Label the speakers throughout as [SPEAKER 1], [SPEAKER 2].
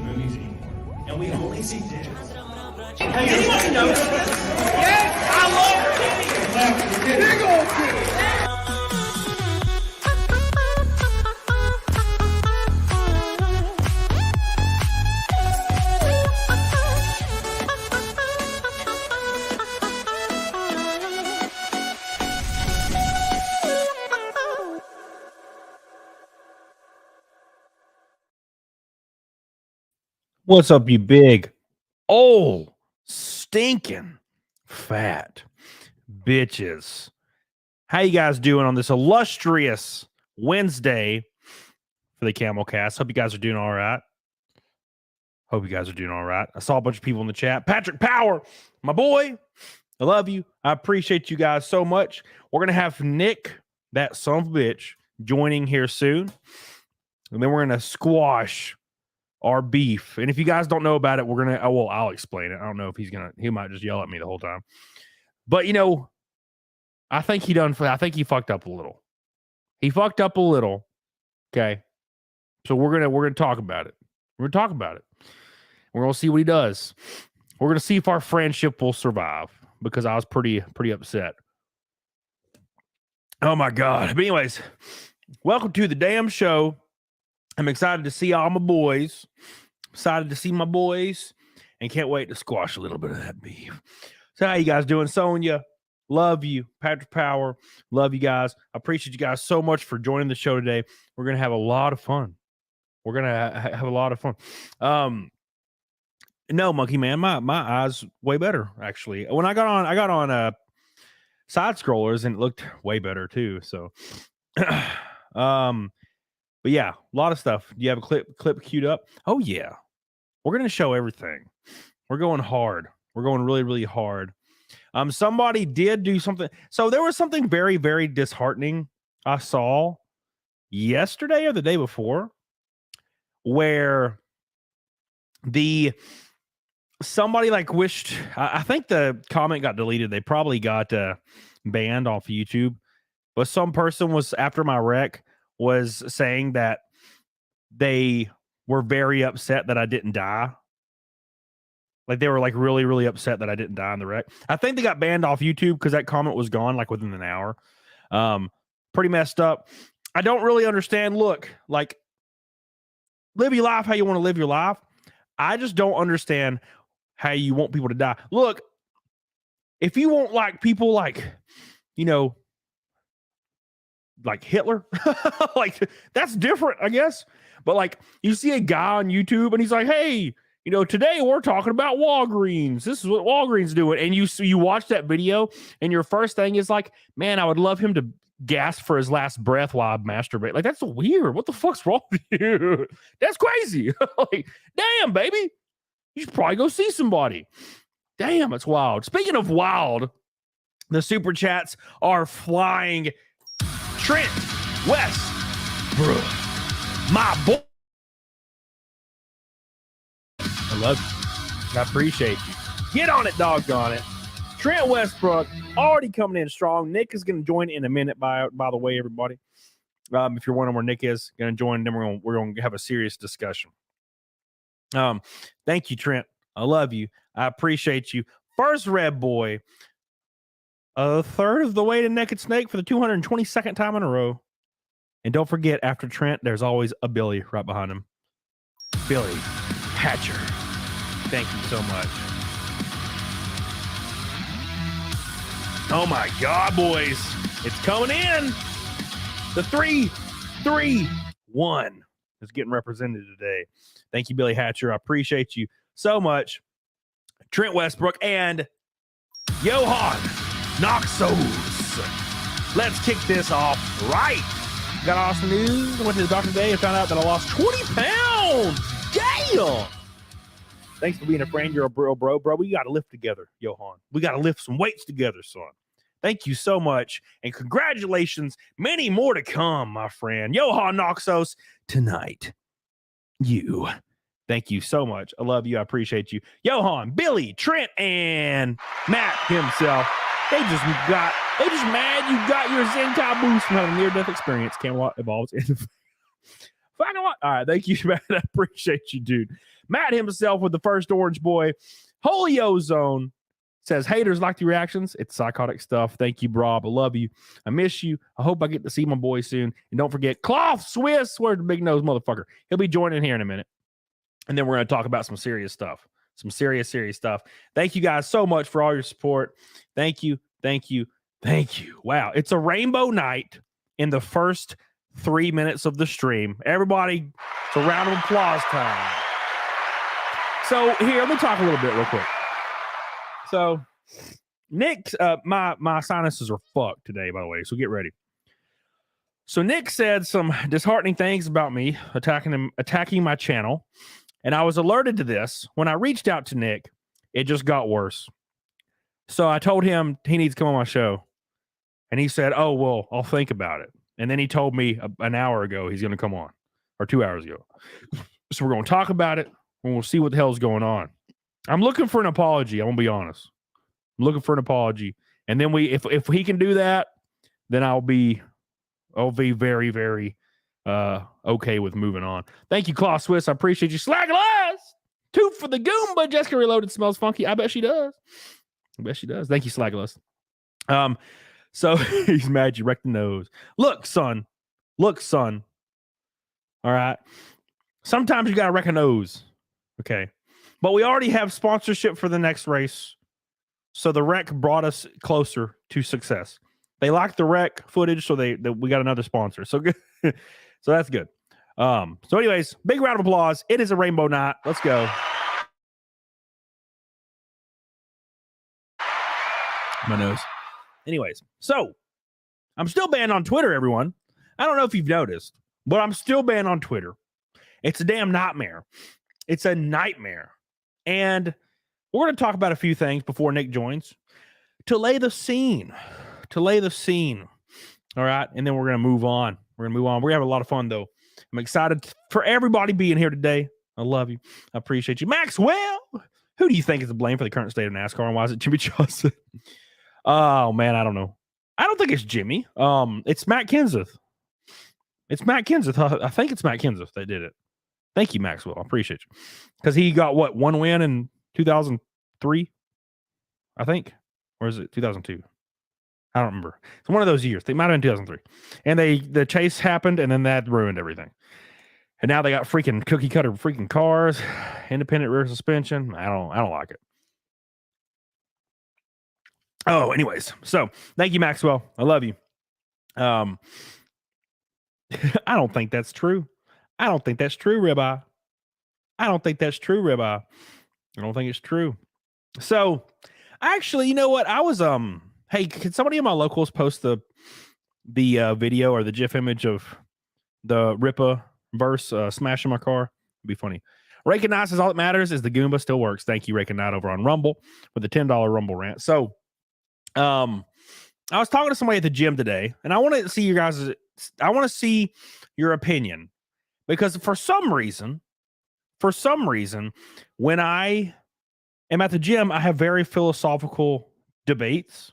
[SPEAKER 1] movies anymore. And we only see dicks. Hey, anyone notice this? Yes, I love it. Big old titties.
[SPEAKER 2] What's up, you big, old, stinking, fat bitches? How you guys doing on this illustrious Wednesday for the CAMELCAST? Hope you guys are doing all right. I saw a bunch of people in the chat. Patrick Power, my boy, I love you. I appreciate you guys so much. We're going to have Nick, that son of a bitch, joining here soon. And then we're going to squash our beef. And if you guys don't know about it, we're gonna I'll explain it. I don't know if he might just yell at me the whole time. But I think he fucked up a little. Okay. So we're gonna talk about it. We're gonna see what he does. We're gonna see if our friendship will survive, because I was pretty upset. Oh my God. But anyways, welcome to the damn show. I'm excited to see all my boys. And can't wait to squash a little bit of that beef. So how you guys doing? Sonia, love you. Patrick Power, love you guys. I appreciate you guys so much for joining the show today. We're going to have a lot of fun. No, Monkey Man, my eyes way better, actually. When I got on side scrollers, and it looked way better too. So but yeah, a lot of stuff. Do you have a clip queued up? Oh yeah. We're going to show everything. We're going hard. We're going really, really hard. Somebody did do something. So there was something very, very disheartening I saw yesterday or the day before, where somebody wished, I think the comment got deleted. They probably got banned off YouTube, but some person was after my rec was saying that they were very upset that I didn't die. Like, they were really, really upset that I didn't die in the wreck. I think they got banned off YouTube because that comment was gone within an hour. Pretty messed up. I don't really understand. Look, live your life how you want to live your life. I just don't understand how you want people to die. Look, if you want people like Hitler, that's different, I guess. But you see a guy on YouTube and he's like, hey, today we're talking about Walgreens. This is what Walgreens doing. And you watch that video and your first thing is man, I would love him to gasp for his last breath while I masturbate. That's weird. What the fuck's wrong with you? That's crazy. Damn, baby. You should probably go see somebody. Damn, it's wild. Speaking of wild, the super chats are flying. Trent West, my boy. I love you. I appreciate you. Get on it, doggone it. Trent Westbrook already coming in strong. Nick is going to join in a minute. By the way, everybody, if you're wondering where Nick is, going to join. Then we're going to have a serious discussion. Thank you, Trent. I love you. I appreciate you. First Red Boy. A third of the way to Naked Snake for the 222nd time in a row. And don't forget, after Trent, there's always a Billy right behind him. Billy Hatcher. Thank you so much. Oh my God, boys. It's coming in. The 3-3-1 is getting represented today. Thank you, Billy Hatcher. I appreciate you so much. Trent Westbrook and Johan Noxos. Let's kick this off right. Got awesome news. I went to the doctor today and found out that I lost 20 pounds. Damn. Thanks for being a friend. You're a bro. We got to lift together, Johan. We got to lift some weights together, son. Thank you so much. And congratulations. Many more to come, my friend. Johan Noxos tonight. Thank you so much. I love you. I appreciate you. Johan, Billy, Trent, and Matt himself. They just mad you got your Zenkai boost from having a near-death experience. Camelot evolves into Fucking what? All right, thank you, man. I appreciate you, dude. Matt himself with the first orange boy. Holy Ozone says, haters like the reactions. It's psychotic stuff. Thank you, Rob. I love you. I miss you. I hope I get to see my boy soon. And don't forget, Cloth Swiss. Where's the big nose motherfucker? He'll be joining here in a minute. And then we're going to talk about some serious stuff. Some serious stuff. Thank you guys so much for all your support. Thank you. Thank you. Thank you. Wow. It's a rainbow night in the first 3 minutes of the stream. Everybody, it's a round of applause time. So here, let me talk a little bit real quick. So Nick, my sinuses are fucked today, by the way, so get ready. So Nick said some disheartening things about me attacking my channel, and I was alerted to this. When I reached out to Nick, it just got worse. So I told him he needs to come on my show, and he said, oh, well, I'll think about it. And then he told me an hour ago he's going to come on, or 2 hours ago. So we're going to talk about it, and we'll see what the hell's going on. I'm looking for an apology. I'm going to be honest. I'm looking for an apology. And then if he can do that, then I'll be very, very okay with moving on. Thank you, Claw Swiss. I appreciate you. Slag lies. 2 for the Goomba. Jessica Reloaded smells funky. I bet she does. Thank you, Slag lies. So he's mad you wrecked the nose. Look, son. All right. Sometimes you got to wreck a nose. Okay. But we already have sponsorship for the next race. So the rec brought us closer to success. They liked the rec footage, so we got another sponsor. So good. So that's good. So anyways, big round of applause. It is a rainbow night. Let's go. My nose. Anyways, so I'm still banned on Twitter, everyone. I don't know if you've noticed, but I'm still banned on Twitter. It's a damn nightmare. It's a nightmare. And we're going to talk about a few things before Nick joins to lay the scene. All right. And then we're going to move on. We're going to have a lot of fun, though. I'm excited for everybody being here today. I love you. I appreciate you. Maxwell, who do you think is to blame for the current state of NASCAR, and why is it Jimmy Johnson? Oh, man, I don't know. I don't think it's Jimmy. It's Matt Kenseth. I think it's Matt Kenseth that did it. Thank you, Maxwell. I appreciate you. Because he got, one win in 2003, I think? Or is it 2002? I don't remember. It's one of those years. They might have been 2003. And the chase happened, and then that ruined everything. And now they got freaking cookie cutter freaking cars, independent rear suspension. I don't like it. Oh, anyways. So thank you, Maxwell. I love you. I don't think that's true. I don't think it's true. So actually, you know what? I was hey, can somebody in my locals post the video or the GIF image of the Rippa verse smashing my car? It'd be funny. Reiki says all that matters is the Goomba still works. Thank you, Reiki Knight, over on Rumble with the $10 Rumble rant. So I was talking to somebody at the gym today, and I want to see your opinion, because for some reason, when I am at the gym, I have very philosophical debates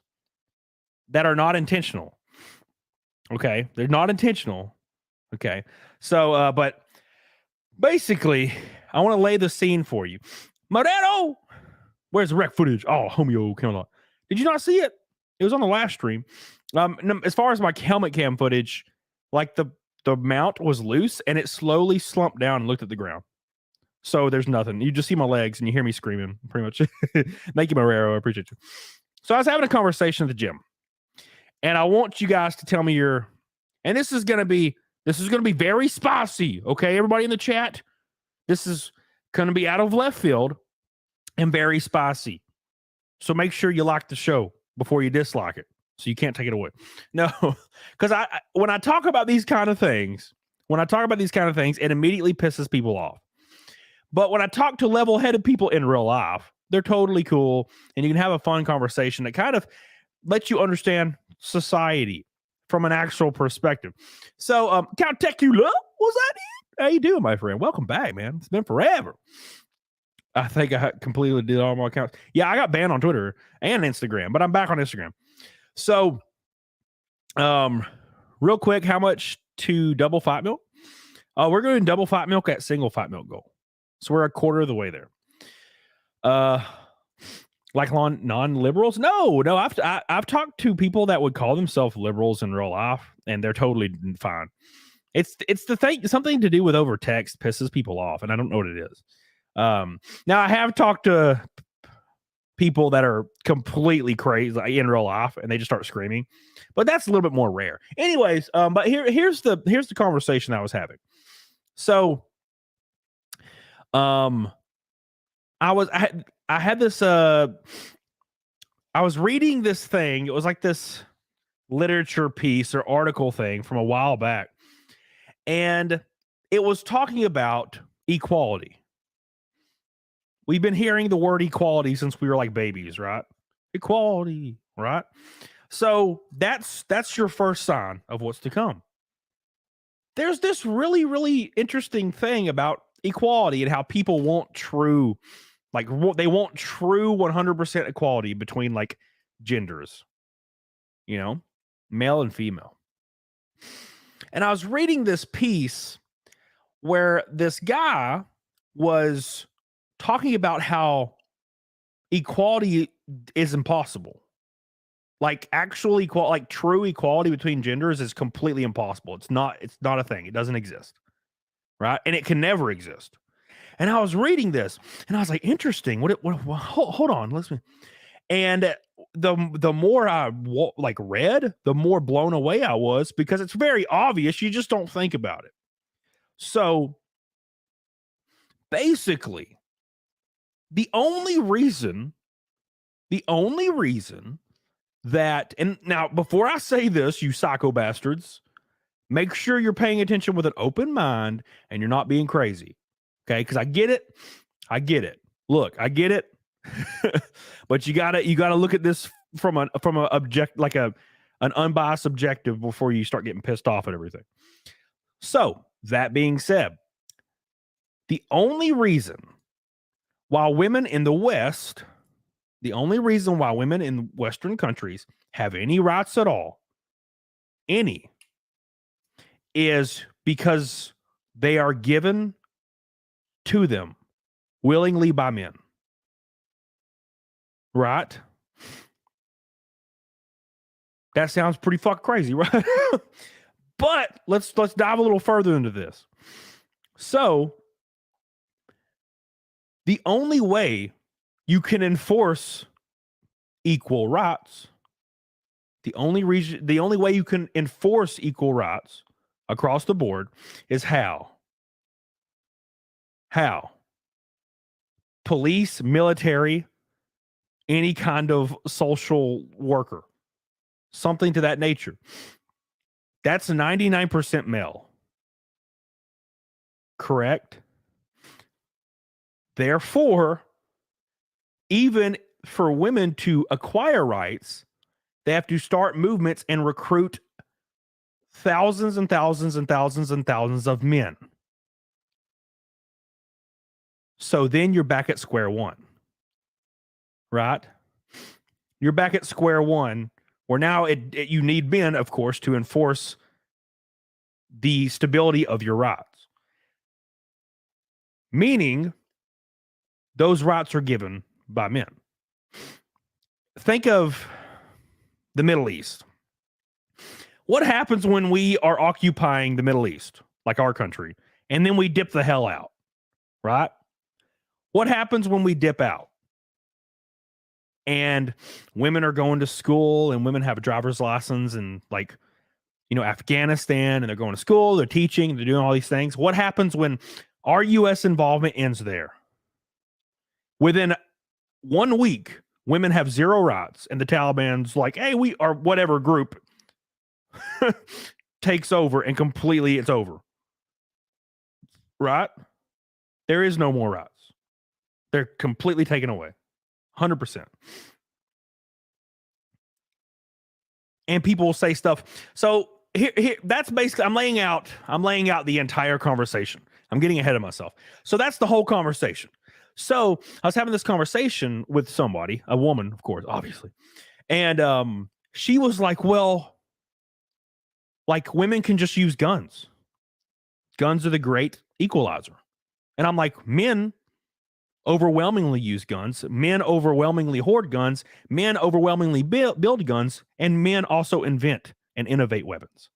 [SPEAKER 2] that are not intentional. Okay. They're not intentional. Okay. So, but basically, I want to lay the scene for you. Moreno, where's the wreck footage? Oh, homeo Camelot. Did you not see it? It was on the last stream. As far as my helmet cam footage, like the mount was loose and it slowly slumped down and looked at the ground. So there's nothing. You just see my legs and you hear me screaming pretty much. Thank you, Marrero. I appreciate you. So I was having a conversation at the gym, and I want you guys to tell me and this is going to be very spicy. Okay. Everybody in the chat, this is going to be out of left field and very spicy. So make sure you like the show before you dislike it, so you can't take it away. No, because when I talk about these kind of things, it immediately pisses people off. But when I talk to level-headed people in real life, they're totally cool, and you can have a fun conversation that kind of lets you understand society from an actual perspective. So, Count Techula, was that it? How you doing, my friend? Welcome back, man. It's been forever. I think I completely did all my accounts. Yeah, I got banned on Twitter and Instagram, but I'm back on Instagram. So, real quick, how much to double 5 mil? Oh, we're going double fat milk at single fat milk goal. So we're a quarter of the way there. Like non-liberals? No. I've talked to people that would call themselves liberals in real life, and they're totally fine. It's the thing, something to do with over text pisses people off, and I don't know what it is. Now I have talked to people that are completely crazy in real life, and they just start screaming, but that's a little bit more rare. Anyways, but here's the conversation I was having. So, I had this I was reading this thing. It was like this literature piece or article thing from a while back, and it was talking about equality. We've been hearing the word equality since we were like babies, right? Equality, right? So that's your first sign of what's to come. There's this really, really interesting thing about equality and how people want true, like they want true 100% equality between like genders, you know, male and female. And I was reading this piece where this guy was talking about how equality is impossible. Like actual equal, like true equality between genders is completely impossible. It's not a thing. It doesn't exist. Right? And it can never exist. And I was reading this and I was like, interesting. Hold on, listen. And the more I read, the more blown away I was, because it's very obvious. You just don't think about it. So basically, the only reason that, and now before I say this, you psycho bastards, make sure you're paying attention with an open mind and you're not being crazy. Okay? Because I get it. Look, I get it. But you gotta look at this from an object, like an unbiased objective, before you start getting pissed off at everything. So that being said, the only reason why women in the West, the only reason why women in Western countries have any rights at all, is because they are given to them willingly by men. Right? That sounds pretty fucking crazy, right? But let's dive a little further into this. So, the only way you can enforce equal rights, the only way you can enforce equal rights across the board is how? Police, military, any kind of social worker, something to that nature. That's 99% male. Correct? Therefore, even for women to acquire rights, they have to start movements and recruit thousands and thousands and thousands and thousands of men. So then you're back at square one. Right? You're back at square one, where now you need men, of course, to enforce the stability of your rights. Meaning, those rights are given by men. Think of the Middle East. What happens when we are occupying the Middle East, like our country, and then we dip the hell out, right? What happens when we dip out? And women are going to school, and women have a driver's license, and like, you know, Afghanistan, and they're going to school, they're teaching, they're doing all these things. What happens when our U.S. involvement ends there? Within 1 week, women have zero rights, and the Taliban's like, hey, we are whatever group takes over, and completely it's over. Right? There is no more rights. They're completely taken away. 100%. And people will say stuff. So here, that's basically, I'm laying out the entire conversation. I'm getting ahead of myself. So that's the whole conversation. So I was having this conversation with somebody, a woman, of course, obviously. And she was like, well, like women can just use guns. Guns are the great equalizer. And I'm like, men overwhelmingly use guns. Men overwhelmingly hoard guns. Men overwhelmingly build guns. And men also invent and innovate weapons.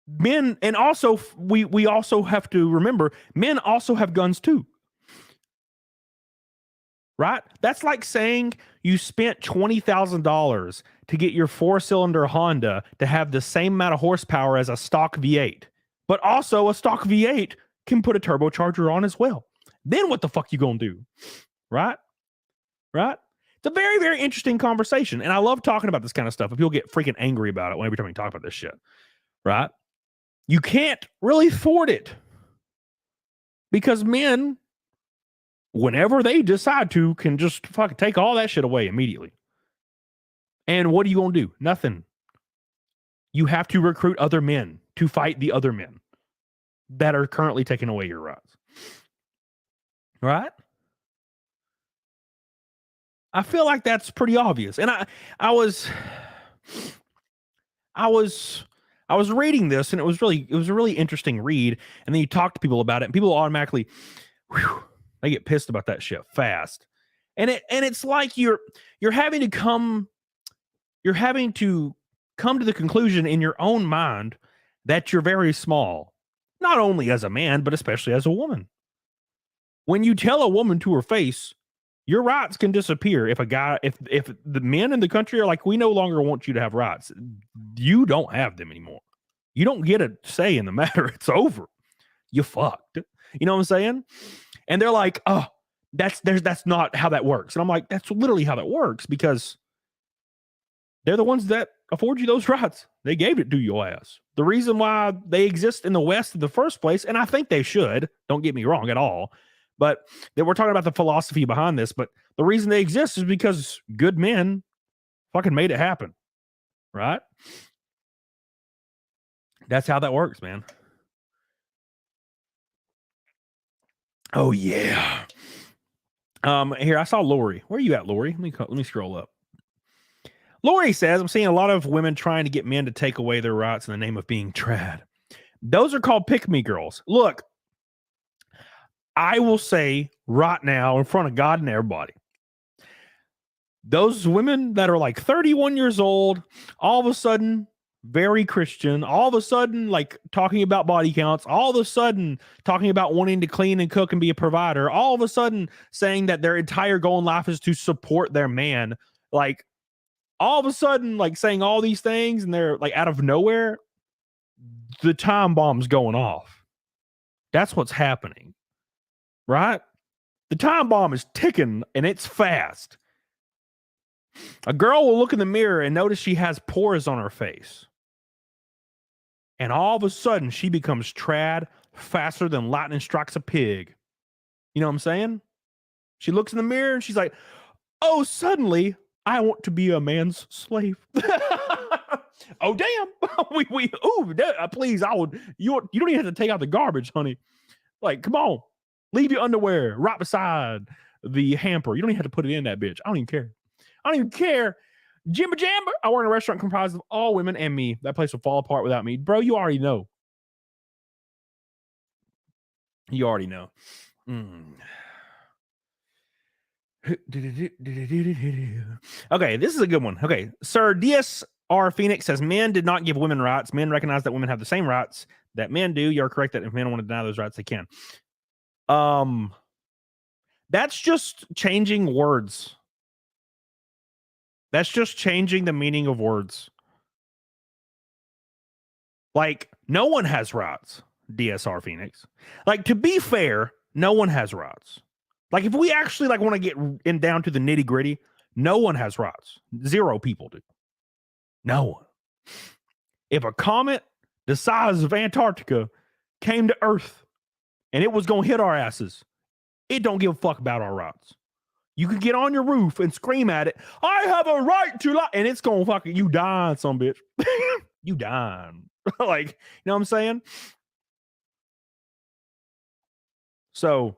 [SPEAKER 2] Men, and also we also have to remember, men also have guns too. Right? That's like saying you spent $20,000 to get your 4-cylinder Honda to have the same amount of horsepower as a stock V8. But also a stock V8 can put a turbocharger on as well. Then what the fuck you gonna do? Right? Right? It's a very, very interesting conversation. And I love talking about this kind of stuff. But people get freaking angry about it every time we talk about this shit. Right? You can't really thwart it. Because men, whenever they decide to, can just fucking take all that shit away immediately. And what are you going to do? Nothing. You have to recruit other men to fight the other men that are currently taking away your rights. Right? I feel like that's pretty obvious. And I was reading this, and it was a really interesting read. And then you talk to people about it, and people automatically, they get pissed about that shit fast. And it's like you're having to come to the conclusion in your own mind that you're very small, not only as a man, but especially as a woman. When you tell a woman to her face, your rights can disappear. If the men in the country are like, we no longer want you to have rights, you don't have them anymore. You don't get a say in the matter. It's over. You fucked. You know what I'm saying? And they're like, oh, that's not how that works. And I'm like, that's literally how that works, because they're the ones that afford you those rights. They gave it to your ass. The reason why they exist in the West in the first place, and I think they should, don't get me wrong at all, but we're talking about the philosophy behind this, but the reason they exist is because good men fucking made it happen. Right? That's how that works, man. Oh, yeah. Here, I saw Lori. Where are you at, Lori? Let me scroll up. Lori says, I'm seeing a lot of women trying to get men to take away their rights in the name of being trad. Those are called pick-me girls. Look, I will say right now in front of God and everybody, those women that are like 31 years old, all of a sudden very Christian, all of a sudden like talking about body counts, all of a sudden talking about wanting to clean and cook and be a provider, all of a sudden saying that their entire goal in life is to support their man, like all of a sudden like saying all these things, and they're like out of nowhere, the time bomb's going off. That's what's happening, right? The time bomb is ticking, and it's fast. A girl will look in the mirror and notice she has pores on her face. And all of a sudden, she becomes trad faster than lightning strikes a pig. You know what I'm saying? She looks in the mirror and she's like, oh, suddenly I want to be a man's slave. Oh, damn. Please, you don't even have to take out the garbage, honey. Like, come on. Leave your underwear right beside the hamper. You don't even have to put it in that bitch. I don't even care. I don't even care. Jimba Jamba. I work in a restaurant comprised of all women and me. That place will fall apart without me. Bro, you already know. You already know. Okay, this is a good one. Okay, Sir DSR Phoenix says, men did not give women rights. Men recognize that women have the same rights that men do. You're correct that if men want to deny those rights, they can. That's just changing words. That's just changing the meaning of words. Like, no one has rights, DSR Phoenix. Like, to be fair, no one has rights. Like, if we actually like want to get down to the nitty gritty, no one has rights. 0 people do. No one. If a comet the size of Antarctica came to Earth and it was going to hit our asses, it don't give a fuck about our rights. You can get on your roof and scream at it, I have a right to life, and it's going to fucking, you dying, some bitch. You dying. Like, you know what I'm saying? So,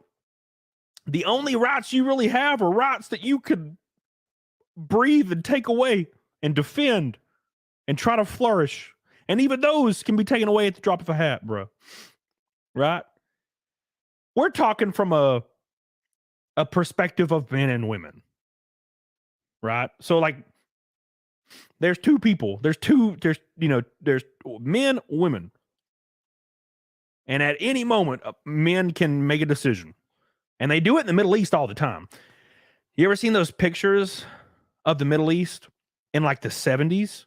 [SPEAKER 2] the only rights you really have are rights that you could breathe and take away and defend. and try to flourish. And even those can be taken away at the drop of a hat, bro. Right? We're talking from a perspective of men and women. Right? So like there's two people. There's men, women. And at any moment, men can make a decision. And they do it in the Middle East all the time. You ever seen those pictures of the Middle East in like the 70s?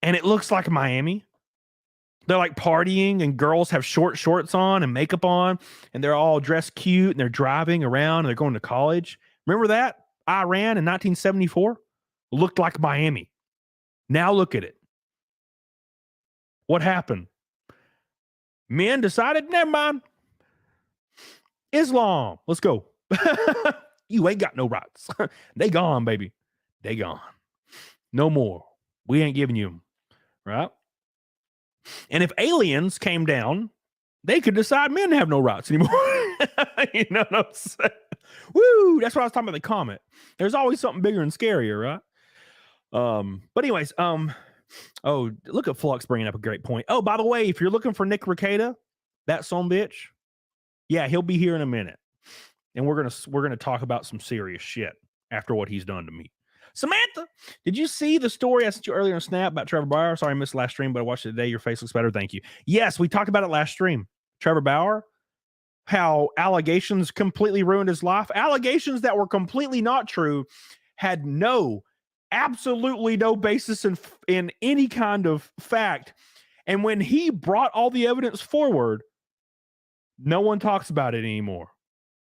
[SPEAKER 2] And it looks like Miami. They're like partying and girls have short shorts on and makeup on. And they're all dressed cute and they're driving around and they're going to college. Remember that? Iran in 1974 looked like Miami. Now look at it. What happened? Men decided, never mind. Islam, let's go. You ain't got no rights. They gone, baby. They gone. No more. We ain't giving you them. Right? And if aliens came down, they could decide men have no rights anymore. You know what I'm saying? Woo! That's what I was talking about the comet. There's always something bigger and scarier, right? But anyways, oh, look at Flux bringing up a great point. Oh, by the way, if you're looking for Nick REKIETA, that son bitch, yeah, he'll be here in a minute. And we're gonna talk about some serious shit after what he's done to me. Samantha, did you see the story I sent you earlier on Snap about Trevor Bauer? Sorry, I missed last stream, but I watched it today. Your face looks better. Thank you. Yes, we talked about it last stream. Trevor Bauer, how allegations completely ruined his life. Allegations that were completely not true, had absolutely no basis in any kind of fact. And when he brought all the evidence forward, no one talks about it anymore.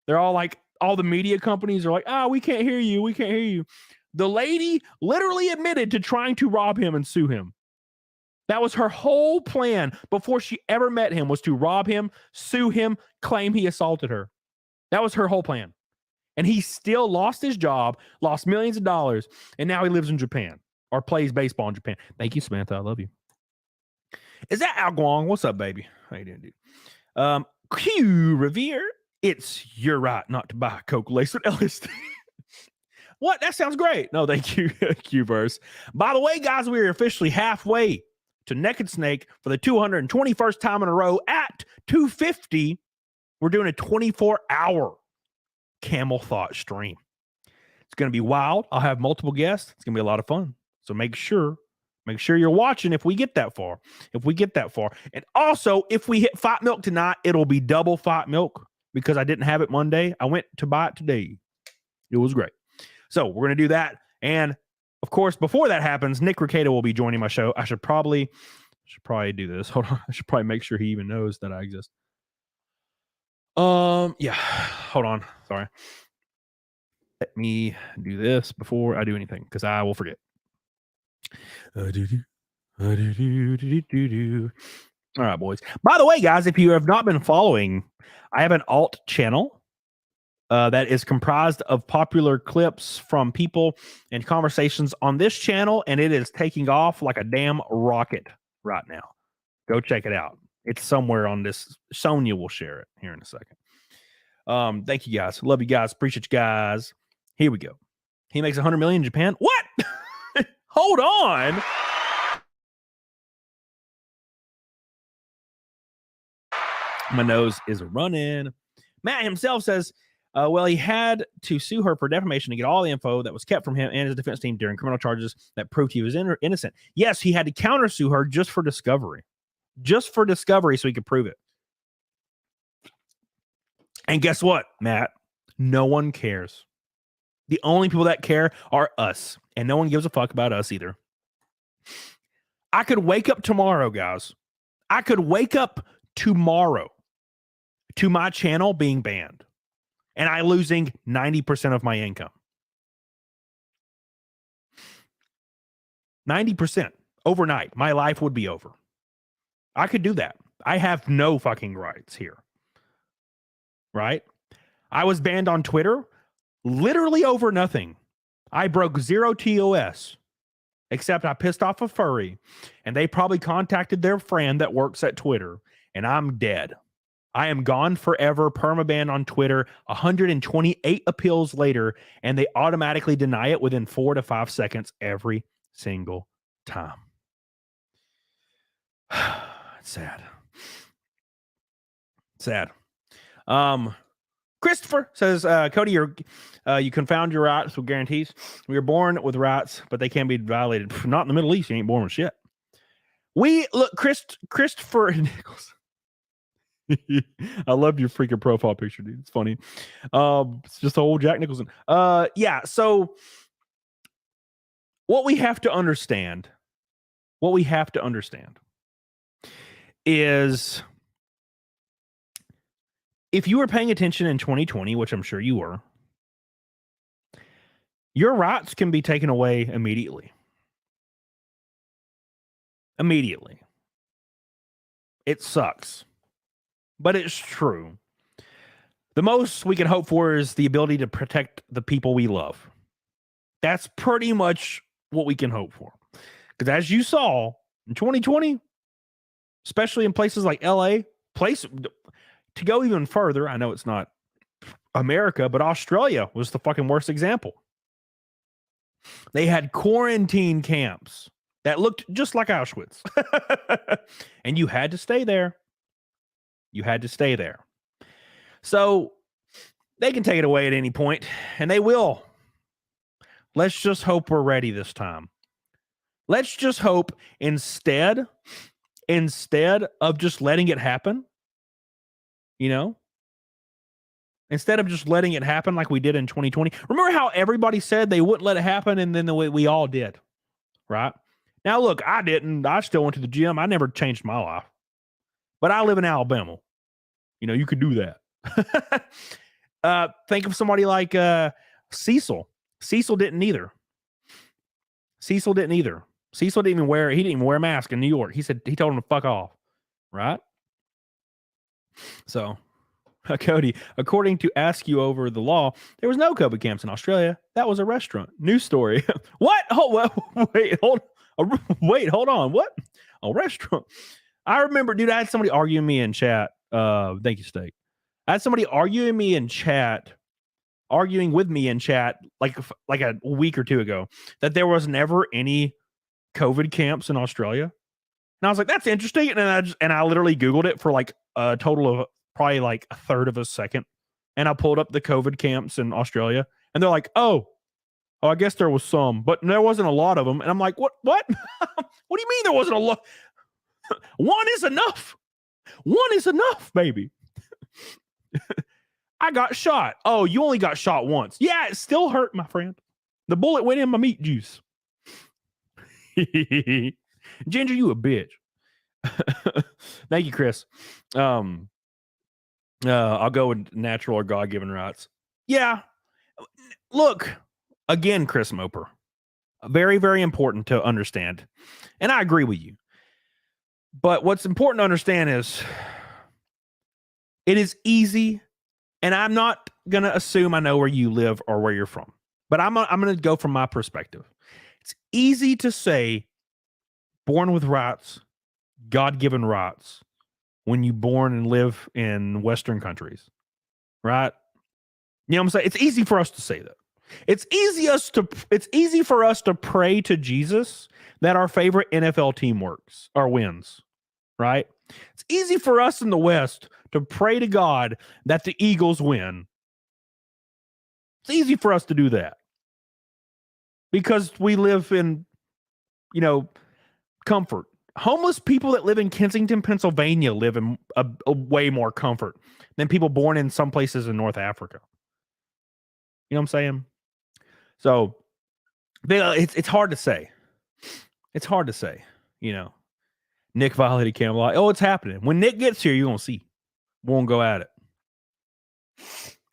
[SPEAKER 2] They're all like, all the media companies are like, we can't hear you. We can't hear you. The lady literally admitted to trying to rob him and sue him. That was her whole plan before she ever met him, was to rob him, sue him, claim he assaulted her. That was her whole plan. And he still lost his job, lost millions of dollars, and now he lives in Japan or plays baseball in Japan. Thank you, Samantha. I love you. Is that Al Guang? What's up, baby? How you doing, dude? Q Revere. It's your right not to buy Coke laced with LSD. What? That sounds great. No, thank you, Q-verse. By the way, guys, we are officially halfway to Naked Snake for the 221st time in a row at 250. We're doing a 24-hour Camel Thought stream. It's going to be wild. I'll have multiple guests. It's going to be a lot of fun. So make sure you're watching if we get that far. And also, if we hit Fight Milk tonight, it'll be double Fight Milk because I didn't have it Monday. I went to buy it today. It was great. So we're going to do that. And of course, before that happens, Nick REKIETA will be joining my show. I should probably do this. Hold on. I should probably make sure he even knows that I exist. Yeah. Hold on. Sorry. Let me do this before I do anything because I will forget. All right, boys. By the way, guys, if you have not been following, I have an alt channel that is comprised of popular clips from people and conversations on this channel, and it is taking off like a damn rocket right now. Go check it out. It's somewhere on this. Sonia will share it here in a second. Thank you, guys. Love you guys. Appreciate you guys. Here we go. He makes 100 million in Japan. What? Hold on. My nose is running. Matt himself says, well, he had to sue her for defamation to get all the info that was kept from him and his defense team during criminal charges that proved he was innocent. Yes, he had to countersue her just for discovery. Just for discovery so he could prove it. And guess what, Matt? No one cares. The only people that care are us. And no one gives a fuck about us either. I could wake up tomorrow, guys. I could wake up tomorrow to my channel being banned. And I losing 90% of my income. 90% overnight. My life would be over. I could do that. I have no fucking rights here. Right? I was banned on Twitter literally over nothing. I broke 0 TOS. Except I pissed off a furry. And they probably contacted their friend that works at Twitter. And I'm dead. I am gone forever, permaban on Twitter, 128 appeals later, and they automatically deny it within 4 to 5 seconds every single time. It's sad. Sad. Christopher says, Cody, you confound your rights with guarantees. We are born with rights, but they can be violated. Not in the Middle East. You ain't born with shit. Christopher Nichols. I loved your freaking profile picture, dude. It's funny. It's just old Jack Nicholson. Yeah. So what we have to understand is, if you were paying attention in 2020, which I'm sure you were, your rights can be taken away immediately. Immediately. It sucks, but it's true. The most we can hope for is the ability to protect the people we love. That's pretty much what we can hope for. Because as you saw in 2020, especially in places like LA, to go even further, I know it's not America, but Australia was the fucking worst example. They had quarantine camps that looked just like Auschwitz. And you had to stay there. So they can take it away at any point, and they will. Let's just hope we're ready this time. Let's just hope instead of just letting it happen, instead of just letting it happen like we did in 2020. Remember how everybody said they wouldn't let it happen, and then we all did, right? Now, look, I didn't. I still went to the gym. I never changed my life. But I live in Alabama. You could do that. Think of somebody like Cecil. Cecil didn't either. Cecil didn't even wear a mask in New York. He told him to fuck off, right? So, Cody, according to Ask You Over the Law, there was no COVID camps in Australia. That was a restaurant. News story. What? Wait, hold on. What? A restaurant. I remember, dude, I had somebody arguing me in chat. Thank you, Steak. I had somebody arguing with me in chat like a week or two ago that there was never any COVID camps in Australia. And I was like, that's interesting. And I literally Googled it for like a total of probably like a third of a second. And I pulled up the COVID camps in Australia, and they're like, oh, I guess there was some, but there wasn't a lot of them. And I'm like, what? What do you mean there wasn't a lot? One is enough. Baby. I got shot. Oh, you only got shot once. Yeah, it still hurt, my friend. The bullet went in my meat juice. Ginger, you a bitch. Thank you, Chris. I'll go with natural or God-given rights. Yeah. Look, again, Chris Moper. Very, very important to understand. And I agree with you. But what's important to understand is it is easy, and I'm not going to assume I know where you live or where you're from, but I'm going to go from my perspective. It's easy to say born with rights, God-given rights, when you born and live in Western countries, right? You know what I'm saying? It's easy for us to say that. It's easy for us to pray to Jesus that our favorite NFL team works or wins, right? It's easy for us in the West to pray to God that the Eagles win. It's easy for us to do that because we live in, comfort. Homeless people that live in Kensington, Pennsylvania live in a way more comfort than people born in some places in North Africa. You know what I'm saying? So it's hard to say. It's hard to say, Nick violated Camelot. Oh, it's happening. When Nick gets here, you're going to see. We're going to go at it.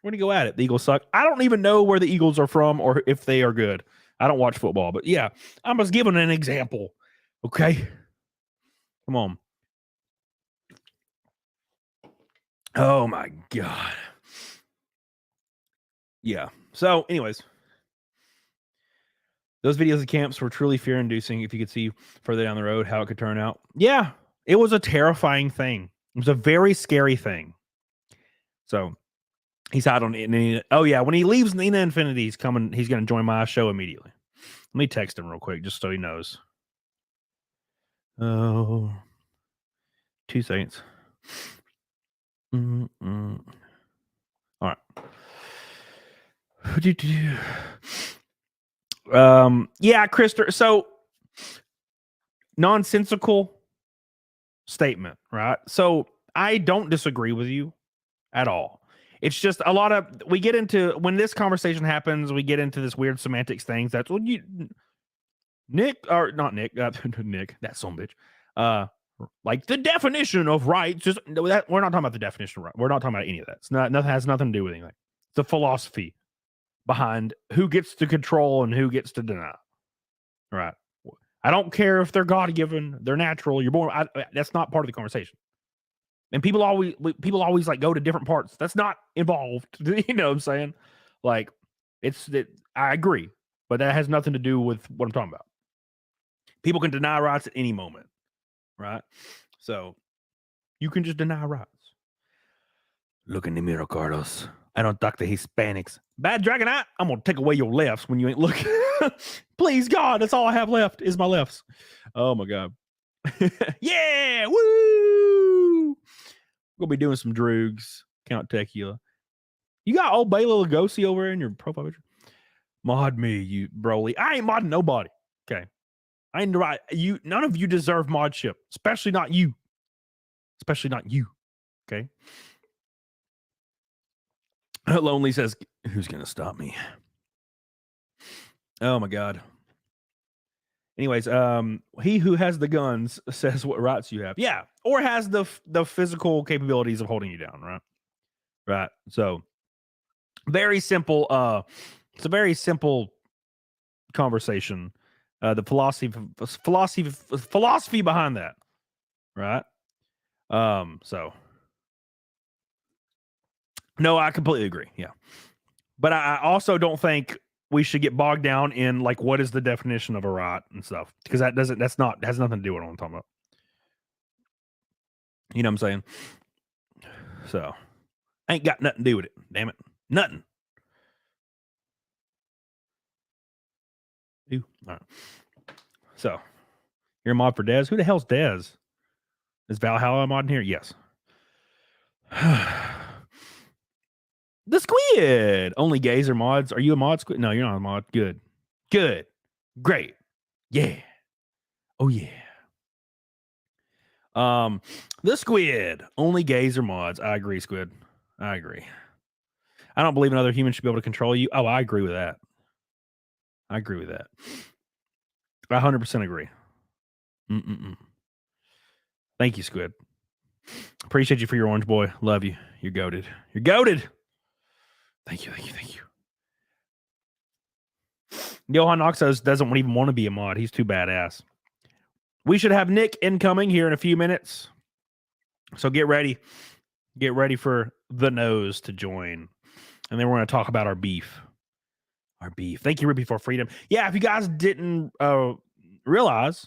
[SPEAKER 2] We're going to go at it. The Eagles suck. I don't even know where the Eagles are from or if they are good. I don't watch football, but yeah, I'm just giving an example. Okay. Come on. Oh my God. Yeah. So anyways, those videos of camps were truly fear-inducing. If you could see further down the road how it could turn out. Yeah, it was a terrifying thing. It was a very scary thing. So he's out on Nina. Oh yeah, when he leaves Nina Infinity, he's going to join my show immediately. Let me text him real quick just so he knows. Oh, 2 seconds. All right. Yeah, Krister. So nonsensical statement, right? So I don't disagree with you at all. It's just a lot of we get into when this conversation happens, we get into this weird semantics things. That's what you Nick or not Nick, Nick, that son of a bitch. Like the definition of right, just that we're not talking about the definition of right. We're not talking about any of that. It's not nothing has nothing to do with anything. It's the philosophy behind who gets to control and who gets to deny. Right. I don't care if they're God given, they're natural, you're born. That's not part of the conversation. And people always like go to different parts. That's not involved. You know what I'm saying? Like I agree, but that has nothing to do with what I'm talking about. People can deny rights at any moment, right? So you can just deny rights. Look in the mirror, Carlos. I don't talk to Hispanics. Bad Dragonite, I'm gonna take away your lefts when you ain't looking. Please, God, that's all I have left is my lefts. Oh my God. Yeah, woo! We'll be doing some droogs. Count Tequila. You got old Bela Lugosi over in your profile picture? Mod me, you Broly. I ain't modding nobody. Okay. I ain't right. You none of you deserve modship, especially not you. Especially not you. Okay. Lonely says, who's gonna stop me? Oh my God. Anyways, he who has the guns says what rights you have. Yeah, or has the physical capabilities of holding you down, right? Right. So very simple. It's a very simple conversation. The philosophy behind that, right? So no, I completely agree. Yeah, but I also don't think we should get bogged down in like what is the definition of a right and stuff because has nothing to do with what I'm talking about. You know what I'm saying? So ain't got nothing to do with it. Damn it, nothing. Ooh, all right. So you're a mod for Dez. Who the hell's Dez? Is Valhalla a mod in here? Yes. The Squid. Only gays are mods. Are you a mod, Squid? No, you're not a mod. Good. Good. Great. Yeah. Oh yeah. The Squid. Only gays are mods. I agree, Squid. I agree. I don't believe another human should be able to control you. Oh, I agree with that. I agree with that. I 100% agree. Thank you, Squid. Appreciate you for your orange boy. Love you. You're goated. You're goated. Thank you. Johan Noxos doesn't even want to be a mod. He's too badass. We should have Nick incoming here in a few minutes. So get ready. Get ready for the nose to join. And then we're going to talk about our beef. Our beef. Thank you, Rippy, for freedom. Yeah, if you guys didn't realize,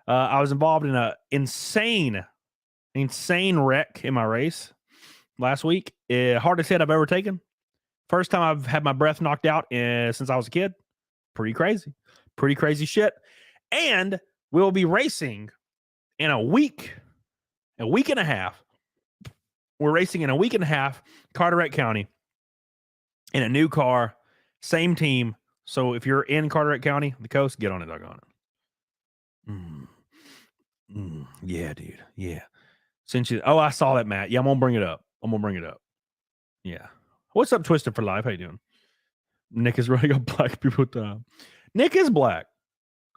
[SPEAKER 2] I was involved in an insane wreck in my race last week. Hardest hit I've ever taken. First time I've had my breath knocked out since I was a kid. Pretty crazy shit. And we'll be racing in a week and a half. We're racing in a week and a half, Carteret County, in a new car, same team. So if you're in Carteret County, the coast, get on it, doggone it. Yeah, dude. Yeah. I saw that, Matt. Yeah, I'm gonna bring it up. Yeah. What's up, Twisted for Life? How you doing? Nick is running up black people time. Nick is black.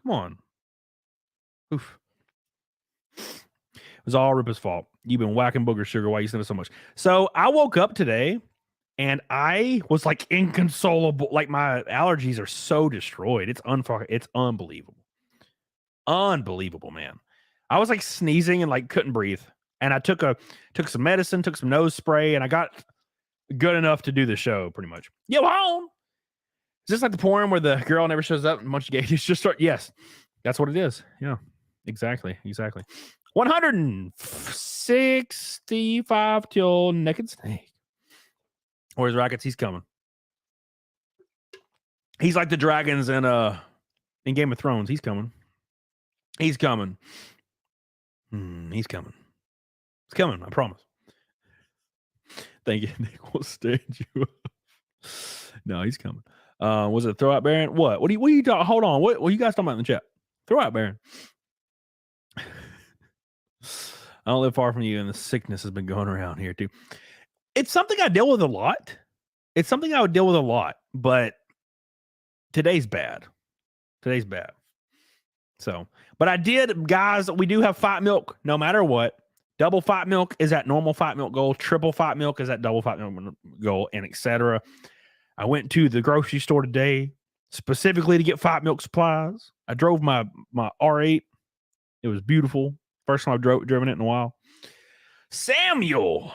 [SPEAKER 2] Come on. Oof. It was all Ripper's fault. You've been whacking booger sugar. Why you sniffing so much? So I woke up today and I was like inconsolable. Like my allergies are so destroyed. It's unbelievable. Unbelievable, man. I was like sneezing and like couldn't breathe. And I took some medicine, took some nose spray, and I got good enough to do the show pretty much. Yo, home. Is this like the porn where the girl never shows up and a bunch of gays just start? Yes, that's what it is. Yeah, exactly. 165 till Naked Snake. Where's Rockets? He's coming. He's like the dragons in Game of Thrones. He's coming. He's coming. He's coming. I promise. Thank you. Nick will stand you up. No, he's coming. Was it throw out Baron? What? What are you talking? Hold on. What you guys talking about in the chat? Throw out Baron. I don't live far from you, and the sickness has been going around here too. It's something I deal with a lot. It's something I would deal with a lot, but today's bad. Today's bad. So, but I did, guys. We do have fight milk, no matter what. Double fight milk is at normal fight milk goal. Triple fight milk is at double fight milk goal, and etc. I went to the grocery store today specifically to get fight milk supplies. I drove my R8. It was beautiful. First time I've driven it in a while. Samuel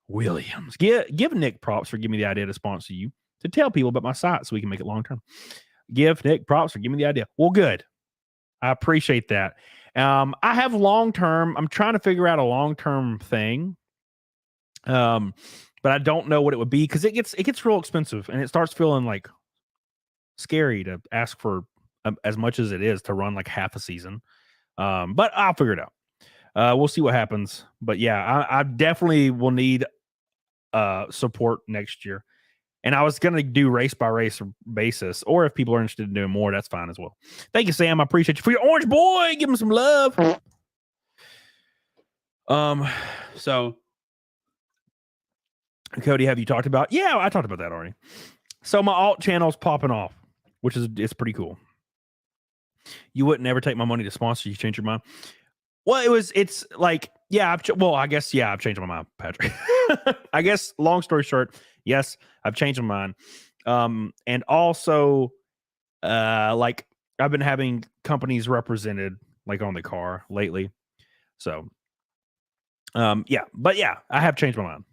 [SPEAKER 2] Williams. Give Nick props for giving me the idea to sponsor you, to tell people about my site so we can make it long term. Give Nick props for giving me the idea. Well, good. I appreciate that. I have long term. I'm trying to figure out a long term thing. But I don't know what it would be because it gets real expensive and it starts feeling like scary to ask for as much as it is to run like half a season. But I'll figure it out. We'll see what happens. But yeah, I definitely will need support next year. And I was going to do race by race basis, or if people are interested in doing more, that's fine as well. Thank you, Sam. I appreciate you for your orange boy. Give him some love. So Cody, have you talked about? Yeah, I talked about that already. So my alt channel's popping off, which is it's pretty cool. You wouldn't ever take my money to sponsor. You change your mind. Well, it's like, yeah, I guess, yeah, I've changed my mind, Patrick. I guess, long story short, yes, I've changed my mind. And also, like, I've been having companies represented, like, on the car lately. So, yeah, but yeah, I have changed my mind.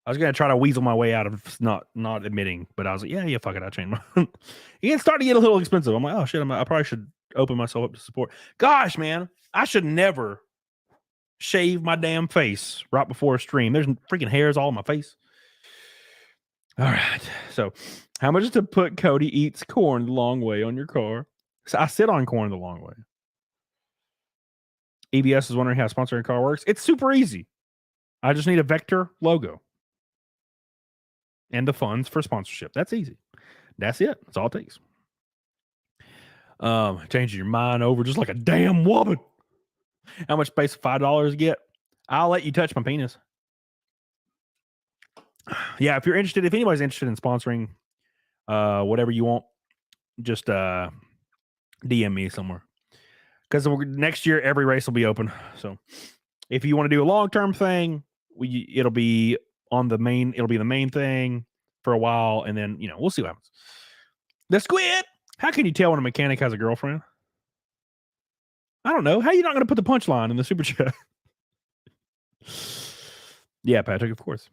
[SPEAKER 2] I was going to try to weasel my way out of not admitting, but I was like, yeah, fuck it, I changed my mind. It's starting to get a little expensive. I'm like, oh, shit, I probably should open myself up to support. Gosh, man, I should never shave my damn face right before a stream. There's freaking hairs all on my face. All right. So how much to put Cody eats corn the long way on your car? So I sit on corn the long way. EBS is wondering how sponsoring a car works. It's super easy. I just need a Vector logo and the funds for sponsorship. That's easy. That's it. That's all it takes. Changing your mind over just like a damn woman. How much space $5 get? I'll let you touch my penis. Yeah, if anybody's interested in sponsoring whatever you want, just DM me somewhere. Because next year every race will be open. So if you want to do a long-term thing, it'll be the main thing for a while, and then we'll see what happens. The squid. How can you tell when a mechanic has a girlfriend? I don't know. How are you not going to put the punchline in the super chat? Yeah, Patrick, of course.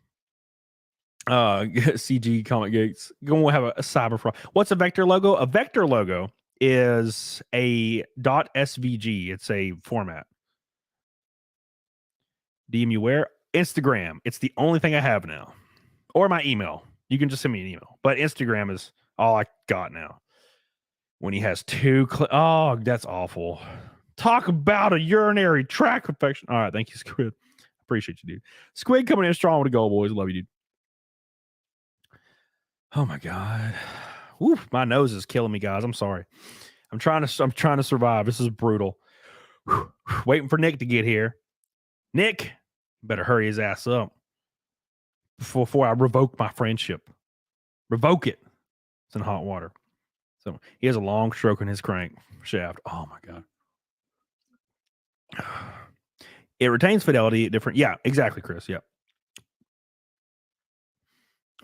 [SPEAKER 2] CG Comic Gates. Going to have a cyber fraud. What's a Vector logo? A Vector logo is a .svg. It's a format. DM you where? Instagram. It's the only thing I have now. Or my email. You can just send me an email. But Instagram is all I got now. When he has two oh, that's awful. Talk about a urinary tract infection. All right, thank you, Squid. Appreciate you, dude. Squid coming in strong with a goal, boys. Love you, dude. Oh my god. Woo, my nose is killing me, guys. I'm sorry. I'm trying to survive. This is brutal. Waiting for Nick to get here. Nick, better hurry his ass up before I revoke my friendship. Revoke it. It's in hot water. So he has a long stroke in his crank shaft. Oh my god. It retains fidelity at different. Yeah, exactly, Chris. Yeah.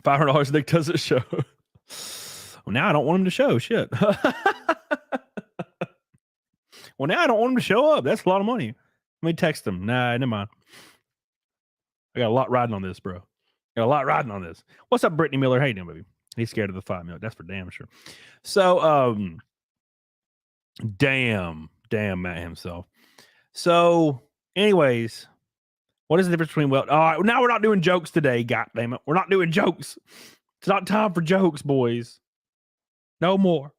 [SPEAKER 2] $500 Nick doesn't show. Well, now I don't want him to show. Shit. Well, now I don't want him to show up. That's a lot of money. Let me text him. Nah, never mind. I got a lot riding on this, bro. What's up, Brittany Miller? How you doing, baby? He's scared of the 5 million. That's for damn sure. So, damn Matt himself. So, anyways, what is the difference between now we're not doing jokes today, god damn it. We're not doing jokes. It's not time for jokes, boys. No more,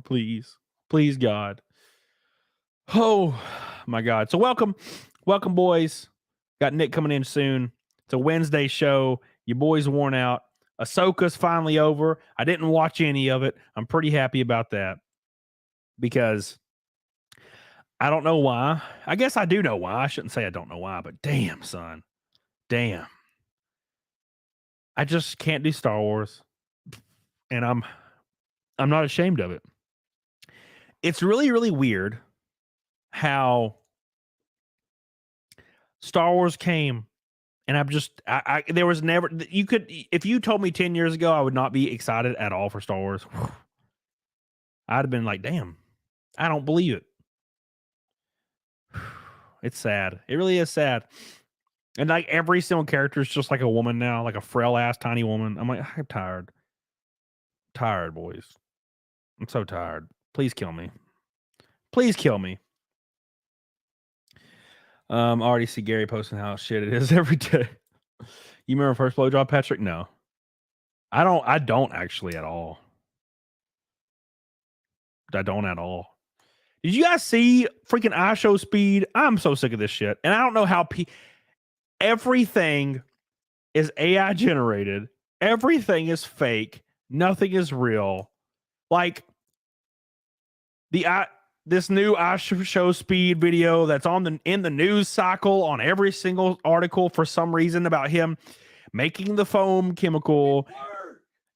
[SPEAKER 2] please. Please, God. Oh my God. So welcome, boys. Got Nick coming in soon. It's a Wednesday show. Your boy's worn out. Ahsoka's finally over. I didn't watch any of it. I'm pretty happy about that because I don't know why. I guess I do know why. I shouldn't say I don't know why, but damn, son. Damn. I just can't do Star Wars. And I'm not ashamed of it. It's really, really weird how Star Wars came, and there was never, you could, if you told me 10 years ago, I would not be excited at all for Star Wars. I'd have been like, damn, I don't believe it. It's sad. It really is sad. And like every single character is just like a woman now, like a frail ass tiny woman. I'm like, I'm tired. Tired, boys. I'm so tired. Please kill me. Please kill me. I already see Gary posting how shit it is every day. You remember first blowjob, Patrick? No. I don't actually at all. I don't at all. Did you guys see freaking iShowSpeed? I'm so sick of this shit. And I don't know how everything is AI generated. Everything is fake. Nothing is real. Like this new iShowSpeed video that's in the news cycle on every single article for some reason about him making the foam chemical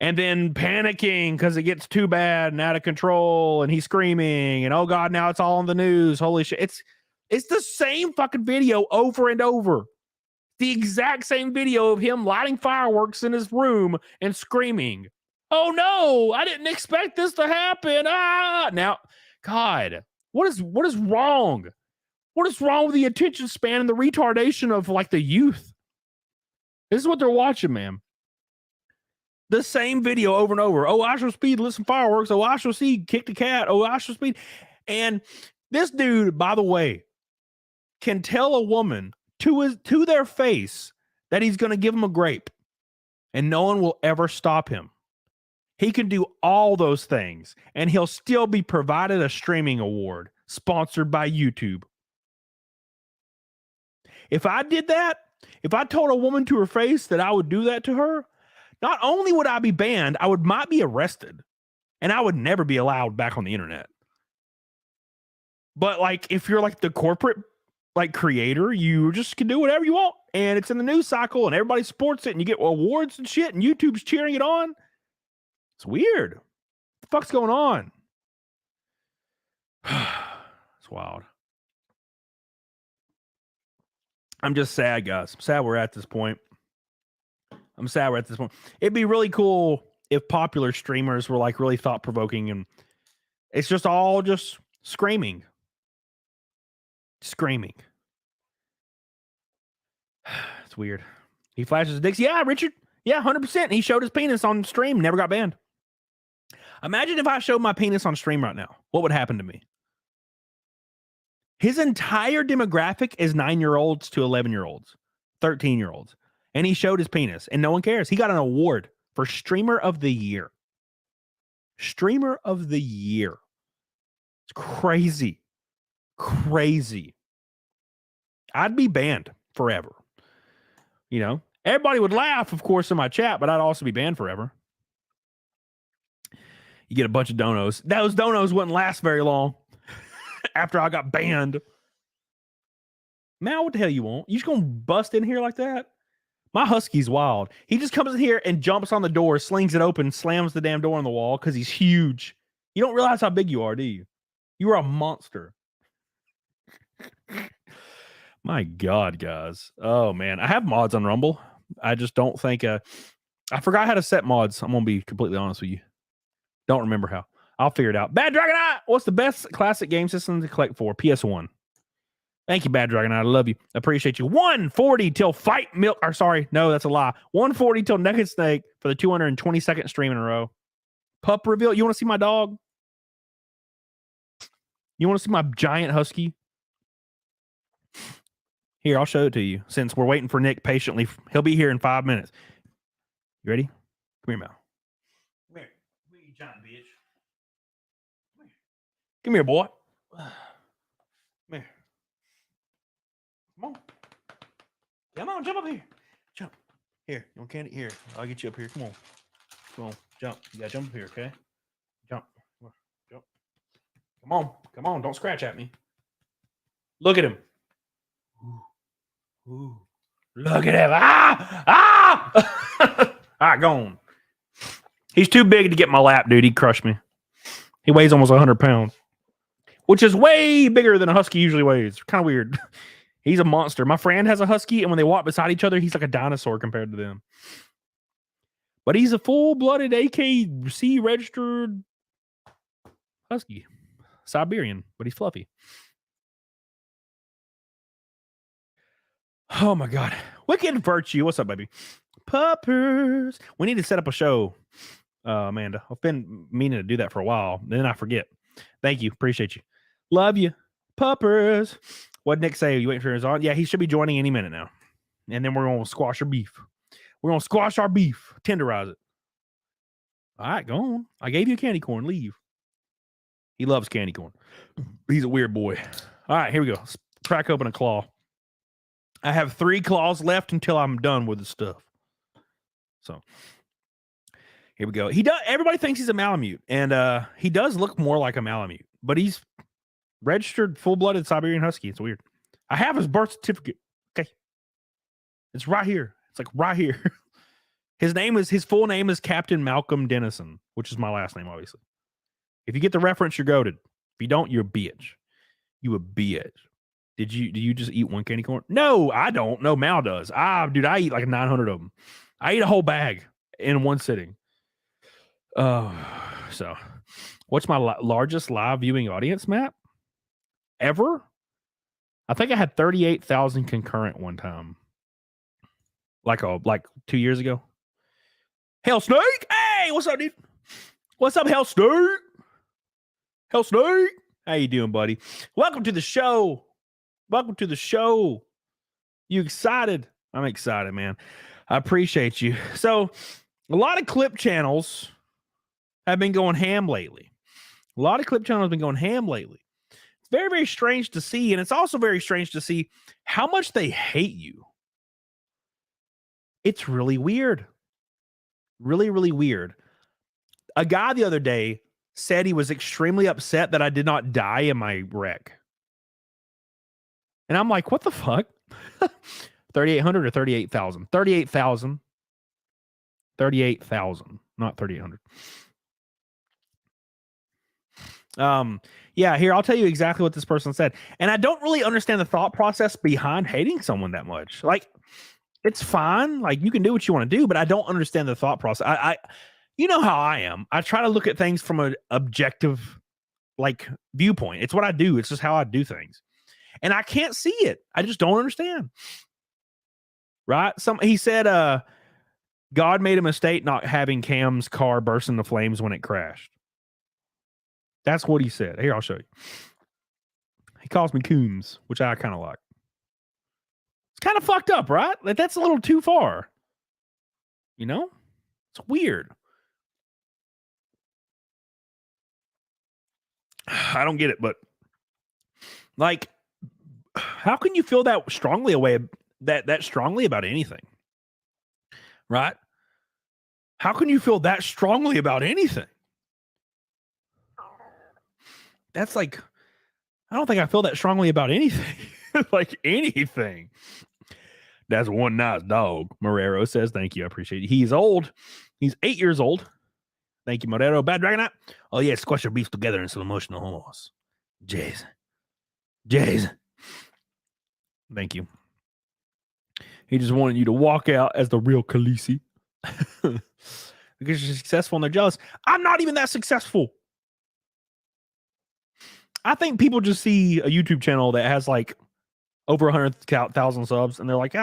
[SPEAKER 2] and then panicking because it gets too bad and out of control and he's screaming and oh God, now it's all on the news. Holy shit. It's the same fucking video over and over. The exact same video of him lighting fireworks in his room and screaming, oh no, I didn't expect this to happen. Now, God, what is wrong? What is wrong with the attention span and the retardation of like the youth? This is what they're watching, man. The same video over and over. Oh, iShowSpeed lit some fireworks. Oh, iShowSpeed kicked a cat. Oh, iShowSpeed. And this dude, by the way, can tell a woman to their face that he's going to give them a grape, and no one will ever stop him. He can do all those things, and he'll still be provided a streaming award sponsored by YouTube. If I did that, if I told a woman to her face that I would do that to her, not only would I be banned, I might be arrested, and I would never be allowed back on the internet. But like, if you're like the corporate like creator, you just can do whatever you want, and it's in the news cycle, and everybody supports it, and you get awards and shit, and YouTube's cheering it on. It's weird. What the fuck's going on? It's wild. I'm just sad, guys. I'm sad we're at this point. It'd be really cool if popular streamers were like really thought provoking, and it's just all just screaming. It's weird. He flashes his dicks. Yeah, Richard. Yeah, 100%. He showed his penis on stream. Never got banned. Imagine if I showed my penis on stream right now. What would happen to me? His entire demographic is 9-year-olds to 11-year-olds, 13-year-olds. And he showed his penis, and no one cares. He got an award for Streamer of the Year. Streamer of the Year. It's crazy. Crazy. I'd be banned forever. You know, everybody would laugh, of course, in my chat, but I'd also be banned forever. You get a bunch of donos. Those donos wouldn't last very long after I got banned. Man, what the hell you want? You just gonna bust in here like that? My husky's wild. He just comes in here and jumps on the door, slings it open, slams the damn door on the wall because he's huge. You don't realize how big you are, do you? You are a monster. My God, guys. Oh, man. I have mods on Rumble. I just don't think... I forgot how to set mods. I'm going to be completely honest with you. Don't remember how. I'll figure it out. Bad Dragon Eye! What's the best classic game system to collect for? PS1. Thank you, Bad Dragon Eye. I love you. Appreciate you. 140 till Fight Milk... Or sorry, no, that's a lie. 140 till Naked Snake for the 222nd stream in a row. Pup reveal. You want to see my dog? You want to see my giant husky? Here, I'll show it to you. Since we're waiting for Nick patiently. He'll be here in 5 minutes. You ready? Come here, Mel. Come here. You giant bitch. Come here, boy. Come on, jump up here. Jump. Here, you want candy? Here, I'll get you up here. Come on. Come on, jump. You gotta jump up here, okay? Jump. Jump. Come on. Come on. Don't scratch at me. Look at him. Ooh. Ooh. Look at him. Ah! Ah! All right, go on. He's too big to get my lap, dude. He'd crush me. He weighs almost 100 pounds, which is way bigger than a husky usually weighs. Kind of weird. He's a monster. My friend has a husky, and when they walk beside each other, he's like a dinosaur compared to them. But he's a full-blooded AKC registered husky. Siberian, but he's fluffy. Oh, my God. Wicked Virtue. What's up, baby? Puppers. We need to set up a show, Amanda. I've been meaning to do that for a while. Then I forget. Thank you. Appreciate you. Love you. Puppers. What'd Nick say? You waiting for his on? Yeah, he should be joining any minute now. And then we're going to squash our beef. We're going to squash our beef. Tenderize it. All right, go on. I gave you a candy corn. Leave. He loves candy corn. He's a weird boy. All right, here we go. Let's crack open a claw. I have 3 claws left until I'm done with the stuff. So here we go. He does. Everybody thinks he's a Malamute, and he does look more like a Malamute, but he's registered full-blooded Siberian Husky. It's weird. I have his birth certificate. Okay, it's right here. It's like right here. His full name is Captain Malcolm Dennison, which is my last name, obviously. If you get the reference, you're goated. If you don't, you're a bitch. You a bitch. Do you just eat one candy corn? No, I don't. No, Mal does. Dude, I eat like 900 of them. I eat a whole bag in one sitting. So what's my largest live viewing audience, Matt? Ever? I think I had 38,000 concurrent one time. Like 2 years ago. Hell Snake! Hey, what's up, dude? What's up, Hell Snake? Hell Snake! How you doing, buddy? Welcome to the show. Welcome to the show. You excited? I'm excited, man. I appreciate you. So, a lot of clip channels have been going ham lately. It's very, very strange to see, and it's also very strange to see how much they hate you. It's really weird. Really, really weird. A guy the other day said he was extremely upset that I did not die in my wreck. And I'm like, what the fuck? 3,800 or 38,000? 38,000. 38,000, not 3,800. Yeah, here, I'll tell you exactly what this person said. And I don't really understand the thought process behind hating someone that much. Like, it's fine. Like, you can do what you want to do, but I don't understand the thought process. I you know how I am. I try to look at things from an objective, like, viewpoint. It's what I do. It's just how I do things. And I can't see it. I just don't understand. Right? He said, God made a mistake not having Cam's car burst into flames when it crashed. That's what he said. Here, I'll show you. He calls me Coombs, which I kind of like. It's kind of fucked up, right? Like, that's a little too far. You know? It's weird. I don't get it, but like, how can you feel that strongly about anything? Right? How can you feel that strongly about anything? That's like, I don't think I feel that strongly about anything. Like anything. That's one nice dog. Morero says, thank you. I appreciate it. He's old. He's 8 years old. Thank you, Morero. Bad Dragonite. Oh, yeah. Squash your beefs together in some emotional homos. Jays. Thank you. He just wanted you to walk out as the real Khaleesi. Because you're successful and they're jealous. I'm not even that successful. I think people just see a YouTube channel that has like over 100,000 subs and they're like,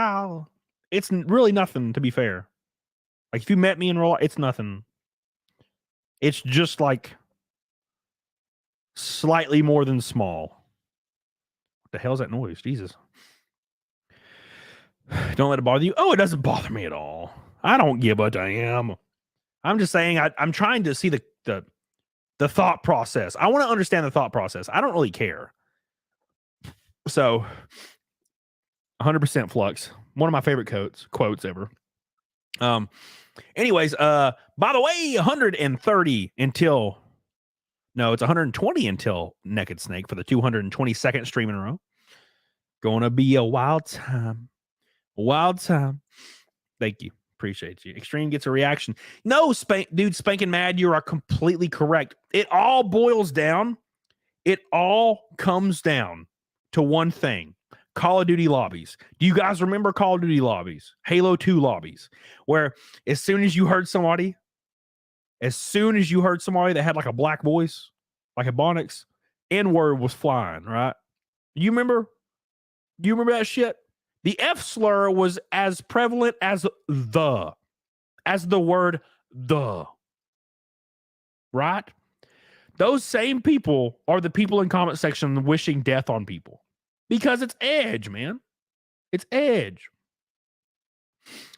[SPEAKER 2] it's really nothing, to be fair. Like, if you met me in real life, it's nothing. It's just like slightly more than small. What the hell is that noise? Jesus. Don't let it bother you. Oh, it doesn't bother me at all. I don't give a damn. I'm just saying I'm trying to see the thought process. I want to understand the thought process. I don't really care. So 100% Flux. One of my favorite quotes ever. Anyways, by the way, 130 until it's 120 until Naked Snake for the 222nd stream in a row. Gonna be a wild time. Wild time. Thank you. Appreciate you. Extreme gets a reaction. No, dude, Spanking Mad, you are completely correct. It all boils down. It all comes down to one thing. Call of Duty lobbies. Do you guys remember Call of Duty lobbies? Halo 2 lobbies, where as soon as you heard somebody that had like a black voice, like a Bonix, N-word was flying, right? You remember that shit? The F slur was as prevalent as the word the, right? Those same people are the people in comment section wishing death on people because it's edge, man. It's edge.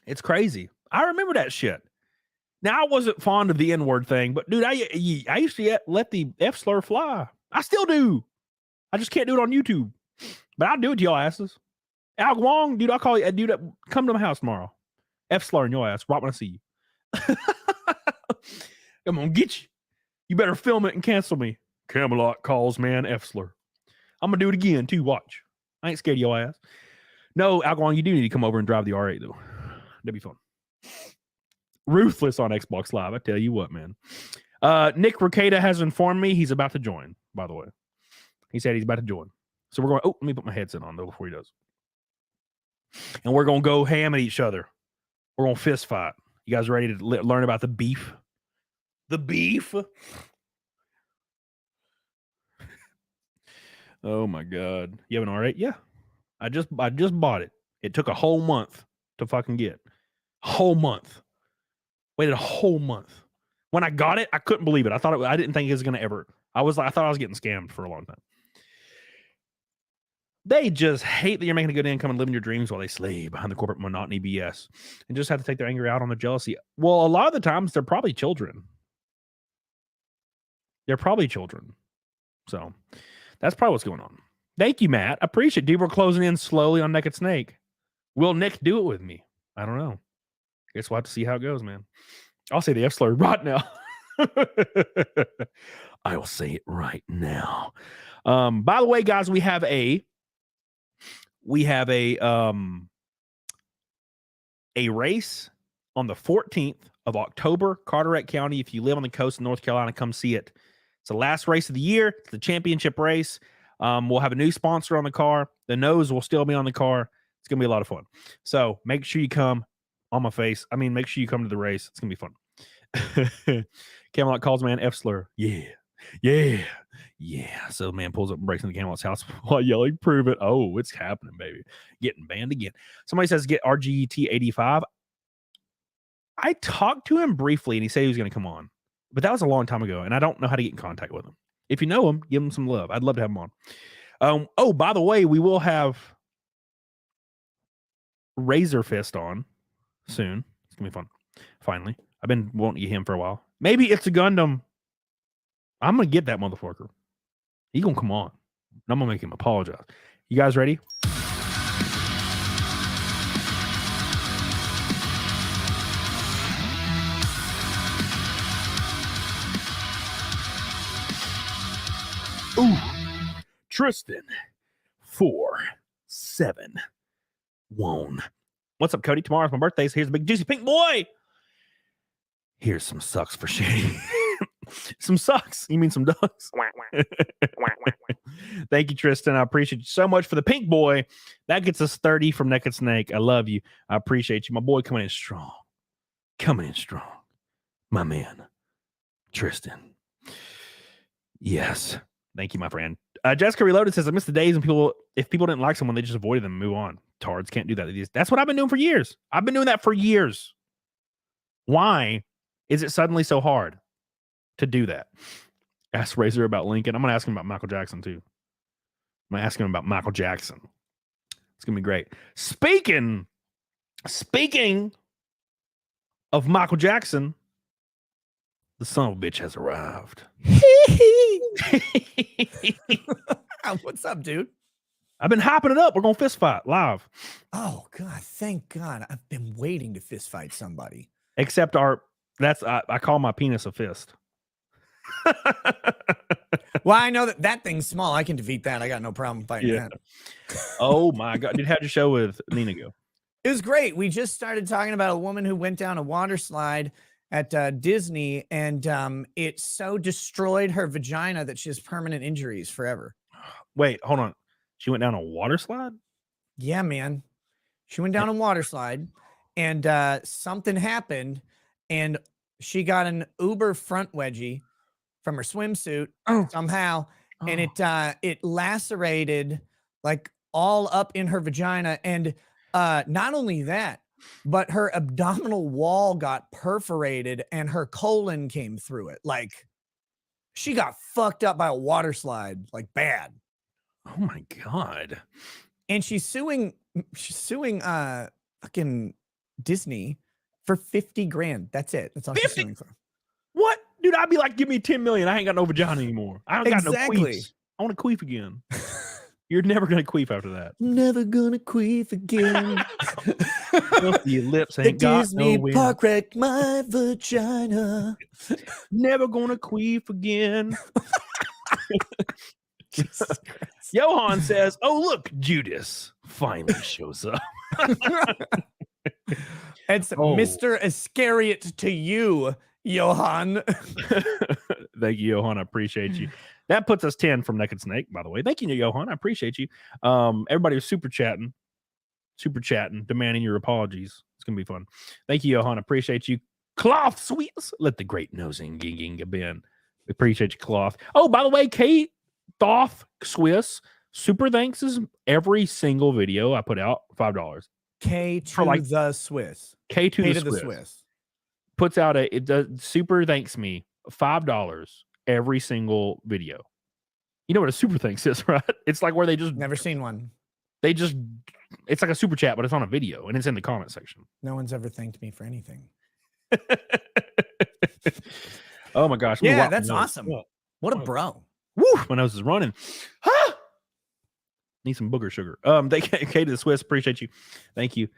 [SPEAKER 2] It's crazy. I remember that shit. Now, I wasn't fond of the N-word thing, but dude, I used to let the F slur fly. I still do. I just can't do it on YouTube, but I'll do it to y'all asses. Al Guang, dude, I'll call you. Dude, come to my house tomorrow. F slur in your ass right when I see you. I'm gonna get you. You better film it and cancel me. Camelot calls man F slur. I'm gonna do it again too. Watch. I ain't scared of your ass. No, Al Guang, you do need to come over and drive the R8 though. That'd be fun. Ruthless on Xbox Live. I tell you what, man. Nick REKIETA has informed me he's about to join, by the way. He said he's about to join. So we're going, let me put my headset on though before he does. And we're going to go ham at each other. We're going to fist fight. You guys ready to learn about the beef? The beef? Oh my God. You have an R8? Yeah. I just bought it. It took a whole month to fucking get. Whole month. Waited a whole month. When I got it, I couldn't believe it. I didn't think it was going to ever. I thought I was getting scammed for a long time. They just hate that you're making a good income and living your dreams while they slave behind the corporate monotony BS and just have to take their anger out on the jealousy. Well, a lot of the times they're probably children. They're probably children. So that's probably what's going on. Thank you, Matt. I appreciate it. Dude, we're closing in slowly on Naked Snake. Will Nick do it with me? I don't know. Guess we'll have to see how it goes, man. I'll say the F slur right now. I will say it right now. By the way, guys, we have a race on the 14th of October, Carteret County. If you live on the coast of North Carolina, come see it. It's the last race of the year. It's the championship race. We'll have a new sponsor on the car. The nose will still be on the car. It's going to be a lot of fun. So make sure you come on my face. I mean, make sure you come to the race. It's going to be fun. Camelot calls man F slur. Yeah. So the man pulls up and breaks into Camelot's house while yelling, prove it. Oh, it's happening, baby. Getting banned again. Somebody says get RGT 85. I talked to him briefly and he said he was going to come on, but that was a long time ago and I don't know how to get in contact with him. If you know him, give him some love. I'd love to have him on. Oh, by the way, we will have Razor Fist on soon. It's going to be fun. Finally. I've been wanting to get him for a while. Maybe it's a Gundam. I'm going to get that motherfucker. He going to come on. I'm going to make him apologize. You guys ready? Ooh. Tristan 471. What's up, Cody? Tomorrow's my birthday, so here's a big juicy pink boy. Here's some sucks for shitty. Some sucks. You mean some ducks? Thank you, Tristan. I appreciate you so much for the pink boy. That gets us 30 from Naked Snake. I love you. I appreciate you. My boy coming in strong. My man, Tristan. Yes. Thank you, my friend. Jessica Reloaded says, I miss the days when if people didn't like someone, they just avoided them and move on. Tards can't do that. That's what I've been doing for years. I've been doing that for years. Why is it suddenly so hard to do that? Ask Razor about Lincoln. I'm going to ask him about Michael Jackson, too. I'm going to ask him about Michael Jackson. It's going to be great. Speaking of Michael Jackson, the son of a bitch has arrived.
[SPEAKER 3] What's up, dude?
[SPEAKER 2] I've been hyping it up. We're gonna fist fight live.
[SPEAKER 3] Oh God, thank God. I've been waiting to fist fight somebody.
[SPEAKER 2] Except I call my penis a fist.
[SPEAKER 3] Well, I know that thing's small. I can defeat that. I got no problem fighting that.
[SPEAKER 2] Oh my God. Dude, how'd your show with Nina go?
[SPEAKER 3] It was great. We just started talking about a woman who went down a water slide at Disney, and it so destroyed her vagina that she has permanent injuries forever.
[SPEAKER 2] Wait, hold on. She went down a water slide?
[SPEAKER 3] Yeah, man. She went down a water slide, and something happened, and she got an Uber front wedgie from her swimsuit somehow, and it lacerated like all up in her vagina, and not only that, but her abdominal wall got perforated and her colon came through it. Like, she got fucked up by a water slide, like bad.
[SPEAKER 2] Oh my God.
[SPEAKER 3] And she's suing fucking Disney for 50 grand. That's it. That's all she's suing for.
[SPEAKER 2] What? Dude, I'd be like, give me 10 million. I ain't got no vagina anymore. I ain't got no queefs. I want to queef again. You're never going to queef after that.
[SPEAKER 3] Never gonna queef again.
[SPEAKER 2] Your lips ain't
[SPEAKER 3] the
[SPEAKER 2] got
[SPEAKER 3] Disney
[SPEAKER 2] no
[SPEAKER 3] park wrecked my vagina.
[SPEAKER 2] Never gonna queef again. Johan says, oh, look, Judas finally shows up.
[SPEAKER 3] It's Mr. Iscariot to you, Johan.
[SPEAKER 2] Thank you, Johan. I appreciate you. That puts us 10 from Naked Snake, by the way. Thank you, Johan. I appreciate you. Everybody was super chatting, demanding your apologies. It's going to be fun. Thank you, Johan. I appreciate you. Cloth Sweets. Let the great nosing ging Ben. Appreciate you, Cloth. Oh, by the way, Kate Thoth Swiss, super thanks is every single video I put out, $5.
[SPEAKER 3] K to the Swiss.
[SPEAKER 2] K to the Swiss. Puts out it does super thanks me $5 every single video. You know what a super thanks is, right? It's like where they just
[SPEAKER 3] never seen one.
[SPEAKER 2] It's like a super chat, but it's on a video and it's in the comment section.
[SPEAKER 3] No one's ever thanked me for anything.
[SPEAKER 2] Oh my gosh.
[SPEAKER 3] Yeah, that's awesome. What a bro.
[SPEAKER 2] Woo, my nose is running. Need some booger sugar. K to the Swiss, appreciate you. Thank you.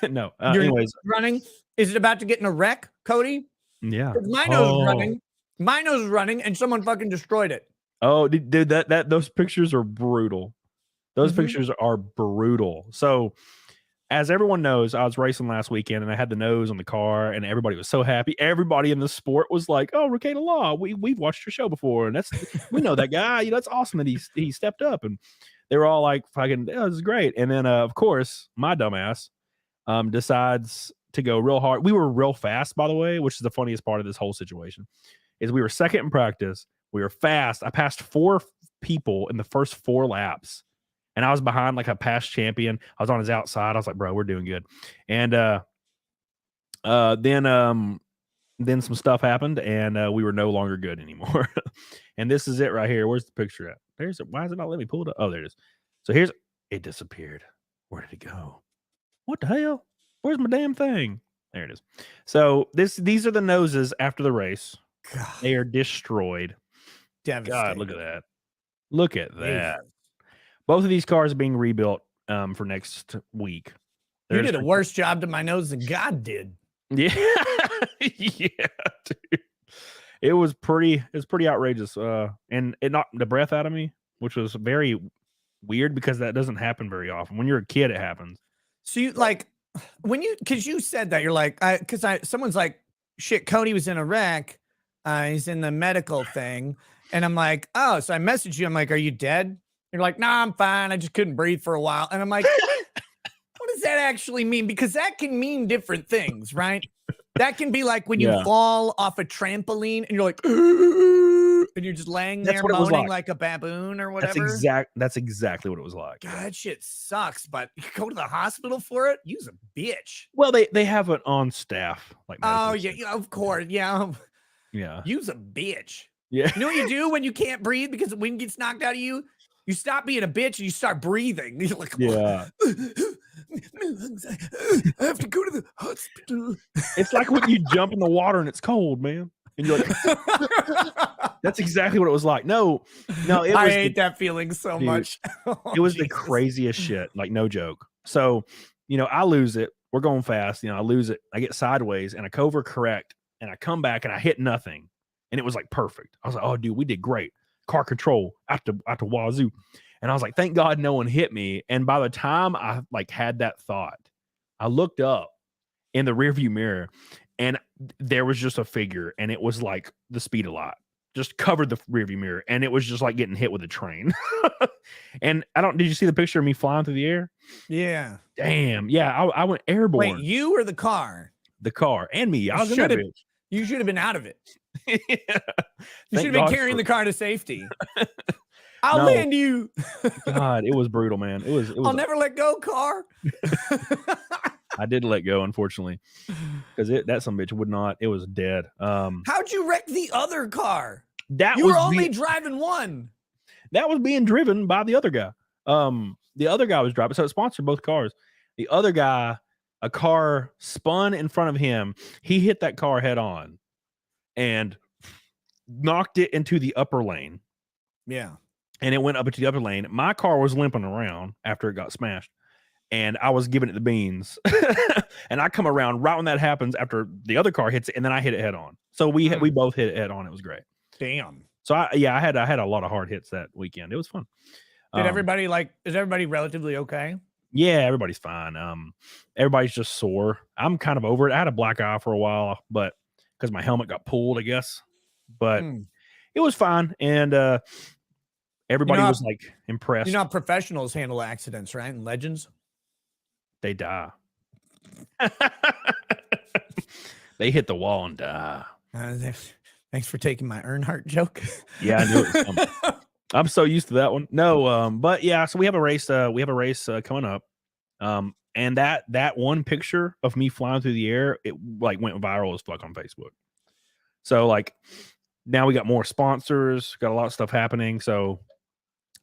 [SPEAKER 2] No. Anyways,
[SPEAKER 3] running. Is it about to get in a wreck, Cody?
[SPEAKER 2] Yeah.
[SPEAKER 3] My nose is running. My nose is running, and someone fucking destroyed it.
[SPEAKER 2] Oh, dude, those pictures are brutal. Those pictures are brutal. So, as everyone knows, I was racing last weekend, and I had the nose on the car, and everybody was so happy. Everybody in the sport was like, "Oh, REKIETA Law, we've watched your show before, and we know that guy. That's awesome that he stepped up." And they were all like, "Fucking, this is great." And then, of course, my dumbass decides to go real hard. We were real fast, by the way, which is the funniest part of this whole situation. Is we were second in practice. We were fast. I passed 4 people in the first 4 laps. And I was behind like a past champion. I was on his outside. I was like, bro, we're doing good. And then some stuff happened and we were no longer good anymore. And this is it right here. Where's the picture at? There's it. Why is it not letting me pull it up? Oh, there it is. So it disappeared. Where did it go? What the hell? Where's my damn thing? There it is. So these are the noses after the race. God. They are destroyed. God, look at that. Look at that. Both of these cars are being rebuilt for next week.
[SPEAKER 3] You did a worse job to my nose than God did.
[SPEAKER 2] Yeah. Yeah, dude. It was pretty outrageous. And it knocked the breath out of me, which was very weird because that doesn't happen very often. When you're a kid, it happens.
[SPEAKER 3] So you like because you said that, you're like, someone's like, shit, Cody was in a wreck. He's in the medical thing. And I'm like, oh, so I messaged you. I'm like, are you dead? You're like, nah, I'm fine. I just couldn't breathe for a while. And I'm like, what does that actually mean? Because that can mean different things, right? That can be like when you fall off a trampoline and you're like, and you're just laying there moaning like a baboon or whatever.
[SPEAKER 2] That's exactly what it was like.
[SPEAKER 3] God, that shit sucks. But you go to the hospital for it? You's a bitch.
[SPEAKER 2] Well, they have it on staff. Like,
[SPEAKER 3] oh yeah, of course, yeah. You's a bitch.
[SPEAKER 2] Yeah.
[SPEAKER 3] You know what you do when you can't breathe because the wind gets knocked out of you? You stop being a bitch and you start breathing. You're like,
[SPEAKER 2] yeah.
[SPEAKER 3] I have to go to the hospital.
[SPEAKER 2] It's like when you jump in the water and it's cold, man. And you're like, that's exactly what it was like. No, it was
[SPEAKER 3] I hate that feeling so
[SPEAKER 2] dude,
[SPEAKER 3] much.
[SPEAKER 2] it was the craziest shit. Like, no joke. So, I lose it. We're going fast. I lose it. I get sideways and I cover correct and I come back and I hit nothing. And it was like perfect. I was like, oh, dude, we did great. Car control out the wazoo. And I was like, thank God no one hit me. And by the time I like had that thought, I looked up in the rearview mirror and there was just a figure and it was like the speed of light. Just covered the rearview mirror, and it was just like getting hit with a train. And did you see the picture of me flying through the air?
[SPEAKER 3] Yeah.
[SPEAKER 2] Damn. Yeah, I went airborne.
[SPEAKER 3] Wait, you or the car?
[SPEAKER 2] The car and me. I was in that bitch.
[SPEAKER 3] You should have been out of it.
[SPEAKER 2] Yeah.
[SPEAKER 3] You should have been carrying the car to safety. I'll land you.
[SPEAKER 2] God, it was brutal, man. It was.
[SPEAKER 3] I'll never let go, car.
[SPEAKER 2] I did let go, unfortunately, because that some bitch would not. It was dead.
[SPEAKER 3] How'd you wreck the other car?
[SPEAKER 2] You
[SPEAKER 3] were only driving one.
[SPEAKER 2] That was being driven by the other guy. The other guy was driving, so it sponsored both cars. The other guy, a car spun in front of him. He hit that car head on and knocked it into the upper lane.
[SPEAKER 3] Yeah.
[SPEAKER 2] And it went up into the upper lane. My car was limping around after it got smashed. And I was giving it the beans. And I come around right when that happens after the other car hits it, and then I hit it head on. So we both hit it head on. It was great.
[SPEAKER 3] Damn.
[SPEAKER 2] So I had a lot of hard hits that weekend. It was fun.
[SPEAKER 3] Is everybody relatively okay?
[SPEAKER 2] Yeah, everybody's fine. Everybody's just sore. I'm kind of over it. I had a black eye for a while, but because my helmet got pulled, I guess. But it was fine. And everybody was like impressed.
[SPEAKER 3] You know how professionals handle accidents, right? And legends.
[SPEAKER 2] They die. They hit the wall and die.
[SPEAKER 3] Thanks for taking my Earnhardt joke.
[SPEAKER 2] Yeah, I knew it was coming. I'm so used to that one. No, but yeah, so we have a race. Coming up. And that one picture of me flying through the air, it like went viral as fuck on Facebook. So like now we got more sponsors, got a lot of stuff happening. So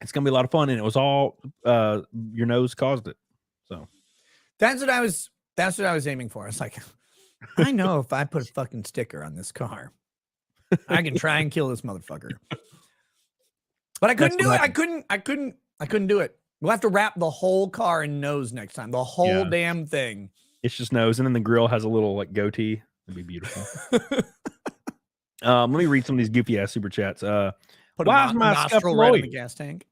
[SPEAKER 2] it's gonna be a lot of fun. And it was all your nose caused it. So
[SPEAKER 3] that's what I was aiming for. It's like, I know if I put a fucking sticker on this car, I can try and kill this motherfucker. But I couldn't do it. I couldn't do it. We'll have to wrap the whole car in nose next time. The whole damn thing. It's
[SPEAKER 2] just nose, and then the grill has a little like goatee. It'd be beautiful. Let me read some of these goofy ass super chats. Why is my scuffed lawyer in the
[SPEAKER 3] gas tank?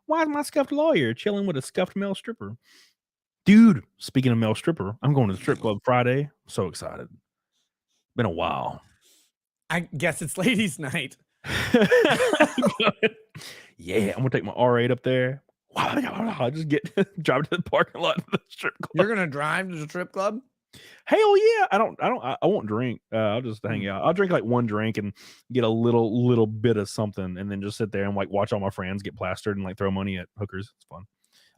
[SPEAKER 2] Why is my scuffed lawyer chilling with a scuffed male stripper? Dude, speaking of male stripper, I'm going to the strip club Friday. I'm so excited. Been a while.
[SPEAKER 3] I guess it's ladies' night.
[SPEAKER 2] Yeah, I'm gonna take my R8 up there. I'll just drive to the parking lot of the strip club.
[SPEAKER 3] You're gonna drive to the strip club?
[SPEAKER 2] Hell yeah! I won't drink. I'll just hang out. I'll drink like one drink and get a little bit of something, and then just sit there and like watch all my friends get plastered and like throw money at hookers. It's fun.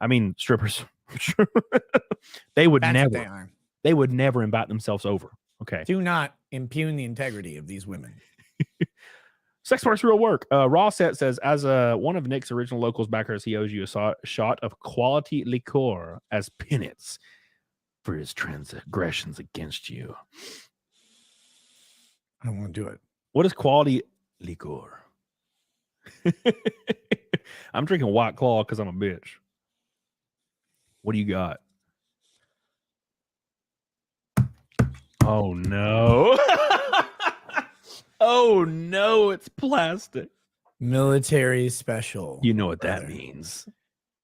[SPEAKER 2] I mean, strippers. They would never invite themselves over. Okay.
[SPEAKER 3] Do not impugn the integrity of these women.
[SPEAKER 2] Sex work's real work. Rawset says, as one of Nick's original locals backers, he owes you a shot of quality liqueur as penance for his transgressions against you.
[SPEAKER 3] I don't want to do it.
[SPEAKER 2] What is quality liqueur? I'm drinking White Claw because I'm a bitch. What do you got? Oh, no. Oh, no, it's plastic.
[SPEAKER 3] Military special.
[SPEAKER 2] You know what that means.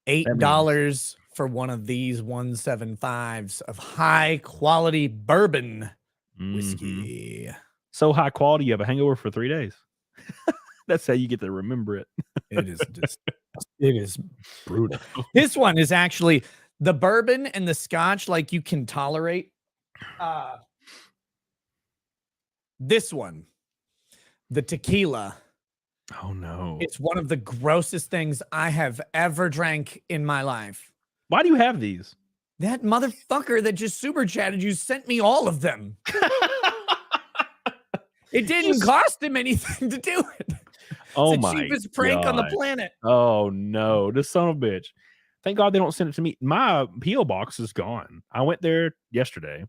[SPEAKER 3] $8 for one of these 175s of high quality bourbon whiskey.
[SPEAKER 2] So high quality, you have a hangover for 3 days. That's how you get to remember it.
[SPEAKER 3] It is brutal. This one is actually the bourbon and the scotch, like you can tolerate. This one, the tequila.
[SPEAKER 2] Oh no.
[SPEAKER 3] It's one of the grossest things I have ever drank in my life.
[SPEAKER 2] Why do you have these?
[SPEAKER 3] That motherfucker that just super chatted you sent me all of them. It didn't cost him anything to do it.
[SPEAKER 2] Oh
[SPEAKER 3] it's
[SPEAKER 2] my
[SPEAKER 3] the cheapest prank on the planet.
[SPEAKER 2] Oh no, this son of a bitch. Thank God they don't send it to me. My P.O. box is gone. I went there yesterday.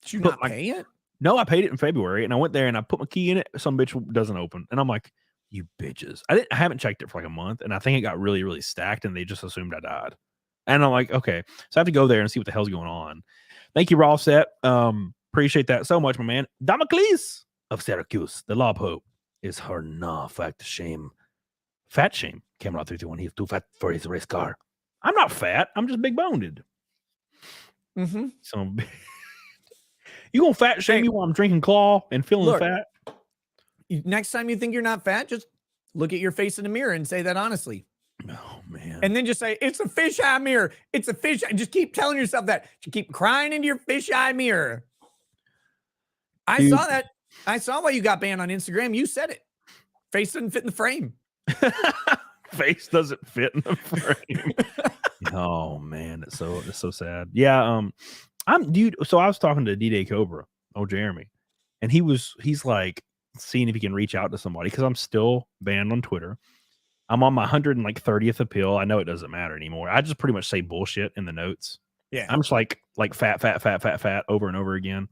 [SPEAKER 3] Did you not pay it?
[SPEAKER 2] No, I paid it in February, and I went there and I put my key in it. Some bitch doesn't open, and I'm like, "You bitches!" I haven't checked it for like a month, and I think it got really, really stacked, and they just assumed I died. And I'm like, okay, so I have to go there and see what the hell's going on. Thank you, Raw Set. Appreciate that so much, my man. Damocles of Syracuse, the law pope, is her nah fact shame. Fat shame. Cameron 321. He's too fat for his race car. I'm not fat. I'm just big boned.
[SPEAKER 3] Mm-hmm.
[SPEAKER 2] So you gonna fat shame me while I'm drinking claw and feeling fat?
[SPEAKER 3] Next time you think you're not fat, just look at your face in the mirror and say that honestly.
[SPEAKER 2] Oh man.
[SPEAKER 3] And then just say, it's a fisheye mirror. It's a fish. Just keep telling yourself that. You keep crying into your fisheye mirror. I saw that. I saw why you got banned on Instagram. You said it. Face doesn't fit in the frame.
[SPEAKER 2] Face doesn't fit in the frame. Oh man, it's so sad. Yeah, so I was talking to D-Day Cobra, Jeremy, and he's like seeing if he can reach out to somebody because I'm still banned on Twitter. I'm on my 130th appeal. I know it doesn't matter anymore. I just pretty much say bullshit in the notes.
[SPEAKER 3] Yeah.
[SPEAKER 2] I'm just like fat over and over again.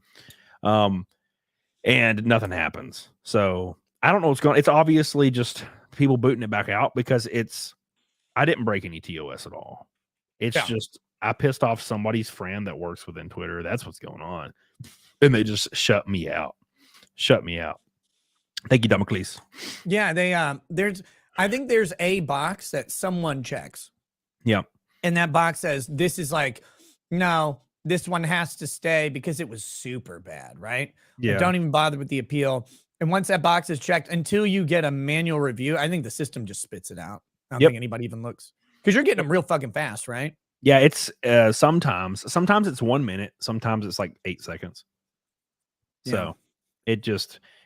[SPEAKER 2] And nothing happens. So I don't know what's going on. It's obviously just people booting it back out because I didn't break any TOS at all. It's just I pissed off somebody's friend that works within Twitter. That's what's going on. And they just shut me out. Thank you, Damocles.
[SPEAKER 3] Yeah, I think there's a box that someone checks.
[SPEAKER 2] Yeah.
[SPEAKER 3] And that box says, this is like, no, this one has to stay because it was super bad, right?
[SPEAKER 2] Yeah.
[SPEAKER 3] But don't even bother with the appeal. And once that box is checked, until you get a manual review, I think the system just spits it out. I don't think anybody even looks. Because you're getting them real fucking fast, right?
[SPEAKER 2] Yeah, it's sometimes it's 1 minute, sometimes it's like 8 seconds. So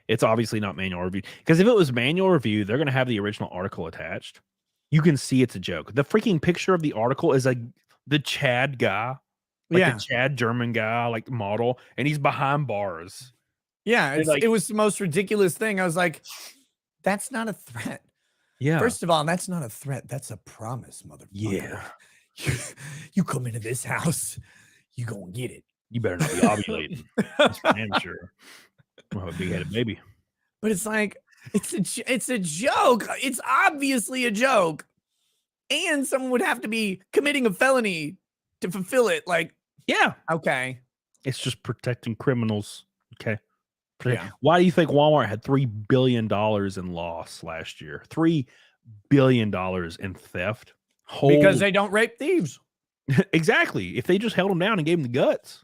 [SPEAKER 2] it's obviously not manual review. Because if it was manual review, they're gonna have the original article attached. You can see it's a joke. The freaking picture of the article is like the Chad guy, the Chad German guy, like model, and he's behind bars.
[SPEAKER 3] Yeah, it was the most ridiculous thing. I was like, that's not a threat.
[SPEAKER 2] Yeah.
[SPEAKER 3] First of all, that's not a threat. That's a promise, motherfucker.
[SPEAKER 2] Yeah.
[SPEAKER 3] You come into this house, you gonna get it.
[SPEAKER 2] You better not be ovulating. That's for damn sure. We'll have a big-headed baby.
[SPEAKER 3] But it's like, it's a joke. It's obviously a joke. And someone would have to be committing a felony to fulfill it. Like,
[SPEAKER 2] yeah.
[SPEAKER 3] Okay.
[SPEAKER 2] It's just protecting criminals. Okay.
[SPEAKER 3] Yeah.
[SPEAKER 2] Why do you think Walmart had $3 billion in loss last year? $3 billion in theft.
[SPEAKER 3] Because they don't rape thieves.
[SPEAKER 2] Exactly. If they just held them down and gave them the guts.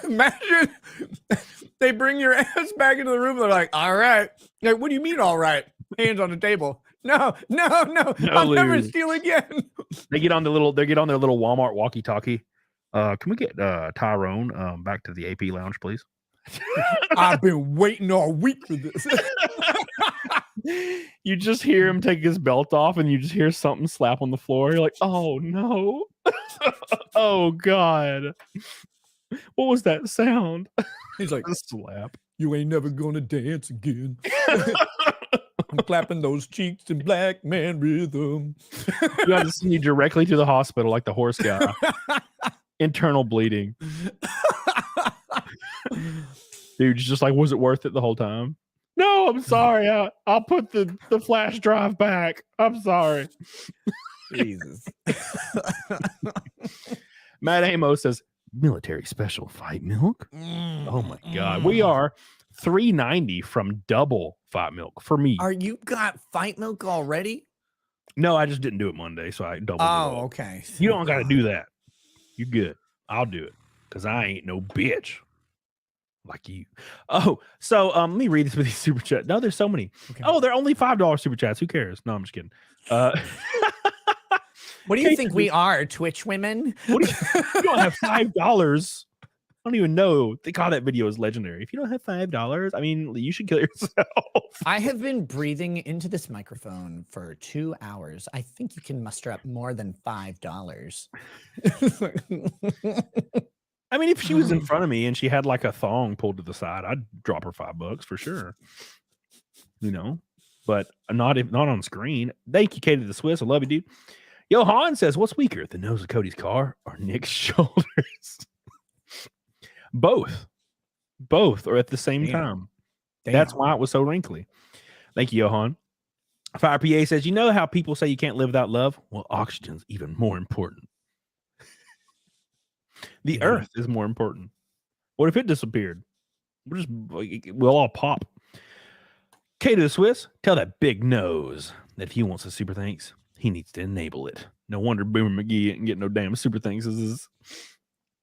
[SPEAKER 3] Imagine they bring your ass back into the room. They're like, all right. Like, what do you mean, all right? Hands on the table. No. I'll never steal again.
[SPEAKER 2] They get on their little Walmart walkie-talkie. Can we get Tyrone back to the AP lounge, please?
[SPEAKER 3] I've been waiting all week for this.
[SPEAKER 2] You just hear him take his belt off and you just hear something slap on the floor. You're like, oh no. Oh God. What was that sound?
[SPEAKER 3] He's like,
[SPEAKER 2] a slap.
[SPEAKER 3] You ain't never gonna dance again. I'm clapping those cheeks in black man rhythm.
[SPEAKER 2] You have to send you directly to the hospital like the horse guy. Internal bleeding. Dude's just like, was it worth it the whole time? No, I'm sorry. I'll put the flash drive back. I'm sorry.
[SPEAKER 3] Jesus.
[SPEAKER 2] Matt Amos says, military special fight milk. Oh my God. We are $3.90 from double fight milk for me.
[SPEAKER 3] Are you got fight milk already?
[SPEAKER 2] No, I just didn't do it Monday, so I doubled it.
[SPEAKER 3] Oh, okay.
[SPEAKER 2] You don't got to do that. You good. I'll do it because I ain't no bitch like you. Oh, so let me read this with these super chat. No, there's so many. Okay. Oh, they're only $5 super chats. Who cares? No, I'm just kidding.
[SPEAKER 3] What do you think we are, Twitch women?
[SPEAKER 2] You don't have $5. I don't even know. They call that video is legendary. If you don't have $5, I mean, you should kill yourself.
[SPEAKER 3] I have been breathing into this microphone for 2 hours. I think you can muster up more than $5.
[SPEAKER 2] I mean, if she was in front of me and she had like a thong pulled to the side, I'd drop her $5 for sure. You know, but not on screen. Thank you, Katie the Swiss. I love you, dude. Johan says, what's weaker, the nose of Cody's car or Nick's shoulders? Both. both or at the same
[SPEAKER 3] Damn.
[SPEAKER 2] time.
[SPEAKER 3] Damn.
[SPEAKER 2] That's why it was so wrinkly. Thank you, Johan. Fire PA says, you know how people say you can't live without love? Well, oxygen's even more important. The earth is more important. What if it disappeared? We'll all pop. K to the Swiss, tell that big nose that if he wants a super thanks, he needs to enable it. No wonder Boomer McGee ain't getting no damn super thanks.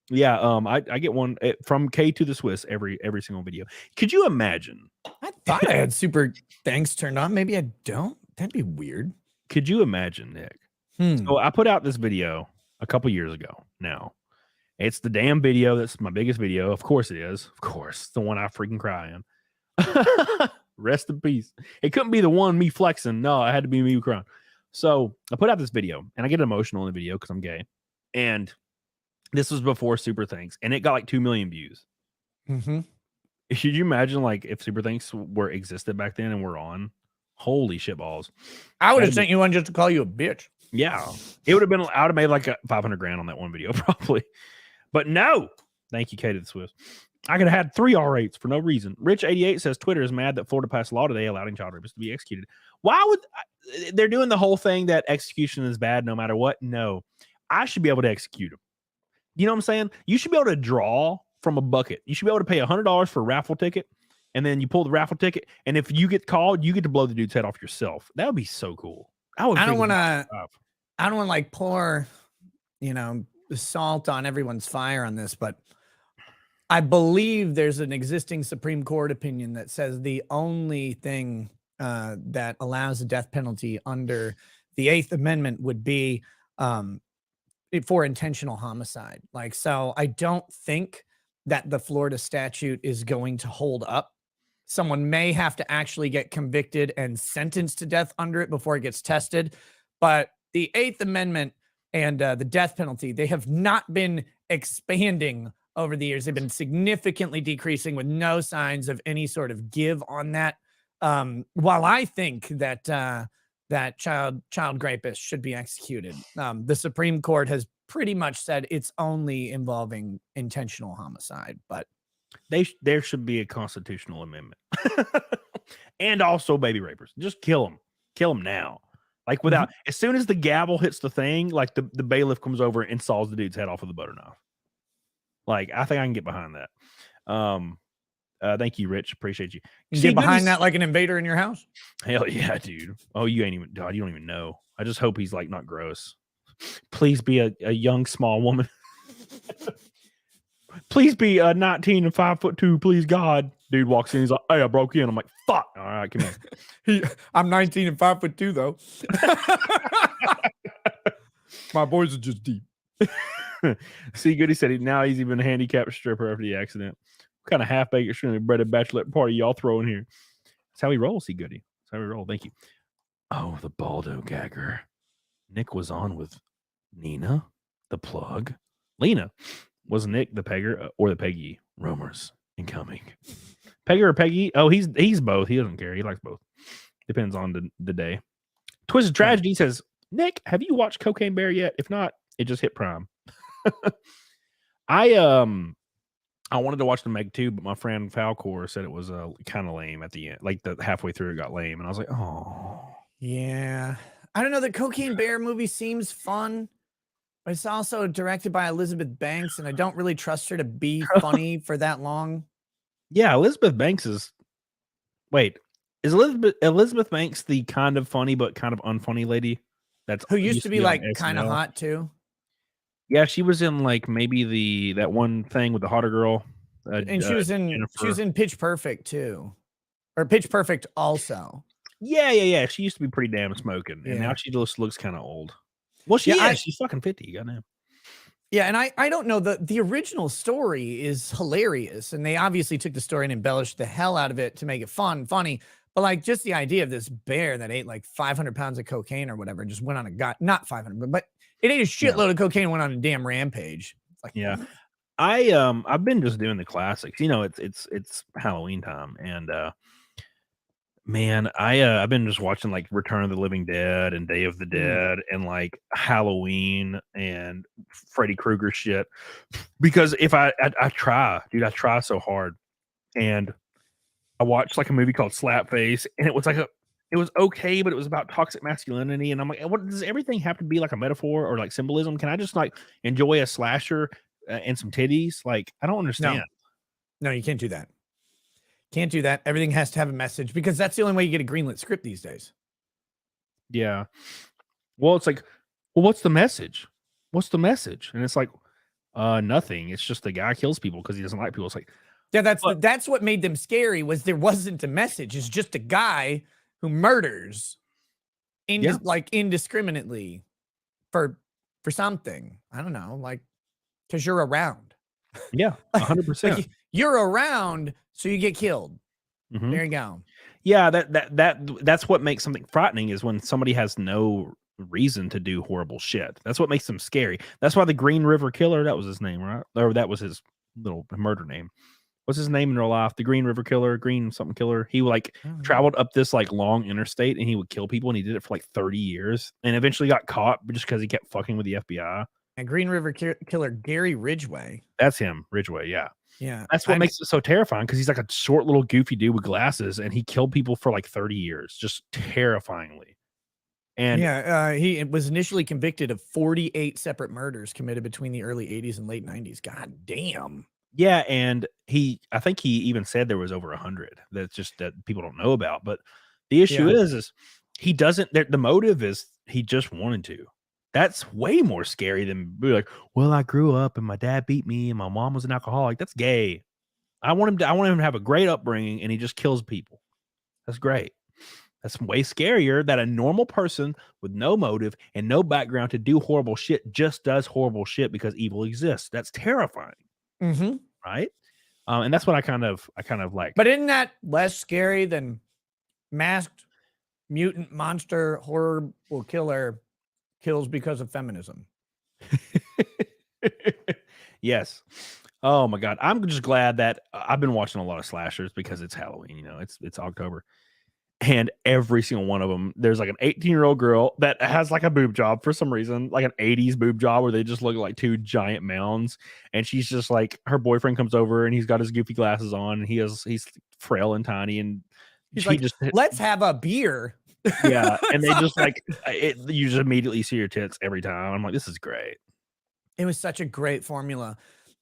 [SPEAKER 2] Yeah, I get one from K to the Swiss every single video. Could you imagine?
[SPEAKER 3] I thought I had super thanks turned on. Maybe I don't. That'd be weird.
[SPEAKER 2] Could you imagine, Nick? So I put out this video a couple years ago now. It's the damn video. That's my biggest video. Of course it is. Of course. The one I freaking cry in. Rest in peace. It couldn't be the one me flexing. No, it had to be me crying. So I put out this video and I get emotional in the video because I'm gay. And this was before Super Thanks. And it got like 2 million views.
[SPEAKER 3] Mm-hmm.
[SPEAKER 2] Should you imagine like if Super Thanks existed back then and we're on? Holy shit balls.
[SPEAKER 3] I would have sent you one just to call you a bitch.
[SPEAKER 2] Yeah. It would have been, I would have made like 500 grand on that one video probably. But no. Thank you, Kate of the Swiss. I could have had 3 R8s for no reason. Rich88 says Twitter is mad that Florida passed a law today allowing child rapists to be executed. Why would they're doing the whole thing that execution is bad no matter what? No. I should be able to execute them. You know what I'm saying? You should be able to draw from a bucket. You should be able to pay $100 for a raffle ticket, and then you pull the raffle ticket, and if you get called, you get to blow the dude's head off yourself. That would be so cool. I don't want to
[SPEAKER 3] like pour, salt on everyone's fire on this, but I believe there's an existing Supreme Court opinion that says the only thing that allows the death penalty under the 8th Amendment would be for intentional homicide. So I don't think that the Florida statute is going to hold up. Someone may have to actually get convicted and sentenced to death under it before it gets tested. But the 8th Amendment and the death penalty, they have not been expanding over the years. They've been significantly decreasing with no signs of any sort of give on that. While I think that that child rapists should be executed, the Supreme Court has pretty much said it's only involving intentional homicide. But
[SPEAKER 2] there should be a constitutional amendment. And also baby rapers. Just kill them now. Like without, as soon as the gavel hits the thing, like the bailiff comes over and saws the dude's head off with a butter knife. Like, I think I can get behind that. Thank you, Rich. Appreciate you.
[SPEAKER 3] You get behind that like an invader in your house?
[SPEAKER 2] Hell yeah, dude. Oh, you ain't even, God, you don't even know. I just hope he's like not gross. Please be a young, small woman. Please be 19 and 5'2", please, God. Dude walks in, he's like, hey, I broke in. I'm like, fuck. All right, come here.
[SPEAKER 3] I'm 19 and 5'2", though. My boys are just deep.
[SPEAKER 2] See, Goody said now he's even a handicapped stripper after the accident. What kind of half-baked, extremely breaded bachelor party y'all throwing here? That's how we roll, see, Goody. That's how we roll. Thank you. Oh, the Baldo gagger. Nick was on with Nina, the plug. Lena. Was Nick the Pegger or the Peggy? Rumors incoming. Pegger or Peggy? Oh, he's both. He doesn't care. He likes both. Depends on the day. Twisted Tragedy says, Nick, have you watched Cocaine Bear yet? If not, it just hit Prime. I wanted to watch the Meg 2, but my friend Falcor said it was kind of lame at the end. Like the halfway through it got lame, and I was like, oh.
[SPEAKER 3] Yeah. I don't know. The Cocaine Bear movie seems fun. But it's also directed by Elizabeth Banks, and I don't really trust her to be funny for that long.
[SPEAKER 2] Yeah, Elizabeth Banks is... Wait, is Elizabeth Banks the kind of funny but kind of unfunny lady? That's
[SPEAKER 3] who used to be like kind of hot too?
[SPEAKER 2] Yeah, she was in like maybe that one thing with the hotter girl.
[SPEAKER 3] And she was in Pitch Perfect too. Or Pitch Perfect also.
[SPEAKER 2] Yeah. She used to be pretty damn smoking, and now she just looks kind of old. Well, she's fucking 50. Goddamn.
[SPEAKER 3] Yeah, and I don't know. The original story is hilarious, and they obviously took the story and embellished the hell out of it to make it funny. But like just the idea of this bear that ate like 500 pounds of cocaine or whatever, just went on not 500, but it ate a shitload of cocaine and went on a damn rampage. It's like,
[SPEAKER 2] yeah. I've been just doing the classics. It's Halloween time, and man, I've been just watching like Return of the Living Dead and Day of the Dead and like Halloween and Freddy Krueger shit. Because if I try, dude, I try so hard. and I watched like a movie called Slapface, and it was like it was okay, but it was about toxic masculinity, and I'm like, what does everything have to be like a metaphor or like symbolism? Can I just like enjoy a slasher and some titties? Like, I don't understand.
[SPEAKER 3] No, you can't do that. Can't do that. Everything has to have a message because that's the only way you get a greenlit script these days.
[SPEAKER 2] Yeah. Well, it's like, well, what's the message? What's the message? And it's like, nothing. It's just the guy kills people because he doesn't like people. It's like,
[SPEAKER 3] Yeah, that's what made them scary was there wasn't a message. It's just a guy who murders like indiscriminately for something. I don't know, like because you're around.
[SPEAKER 2] yeah, 100%.
[SPEAKER 3] Like, you're around, so you get killed.
[SPEAKER 2] Mhm.
[SPEAKER 3] There you go.
[SPEAKER 2] Yeah, that's what makes something frightening is when somebody has no reason to do horrible shit. That's what makes them scary. That's why the Green River Killer, that was his name, right? Or that was his little murder name. What's his name in real life? The Green River Killer, Green something killer. He like traveled up this like long interstate and he would kill people, and he did it for like 30 years and eventually got caught just because he kept fucking with the FBI.
[SPEAKER 3] And Green River Killer Gary Ridgway.
[SPEAKER 2] That's him, Ridgway. Yeah.
[SPEAKER 3] Yeah.
[SPEAKER 2] That's what makes it so terrifying because he's like a short little goofy dude with glasses and he killed people for like 30 years, just terrifyingly. And
[SPEAKER 3] yeah, he was initially convicted of 48 separate murders committed between the early 80s and late 90s. God damn.
[SPEAKER 2] yeah, and I think he even said there was over 100 that's just that people don't know about. But the issue is he doesn't, the motive is he just wanted to. That's way more scary than be like, well, I grew up and my dad beat me and my mom was an alcoholic. That's gay. I want him to have a great upbringing and he just kills people. That's great. That's way scarier that a normal person with no motive and no background to do horrible shit just does horrible shit because evil exists. That's terrifying.
[SPEAKER 3] Mm-hmm.
[SPEAKER 2] Right. And that's what I kind of like.
[SPEAKER 3] But isn't that less scary than masked mutant monster horrible killer kills because of feminism?
[SPEAKER 2] Yes. Oh my God. I'm just glad that I've been watching a lot of slashers because it's Halloween, you know, it's October. And every single one of them, there's like an 18-year-old girl that has like a boob job for some reason, like an 80s boob job where they just look like two giant mounds. And she's just like, her boyfriend comes over and he's got his goofy glasses on and he's frail and tiny. And
[SPEAKER 3] he's like, let's have a beer.
[SPEAKER 2] Yeah. And they just like, you just immediately see your tits every time. I'm like, this is great.
[SPEAKER 3] It was such a great formula.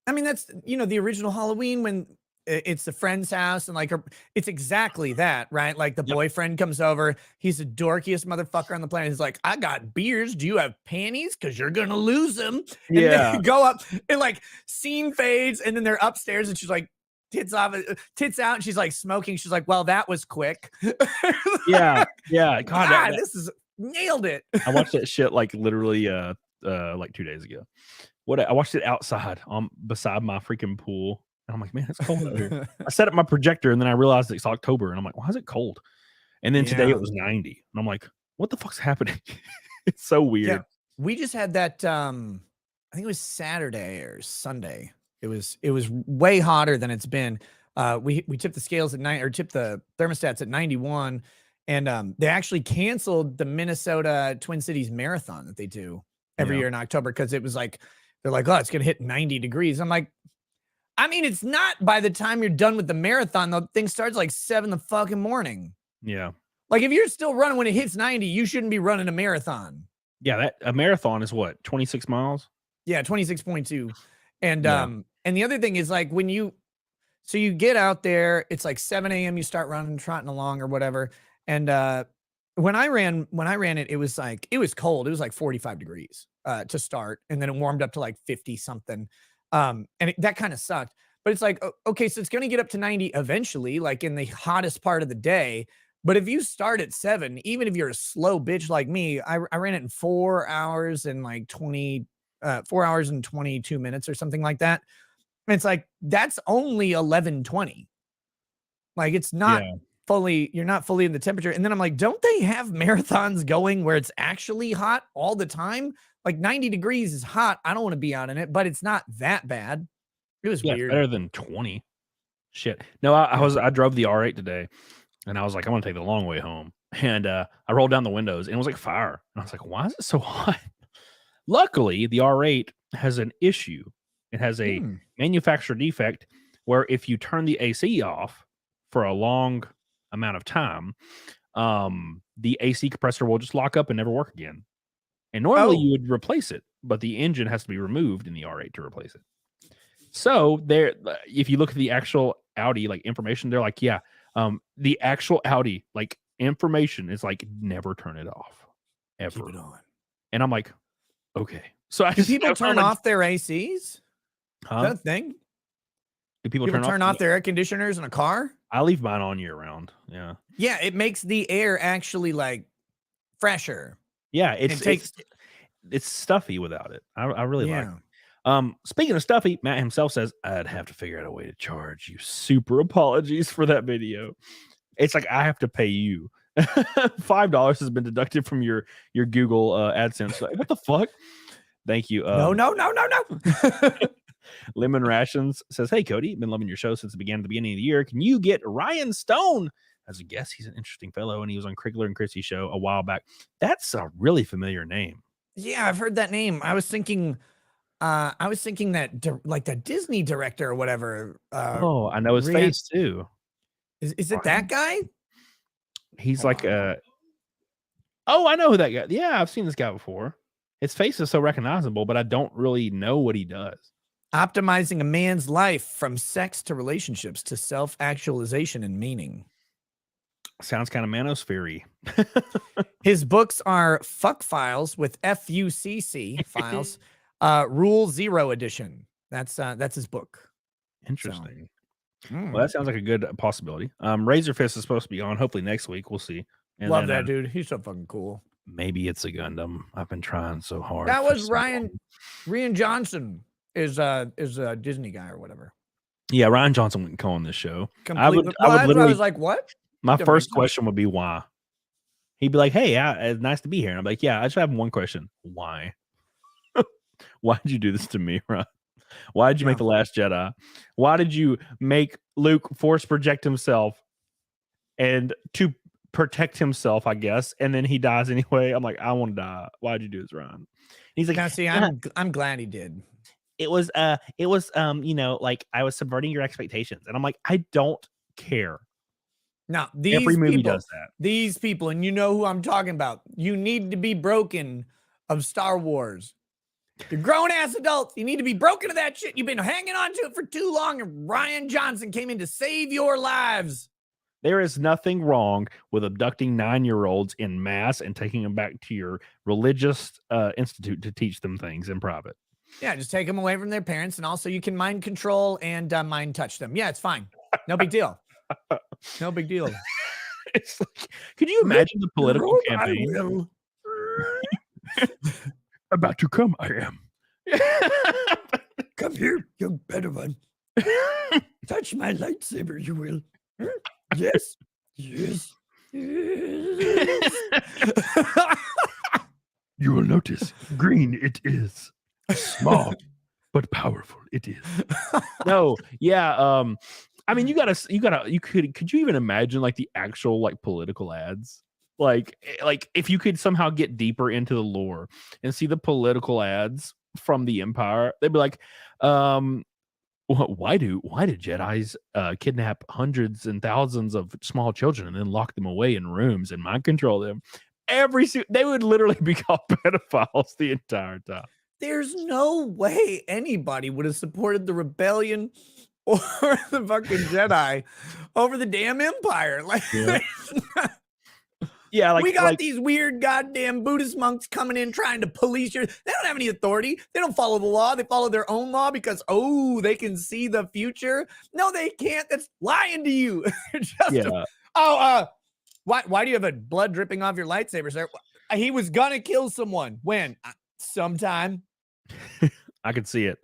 [SPEAKER 3] I mean, that's, you know, the original Halloween when it's the friend's house and like it's exactly that, right? Like the boyfriend comes over, he's the dorkiest motherfucker on the planet. He's like, I got beers, do you have panties? Because you're gonna lose them. And then you go up and like scene fades and then they're upstairs and she's like tits out, and she's like smoking. She's like, well, that was quick.
[SPEAKER 2] God,
[SPEAKER 3] this is nailed it.
[SPEAKER 2] I watched that shit like literally like 2 days ago. I watched it outside beside my freaking pool. And I'm like, man, it's cold out here. I set up my projector and then I realized it's October and I'm like, why is it cold? And then today it was 90. And I'm like, what the fuck's happening? It's so weird.
[SPEAKER 3] Yeah. We just had that I think it was Saturday or Sunday. It was way hotter than it's been. We tipped the scales at tipped the thermostats at 91. And they actually canceled the Minnesota Twin Cities Marathon that they do every year in October because it was like, they're like, oh, it's gonna hit 90 degrees. I'm like, I mean, it's not by the time you're done with the marathon, the thing starts like 7 the fucking morning.
[SPEAKER 2] Yeah.
[SPEAKER 3] Like if you're still running when it hits 90, you shouldn't be running a marathon.
[SPEAKER 2] Yeah, a marathon is what, 26 miles?
[SPEAKER 3] Yeah, 26.2. And and the other thing is like when you get out there, it's like 7 a.m. you start running, trotting along or whatever. And when I ran it, it was cold. It was like 45 degrees to start, and then it warmed up to like 50 something. And that kind of sucked, but it's like, okay, so it's going to get up to 90 eventually, like in the hottest part of the day. But if you start at 7, even if you're a slow bitch like me, I ran it in 4 hours and like 4 hours and 22 minutes or something like that. And it's like, that's only 11:20. Like it's not you're not fully in the temperature. And then I'm like, don't they have marathons going where it's actually hot all the time? Like 90 degrees is hot. I don't want to be out in it, but it's not that bad. It was weird.
[SPEAKER 2] Better than 20. Shit. No, I drove the R8 today and I was like, I want to take the long way home. And I rolled down the windows and it was like fire. And I was like, why is it so hot? Luckily, the R8 has an issue. It has a manufacturer defect where if you turn the AC off for a long amount of time, the AC compressor will just lock up and never work again. And normally you would replace it, but the engine has to be removed in the R8 to replace it. So there, if you look at the actual Audi like information, they're like, yeah, the actual Audi like information is like never turn it off ever.
[SPEAKER 3] Keep it on.
[SPEAKER 2] And I'm like, okay. So
[SPEAKER 3] Do people turn off their ACs? Is that a thing?
[SPEAKER 2] Do people
[SPEAKER 3] turn off their air conditioners in a car?
[SPEAKER 2] I leave mine on year round. Yeah.
[SPEAKER 3] Yeah, it makes the air actually like fresher.
[SPEAKER 2] Yeah, it's stuffy without it. I really like it. Speaking of stuffy, Matt himself says, I'd have to figure out a way to charge you. Super apologies for that video. It's like I have to pay you. $5 has been deducted from your Google AdSense. Like, what the fuck? Thank you.
[SPEAKER 3] No.
[SPEAKER 2] Lemon Rations says, hey, Cody, been loving your show since it began at the beginning of the year. Can you get Ryan Stone as a guest? He's an interesting fellow, and he was on Krigler and Christie's show a while back. That's a really familiar name.
[SPEAKER 3] Yeah, I've heard that name. I was thinking that like the Disney director or whatever.
[SPEAKER 2] I know his face too.
[SPEAKER 3] Is it that guy?
[SPEAKER 2] He's like I know who that guy. Yeah, I've seen this guy before. His face is so recognizable, but I don't really know what he does.
[SPEAKER 3] Optimizing a man's life from sex to relationships to self-actualization and meaning.
[SPEAKER 2] Sounds kind of manosphere-y.
[SPEAKER 3] His books are Fuck Files with FUCC files, Rule 0 edition. That's his book.
[SPEAKER 2] Interesting. Well, that sounds like a good possibility. Razor Fist is supposed to be on. Hopefully next week. We'll see. And
[SPEAKER 3] love that dude. He's so fucking cool.
[SPEAKER 2] Maybe it's a Gundam. I've been trying so hard.
[SPEAKER 3] That was Rian Johnson is a Disney guy or whatever.
[SPEAKER 2] Yeah, Rian Johnson wouldn't call on this show.
[SPEAKER 3] I would literally. I was like, what?
[SPEAKER 2] My first question would be why. He'd be like, "Hey, it's nice to be here." And I'm like, "Yeah, I just have one question. Why? Why did you do this to me, Ron? Why did you make The Last Jedi? Why did you make Luke force project himself and to protect himself, I guess, and then he dies anyway?" I'm like, I want to die. Why'd you do this, Ron? And he's like,
[SPEAKER 3] now, see, I'm glad he did.
[SPEAKER 2] It was you know, like I was subverting your expectations. And I'm like, I don't care.
[SPEAKER 3] Now,
[SPEAKER 2] every movie does that.
[SPEAKER 3] These people, and you know who I'm talking about. You need to be broken of Star Wars. You're grown-ass adults. You need to be broken of that shit. You've been hanging on to it for too long, and Rian Johnson came in to save your lives.
[SPEAKER 2] There is nothing wrong with abducting 9-year-olds in mass and taking them back to your religious institute to teach them things in private.
[SPEAKER 3] Yeah, just take them away from their parents, and also you can mind control and mind touch them. Yeah, it's fine. No big deal. No big deal.
[SPEAKER 2] It's like, could you imagine the political campaign? About to come, I am.
[SPEAKER 3] Come here, young Padawan. Touch my lightsaber, you will. Yes. Yes. Yes.
[SPEAKER 2] You will notice green it is. Small but powerful it is. No, yeah. I mean, could you even imagine like the actual like political ads? Like if you could somehow get deeper into the lore and see the political ads from the Empire, they'd be like, why do Jedis kidnap hundreds and thousands of small children and then lock them away in rooms and mind control them? They would literally be called pedophiles the entire time.
[SPEAKER 3] There's no way anybody would have supported the rebellion or the fucking Jedi over the damn Empire. Like,
[SPEAKER 2] yeah, like
[SPEAKER 3] we got these weird goddamn Buddhist monks coming in trying to police your. They don't have any authority. They don't follow the law. They follow their own law because they can see the future. No, they can't. That's lying to you. Why do you have a blood dripping off your lightsaber, sir? He was gonna kill someone. When? Sometime.
[SPEAKER 2] I could see it.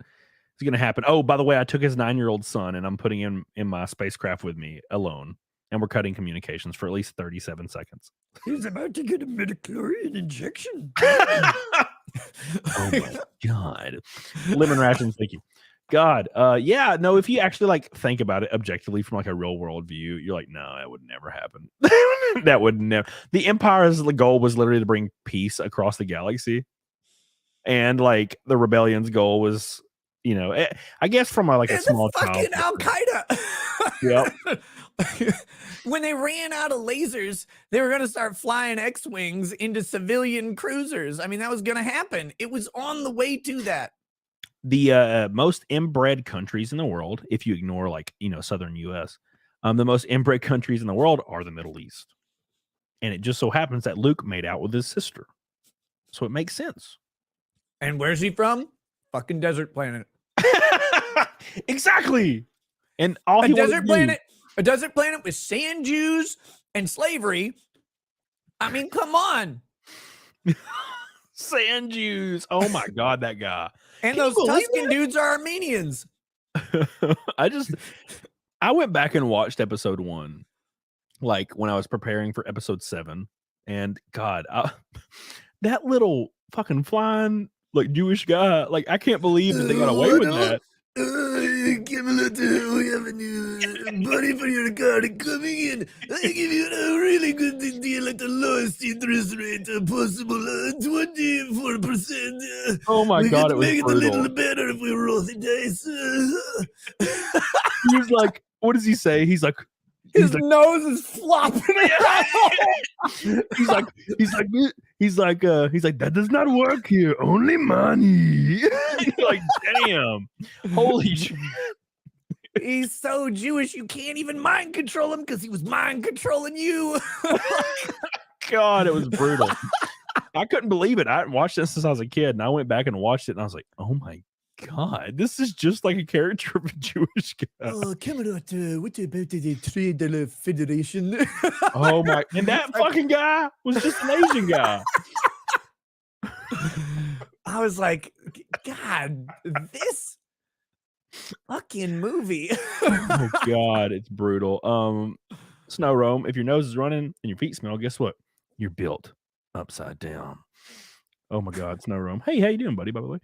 [SPEAKER 2] It's gonna happen. Oh, by the way, I took his 9-year-old son and I'm putting him in my spacecraft with me alone. And we're cutting communications for at least 37 seconds.
[SPEAKER 3] He's about to get a midichlorian injection.
[SPEAKER 2] Oh my God. Lemon rations, thank you. God. Yeah, no, if you actually like think about it objectively from like a real world view, you're like, no, that would never happen. That would never. The Empire's goal was literally to bring peace across the galaxy. And like the rebellion's goal was, you know, I guess from a
[SPEAKER 3] It's
[SPEAKER 2] small
[SPEAKER 3] a fucking
[SPEAKER 2] child.
[SPEAKER 3] Al-Qaeda.
[SPEAKER 2] Yep.
[SPEAKER 3] When they ran out of lasers, they were going to start flying X-Wings into civilian cruisers. I mean, that was going to happen. It was on the way to that.
[SPEAKER 2] The most inbred countries in the world, if you ignore southern US, the most inbred countries in the world are the Middle East. And it just so happens that Luke made out with his sister. So it makes sense.
[SPEAKER 3] And where's he from? Fucking desert planet.
[SPEAKER 2] Exactly. And all he wanted to do-
[SPEAKER 3] a desert planet with sand Jews and slavery. I mean, come on.
[SPEAKER 2] Sand Jews. Oh my God, that guy.
[SPEAKER 3] And
[SPEAKER 2] Can
[SPEAKER 3] those
[SPEAKER 2] you believe
[SPEAKER 3] Tuscan dudes are Armenians.
[SPEAKER 2] I went back and watched episode 1, like when I was preparing for episode 7, and God, that little fucking flying Jewish guy, I can't believe that they got away with that.
[SPEAKER 3] We have a new buddy for your card coming in. I give you a really good deal at the lowest interest rate possible, 24%.
[SPEAKER 2] Oh my God, it was
[SPEAKER 3] make it a
[SPEAKER 2] brutal.
[SPEAKER 3] little better if we roll the dice.
[SPEAKER 2] He was like, what does he say? His
[SPEAKER 3] nose is flopping around.
[SPEAKER 2] he's like, that does not work here. Only money. Like, damn. Holy shit.
[SPEAKER 3] He's so Jewish, you can't even mind control him because he was mind controlling you.
[SPEAKER 2] God, it was brutal. I couldn't believe it. I hadn't watched this since I was a kid, and I went back and watched it, and I was like, oh my God, this is just like a character of a Jewish guy.
[SPEAKER 3] Oh, Camelot, what about the Trade Federation?
[SPEAKER 2] Oh my, and that fucking guy was just an Asian guy.
[SPEAKER 3] I was like, God, this fucking movie.
[SPEAKER 2] Oh God, it's brutal. Snow Rome, if your nose is running and your feet smell, guess what? You're built upside down. Oh my God, Snow Rome. Hey, how you doing, buddy, by the way?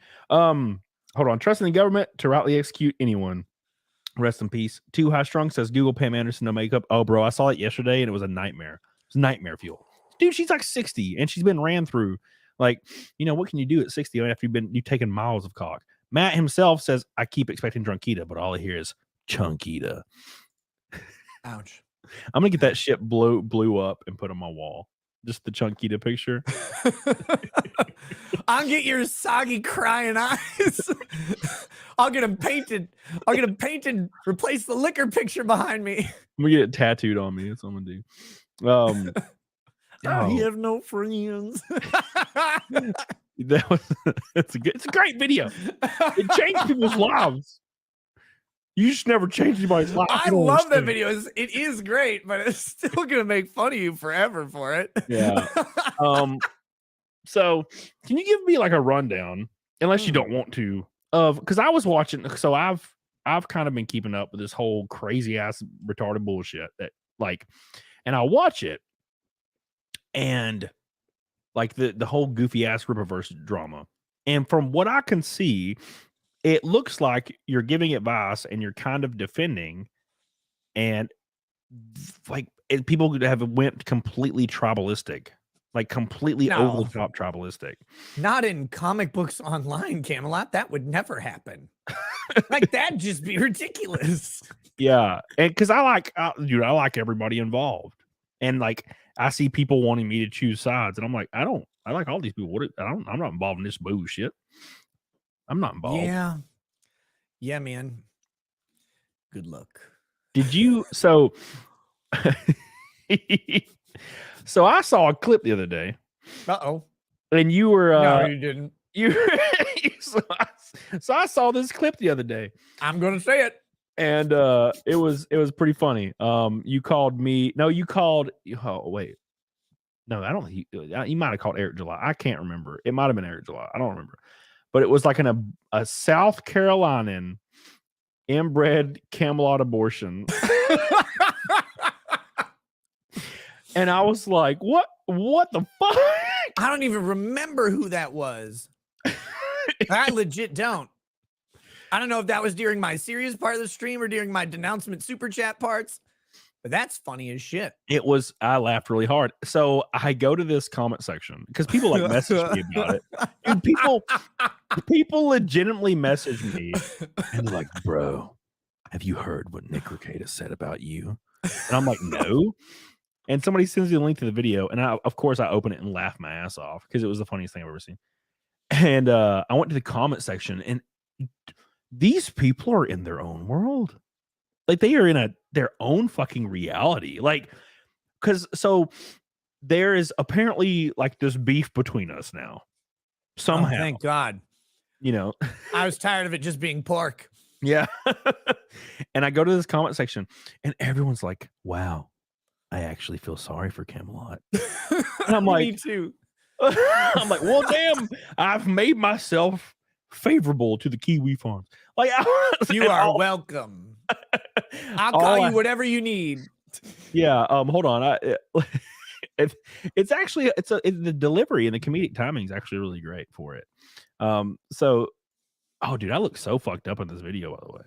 [SPEAKER 2] Hold on. Trusting the government to rightly execute anyone. Rest in peace. Too High Strung says Google Pam Anderson, no makeup. Oh, bro, I saw it yesterday and it was a nightmare. It's nightmare fuel. Dude, she's like 60 and she's been ran through. What can you do at 60 after you've taken miles of cock? Matt himself says, I keep expecting Drunkita, but all I hear is Chunkita.
[SPEAKER 3] Ouch.
[SPEAKER 2] I'm going to get that shit blew up and put on my wall. Just the Chunkita picture.
[SPEAKER 3] I'll get your soggy crying eyes. I'll get them painted. Replace the liquor picture behind me.
[SPEAKER 2] I'm going to get it tattooed on me. That's what I'm going to do.
[SPEAKER 3] I have no friends.
[SPEAKER 2] It's a great video. It changed people's lives. You just never change anybody's life.
[SPEAKER 3] I love that video. It is great, but it's still gonna make fun of you forever for it.
[SPEAKER 2] Yeah. So can you give me a rundown, unless you don't want to, because I was watching, so I've kind of been keeping up with this whole crazy ass retarded bullshit that and I watch it and the whole goofy ass Rippaverse drama. And from what I can see, it looks like you're giving advice and you're kind of defending, and people have went completely tribalistic, completely over the top tribalistic.
[SPEAKER 3] Not in comic books online, Camelot. That would never happen. That'd just be ridiculous.
[SPEAKER 2] Yeah, and because I like everybody involved, and I see people wanting me to choose sides, and I'm like, I like all these people. I'm not involved in this bullshit. I'm not involved.
[SPEAKER 3] Yeah, man. Good luck.
[SPEAKER 2] Did you? So I saw a clip the other day.
[SPEAKER 3] Uh-oh.
[SPEAKER 2] And you were
[SPEAKER 3] no, you didn't.
[SPEAKER 2] So I saw this clip the other day.
[SPEAKER 3] I'm gonna say it.
[SPEAKER 2] And it was pretty funny. You called me. No, you called. Oh wait. No, I don't think you might have called Eric July. I can't remember. It might have been Eric July. I don't remember. But it was a South Carolinian inbred Camelot abortion. And I was like, what the fuck?
[SPEAKER 3] I don't even remember who that was. I legit don't. I don't know if that was during my serious part of the stream or during my denouncement super chat parts. But that's funny as shit.
[SPEAKER 2] It was, I laughed really hard. So I go to this comment section because people like message me about it. Dude, people legitimately message me and they're like, bro, have you heard what Nick REKIETA said about you? And I'm like, no. And somebody sends me the link to the video, and of course I open it and laugh my ass off because it was the funniest thing I've ever seen. And I went to the comment section, and these people are in their own world. Like they are in their own fucking reality. Like, so there is apparently like this beef between us now. Somehow.
[SPEAKER 3] Oh, thank God.
[SPEAKER 2] You know,
[SPEAKER 3] I was tired of it just being pork.
[SPEAKER 2] Yeah. And I go to this comment section, and everyone's like, wow, I actually feel sorry for Camelot. And I'm like,
[SPEAKER 3] me too.
[SPEAKER 2] I'm like, well, damn, I've made myself favorable to the Kiwi farms. Like,
[SPEAKER 3] you are welcome. I'll call you whatever you need.
[SPEAKER 2] Yeah. Hold on. It's actually the delivery and the comedic timing is actually really great for it. So, oh, dude, I look so fucked up in this video. By the way,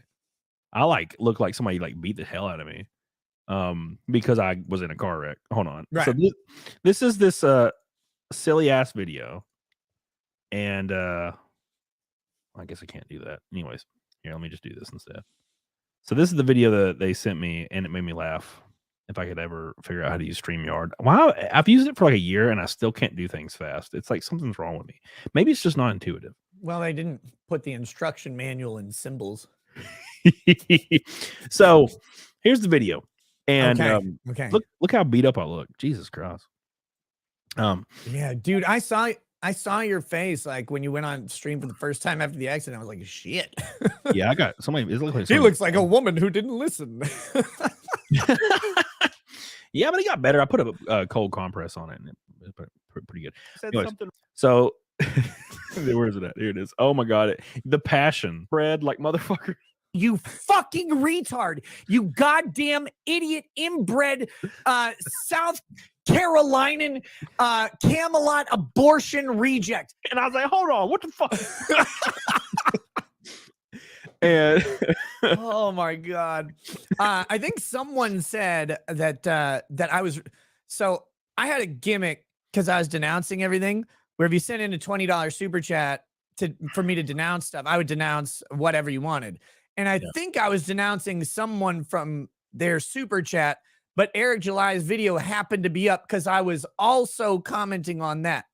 [SPEAKER 2] I look like somebody beat the hell out of me. Because I was in a car wreck. Hold on.
[SPEAKER 3] Right.
[SPEAKER 2] So this is this silly ass video, and I guess I can't do that. Anyways, here, let me just do this instead. So this is the video that they sent me, and it made me laugh. If I could ever figure out how to use StreamYard. Wow, I've used it for like a year, and I still can't do things fast. It's like something's wrong with me. Maybe it's just not intuitive.
[SPEAKER 3] Well, they didn't put the instruction manual in symbols.
[SPEAKER 2] So here's the video. And
[SPEAKER 3] okay.
[SPEAKER 2] Look how beat up I look. Jesus Christ.
[SPEAKER 3] Yeah, dude, I saw your face like when you went on stream for the first time after the accident. I was like, shit.
[SPEAKER 2] Yeah, I got somebody.
[SPEAKER 3] He looks like a woman who didn't listen.
[SPEAKER 2] Yeah, but it got better. I put a cold compress on it, and it was pretty good. Anyways, so where is it at? Here it is. Oh my God, the passion bread, like motherfucker.
[SPEAKER 3] You fucking retard. You goddamn idiot inbred South Carolinian Camelot abortion reject.
[SPEAKER 2] And I was like, hold on, what the fuck? And
[SPEAKER 3] oh my God. I think someone said that I was, so I had a gimmick because I was denouncing everything, where if you sent in a $20 super chat for me to denounce stuff, I would denounce whatever you wanted. And I think I was denouncing someone from their super chat, but Eric July's video happened to be up because I was also commenting on that.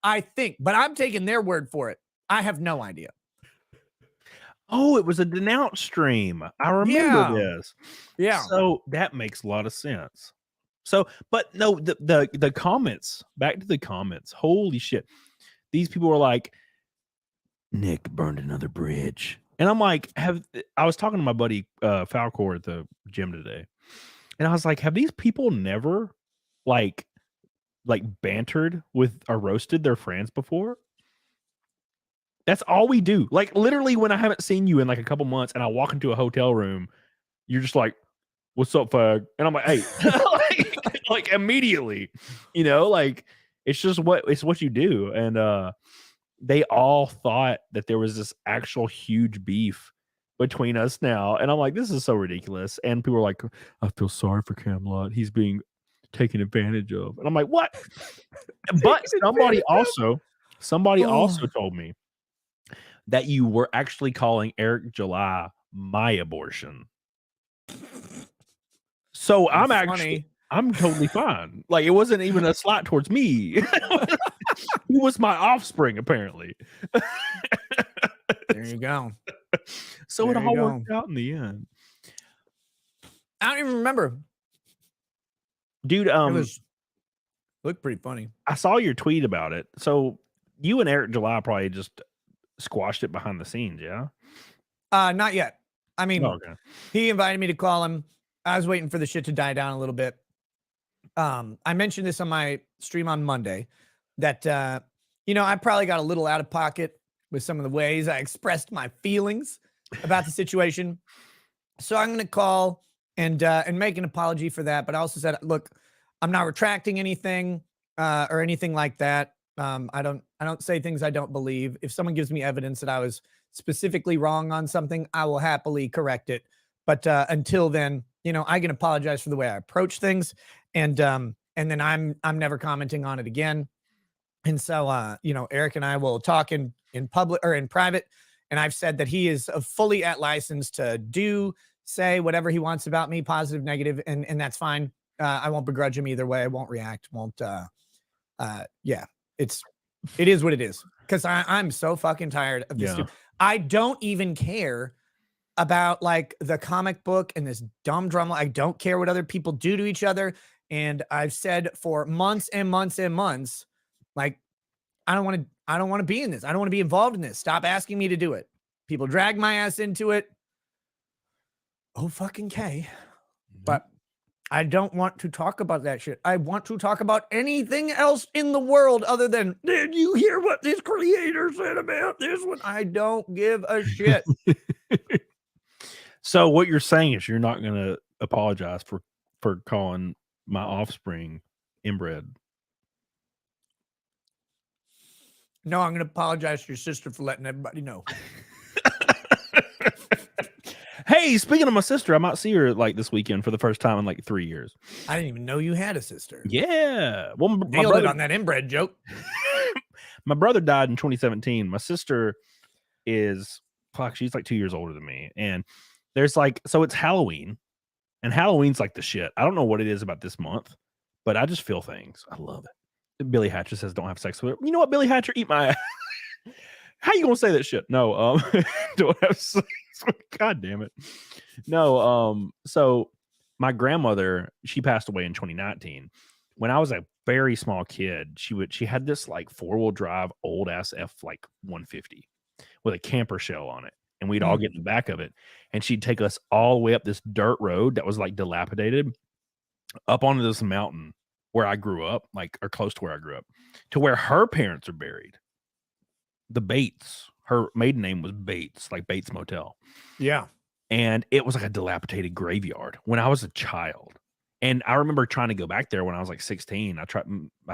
[SPEAKER 3] I think, but I'm taking their word for it. I have no idea.
[SPEAKER 2] Oh, it was a denounce stream. I remember this.
[SPEAKER 3] Yeah.
[SPEAKER 2] So that makes a lot of sense. So, but no, the comments, back to the comments. Holy shit. These people were like, Nick burned another bridge. And I'm like, I was talking to my buddy Falcor at the gym today. And I was like, have these people never like bantered with or roasted their friends before? That's all we do. Like literally when I haven't seen you in like a couple months and I walk into a hotel room, you're just like, what's up, fag? And I'm like, hey, like immediately, you know, like it's what you do. And they all thought that there was this actual huge beef between us now. And I'm like, this is so ridiculous. And people are like, I feel sorry for Camelot. He's being taken advantage of. And I'm like, what? But somebody also told me that you were actually calling Eric July my abortion. So I'm totally fine. Like it wasn't even a slight towards me. He was my offspring, apparently.
[SPEAKER 3] There you go.
[SPEAKER 2] So it all worked out in the end.
[SPEAKER 3] I don't even remember.
[SPEAKER 2] Dude,
[SPEAKER 3] it looked pretty funny.
[SPEAKER 2] I saw your tweet about it. So you and Eric July probably just squashed it behind the scenes, yeah?
[SPEAKER 3] Not yet. I mean,
[SPEAKER 2] okay.
[SPEAKER 3] He invited me to call him. I was waiting for the shit to die down a little bit. I mentioned this on my stream on Monday that, I probably got a little out of pocket with some of the ways I expressed my feelings about the situation. So I'm going to call and make an apology for that. But I also said, look, I'm not retracting anything or anything like that. I don't say things I don't believe. If someone gives me evidence that I was specifically wrong on something, I will happily correct it. But until then, I can apologize for the way I approach things, and then I'm never commenting on it again. And so, Eric and I will talk in public or in private. And I've said that he is fully at license to say whatever he wants about me, positive, negative, and that's fine. I won't begrudge him either way. I won't react. Yeah, it is what it is. Because I'm so fucking tired of this.
[SPEAKER 2] Yeah.
[SPEAKER 3] I don't even care about like the comic book and this dumb drama. I don't care what other people do to each other. And I've said for months and months and months, like, I don't want to be in this. I don't want to be involved in this. Stop asking me to do it. People drag my ass into it. Oh, fucking K. But I don't want to talk about that shit. I want to talk about anything else in the world other than, did you hear what this creator said about this one? I don't give a shit.
[SPEAKER 2] So what you're saying is you're not going to apologize for calling my offspring inbred.
[SPEAKER 3] No, I'm going to apologize to your sister for letting everybody know.
[SPEAKER 2] Hey, speaking of my sister, I might see her like this weekend for the first time in like 3 years.
[SPEAKER 3] I didn't even know you had a sister.
[SPEAKER 2] Yeah. Well, my
[SPEAKER 3] Nailed
[SPEAKER 2] brother,
[SPEAKER 3] it on that inbred joke.
[SPEAKER 2] my brother died in 2017. My sister is, she's like 2 years older than me. And there's like, so it's Halloween, and Halloween's like the shit. I don't know what it is about this month, but I just feel things. I love it. Billy Hatcher says don't have sex with her. You know what, Billy Hatcher, eat my ass. How you gonna say that shit? No, don't have sex. God damn it. No, so my grandmother, she passed away in 2019. When I was a very small kid, she had this like 4-wheel drive old ass F like 150 with a camper shell on it. And we'd all get in the back of it. And she'd take us all the way up this dirt road that was like dilapidated up onto this mountain where I grew up, like, or close to where I grew up, to where her parents are buried. The Bates, her maiden name was Bates, like Bates Motel.
[SPEAKER 3] Yeah.
[SPEAKER 2] And it was like a dilapidated graveyard when I was a child. And I remember trying to go back there when I was like 16. I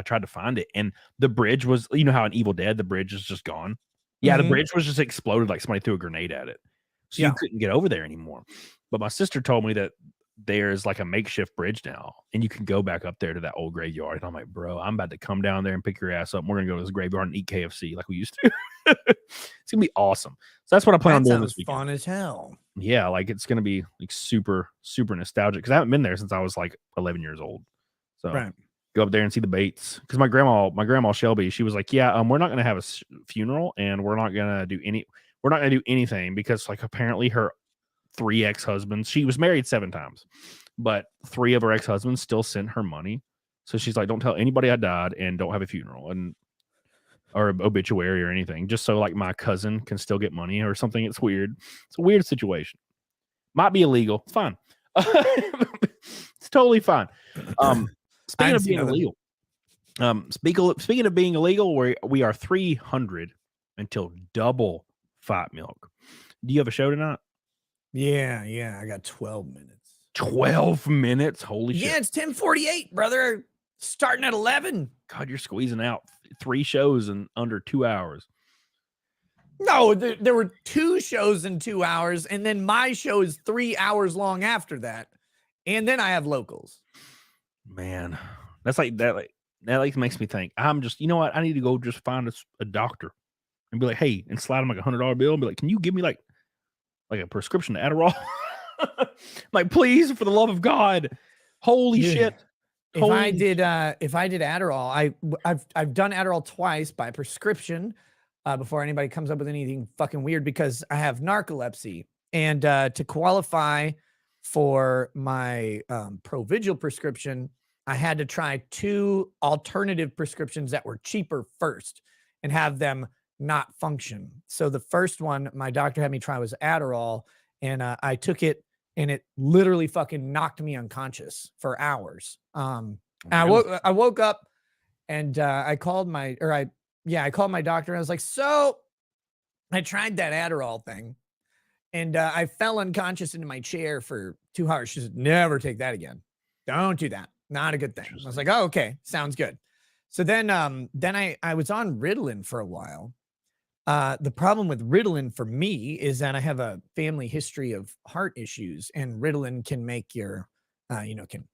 [SPEAKER 2] tried to find it. And the bridge was, you know how in Evil Dead, the bridge is just gone. Yeah, the bridge was just exploded like somebody threw a grenade at it. So you couldn't get over there anymore. But my sister told me that there's like a makeshift bridge now, and you can go back up there to that old graveyard. And I'm like, bro, I'm about to come down there and pick your ass up. We're going to go to this graveyard and eat KFC like we used to. It's going to be awesome. So that's what I plan on doing this weekend.
[SPEAKER 3] Fun as hell.
[SPEAKER 2] Yeah, like it's going to be like super, super nostalgic because I haven't been there since I was like 11 years old. So go up there and see the Bates. Because my grandma Shelby, she was like, yeah, we're not going to have a funeral, and we're not going to do anything because like apparently her 3 ex-husbands, she was married 7 times, but 3 of her ex-husbands still sent her money. So she's like, don't tell anybody I died, and don't have a funeral or obituary or anything, just so like my cousin can still get money or something. It's weird. It's a weird situation. Might be illegal. It's fine. It's totally fine. Speaking of being illegal, speaking of being illegal, we are 300 until double fat milk. Do you have a show tonight?
[SPEAKER 3] Yeah. I got 12 minutes.
[SPEAKER 2] 12 minutes? Holy shit.
[SPEAKER 3] Yeah, it's 10:48, brother. Starting at 11.
[SPEAKER 2] God, you're squeezing out 3 shows in under 2 hours.
[SPEAKER 3] No, there were 2 shows in 2 hours, and then my show is 3 hours long after that. And then I have locals.
[SPEAKER 2] Man, that's like that. That makes me think. I'm just, you know what? I need to go just find a doctor and be like, hey, and slide him like $100 bill and be like, can you give me like a prescription to Adderall? Like, please, for the love of God. Holy shit.
[SPEAKER 3] If I did Adderall, I've done Adderall twice by prescription before anybody comes up with anything fucking weird, because I have narcolepsy, and to qualify for my Provigil prescription, I had to try 2 alternative prescriptions that were cheaper first and have them not function. So the first one my doctor had me try was Adderall, and I took it, and it literally fucking knocked me unconscious for hours. I woke up, and I called my doctor. And I was like, so I tried that Adderall thing, and I fell unconscious into my chair for 2 hours. She said, never take that again. Don't do that. Not a good thing. I was like, oh, okay, sounds good. So then I was on Ritalin for a while. The problem with Ritalin for me is that I have a family history of heart issues, and Ritalin can make your, can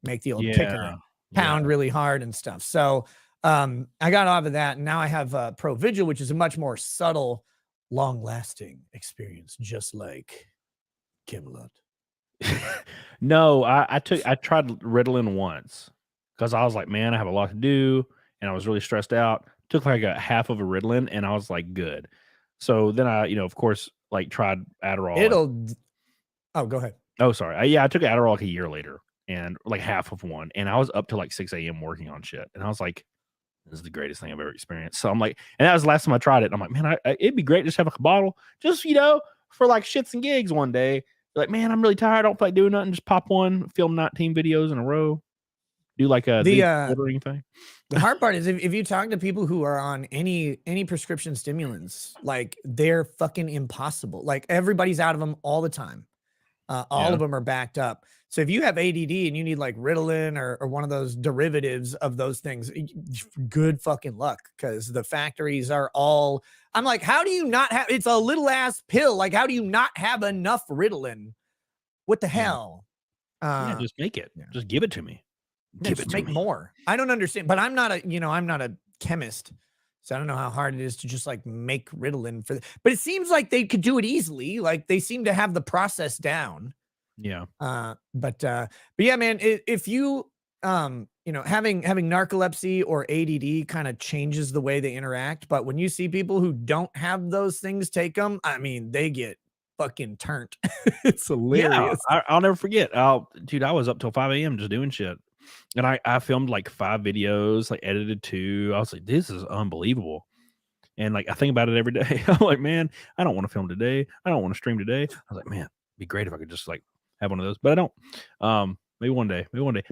[SPEAKER 3] make the old kicker pound really hard and stuff. So I got off of that, and now I have Provigil, which is a much more subtle, long-lasting experience, just like Camelot.
[SPEAKER 2] No, I tried Ritalin once because I was like, man, I have a lot to do, and I was really stressed out. Took like a half of a Ritalin, and I was like, good. So then I, of course, like tried Adderall.
[SPEAKER 3] Oh, go ahead.
[SPEAKER 2] Oh, sorry. I took Adderall like a year later, and like half of one, and I was up to like 6 a.m. working on shit, and I was like, this is the greatest thing I've ever experienced. So I'm like, and that was the last time I tried it. And I'm like, man, it'd be great to just have a bottle, just for like shits and gigs one day. Like, man, I'm really tired. I don't feel like doing nothing. Just pop one, film 19 videos in a row, do like the ordering thing.
[SPEAKER 3] The hard part is if you talk to people who are on any prescription stimulants, like they're fucking impossible. Like everybody's out of them all the time. All of them are backed up. So if you have ADD and you need like Ritalin or one of those derivatives of those things, good fucking luck, because the factories are all. I'm like, how do you not have? It's a little ass pill. Like, how do you not have enough Ritalin? What the hell?
[SPEAKER 2] Just make it. Yeah. Just give it to me.
[SPEAKER 3] Make more. I don't understand, but I'm not a chemist. So I don't know how hard it is to just like make Ritalin for but it seems like they could do it easily. Like they seem to have the process down.
[SPEAKER 2] Yeah.
[SPEAKER 3] But yeah, man, if you, having narcolepsy or ADD kind of changes the way they interact. But when you see people who don't have those things take them, I mean, they get fucking turned. It's hilarious.
[SPEAKER 2] Yeah, I'll never forget. Dude, I was up till 5 a.m. just doing shit. And I filmed like 5 videos, like edited 2. I was like, this is unbelievable. And like, I think about it every day. I'm like, man, I don't want to film today. I don't want to stream today. I was like, man, it'd be great if I could just like have one of those, but I don't. Maybe one day.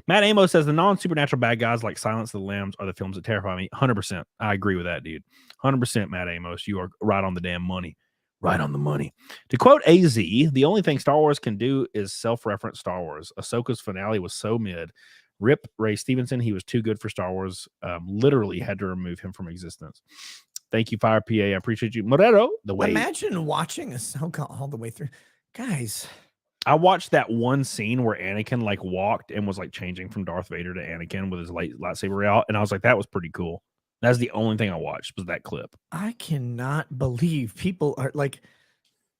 [SPEAKER 2] Matt Amos says the non-supernatural bad guys like Silence of the Lambs are the films that terrify me. 100%. I agree with that, dude. 100%, Matt Amos. You are right on the damn money. Right on the money. To quote AZ, the only thing Star Wars can do is self-reference Star Wars. Ahsoka's finale was so mid. Rip Ray Stevenson, he was too good for Star Wars. Literally had to remove him from existence. Thank you, Fire PA. I appreciate you. Morero, the way.
[SPEAKER 3] Imagine watching Ahsoka all the way through. Guys.
[SPEAKER 2] I watched that one scene where Anakin like walked and was like changing from Darth Vader to Anakin with his lightsaber out. And I was like, that was pretty cool. That's the only thing I watched was that clip.
[SPEAKER 3] I cannot believe people are like,